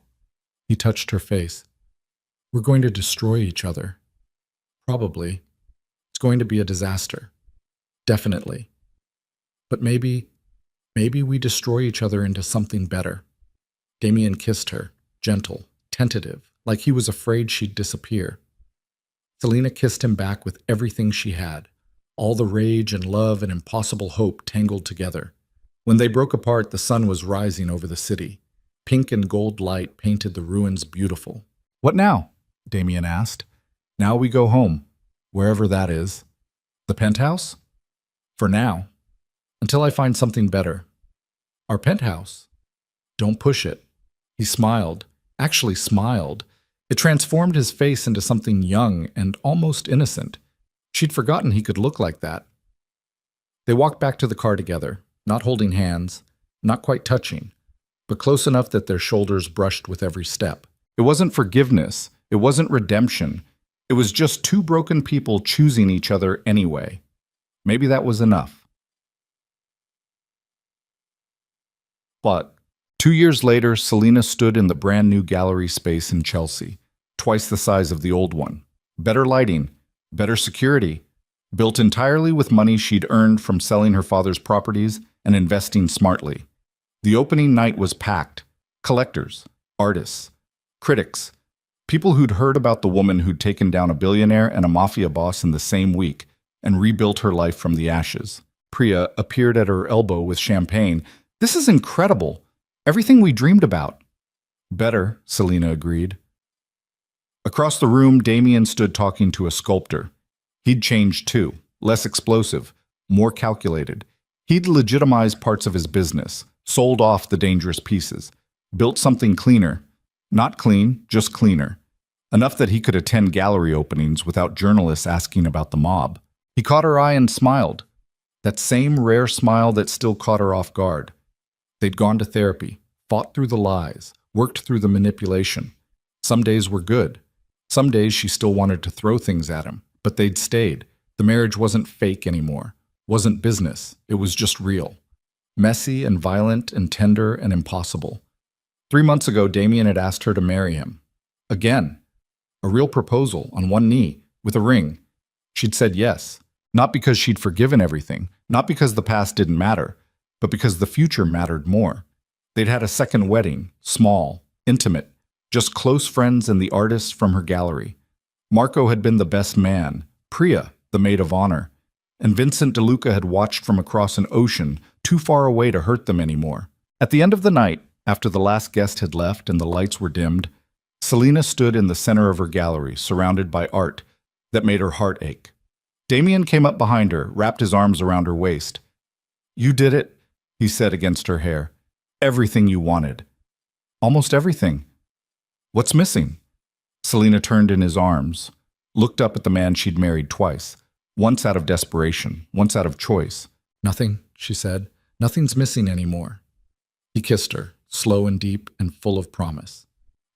He touched her face. We're going to destroy each other. Probably. It's going to be a disaster. Definitely. But maybe we destroy each other into something better. Damien kissed her, gentle, tentative, like he was afraid she'd disappear. Selena kissed him back with everything she had, all the rage and love and impossible hope tangled together. When they broke apart, the sun was rising over the city. Pink and gold light painted the ruins beautiful. What now? Damien asked. Now we go home, wherever that is. The penthouse? For now. Until I find something better. Our penthouse. Don't push it. He smiled, actually smiled. It transformed his face into something young and almost innocent. She'd forgotten he could look like that. They walked back to the car together, not holding hands, not quite touching, but close enough that their shoulders brushed with every step. It wasn't forgiveness. It wasn't redemption. It was just two broken people choosing each other anyway. Maybe that was enough. But 2 years later, Selena stood in the brand new gallery space in Chelsea, twice the size of the old one. Better lighting, better security, built entirely with money she'd earned from selling her father's properties and investing smartly. The opening night was packed. Collectors, artists, critics, people who'd heard about the woman who'd taken down a billionaire and a mafia boss in the same week and rebuilt her life from the ashes. Priya appeared at her elbow with champagne. This is incredible. Everything we dreamed about. Better, Selena agreed. Across the room, Damien stood talking to a sculptor. He'd changed too, less explosive, more calculated. He'd legitimized parts of his business, sold off the dangerous pieces, built something cleaner. Not clean, just cleaner. Enough that he could attend gallery openings without journalists asking about the mob. He caught her eye and smiled. That same rare smile that still caught her off guard. They'd gone to therapy, fought through the lies, worked through the manipulation. Some days were good. Some days she still wanted to throw things at him, but they'd stayed. The marriage wasn't fake anymore, wasn't business, it was just real. Messy and violent and tender and impossible. 3 months ago, Damien had asked her to marry him. Again. A real proposal, on one knee, with a ring. She'd said yes, not because she'd forgiven everything, not because the past didn't matter, but because the future mattered more. They'd had a second wedding, small, intimate, just close friends and the artists from her gallery. Marco had been the best man, Priya, the maid of honor, and Vincent DeLuca had watched from across an ocean too far away to hurt them anymore. At the end of the night, after the last guest had left and the lights were dimmed, Selena stood in the center of her gallery, surrounded by art that made her heart ache. Damien came up behind her, wrapped his arms around her waist. You did it, he said against her hair. Everything you wanted. Almost everything. What's missing? Selena turned in his arms, looked up at the man she'd married twice, once out of desperation, once out of choice. Nothing, she said. Nothing's missing anymore. He kissed her, slow and deep and full of promise.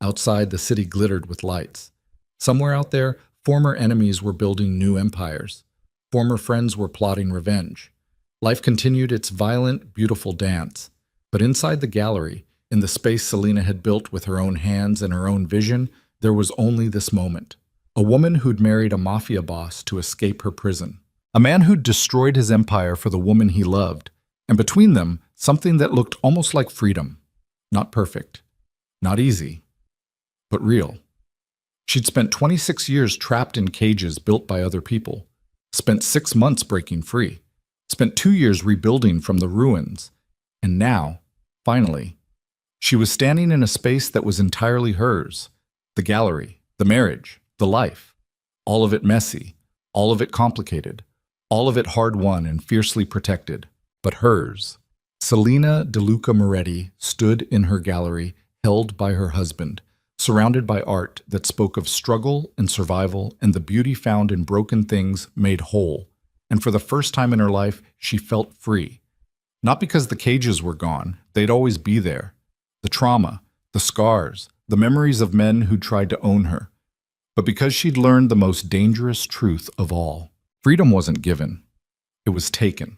Outside, the city glittered with lights. Somewhere out there, former enemies were building new empires. Former friends were plotting revenge. Life continued its violent, beautiful dance. But inside the gallery, in the space Selena had built with her own hands and her own vision, there was only this moment. A woman who'd married a mafia boss to escape her prison. A man who'd destroyed his empire for the woman he loved. And between them, something that looked almost like freedom. Not perfect. Not easy. But real. She'd spent 26 years trapped in cages built by other people. Spent 6 months breaking free. Spent 2 years rebuilding from the ruins. And now, finally, she was standing in a space that was entirely hers. The gallery, the marriage, the life. All of it messy, all of it complicated, all of it hard-won and fiercely protected. But hers. Selena DeLuca Moretti stood in her gallery, held by her husband, surrounded by art that spoke of struggle and survival and the beauty found in broken things made whole. And for the first time in her life, she felt free. Not because the cages were gone, they'd always be there. The trauma, the scars, the memories of men who tried to own her. But because she'd learned the most dangerous truth of all. Freedom wasn't given. It was taken.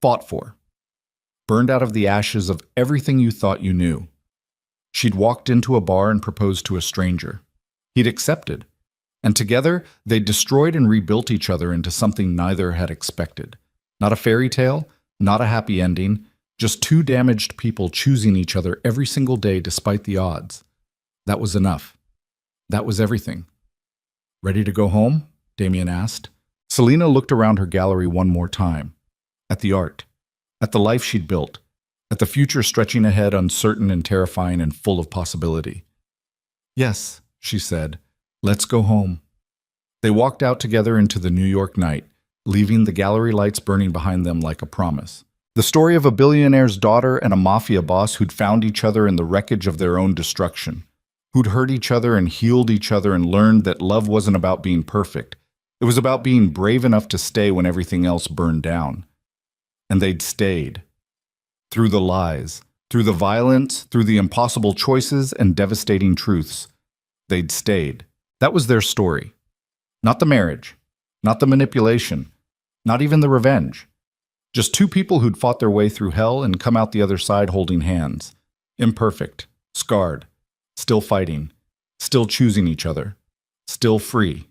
Fought for. Burned out of the ashes of everything you thought you knew. She'd walked into a bar and proposed to a stranger. He'd accepted. And together, they destroyed and rebuilt each other into something neither had expected. Not a fairy tale, not a happy ending, just two damaged people choosing each other every single day despite the odds. That was enough. That was everything. Ready to go home? Damien asked. Selena looked around her gallery one more time. At the art. At the life she'd built. At the future stretching ahead, uncertain and terrifying and full of possibility. Yes, she said. Let's go home. They walked out together into the New York night, leaving the gallery lights burning behind them like a promise. The story of a billionaire's daughter and a mafia boss who'd found each other in the wreckage of their own destruction, who'd hurt each other and healed each other and learned that love wasn't about being perfect. It was about being brave enough to stay when everything else burned down. And they'd stayed. Through the lies, through the violence, through the impossible choices and devastating truths. They'd stayed. That was their story. Not the marriage, not the manipulation, not even the revenge. Just two people who'd fought their way through hell and come out the other side holding hands. Imperfect, scarred, still fighting, still choosing each other, still free.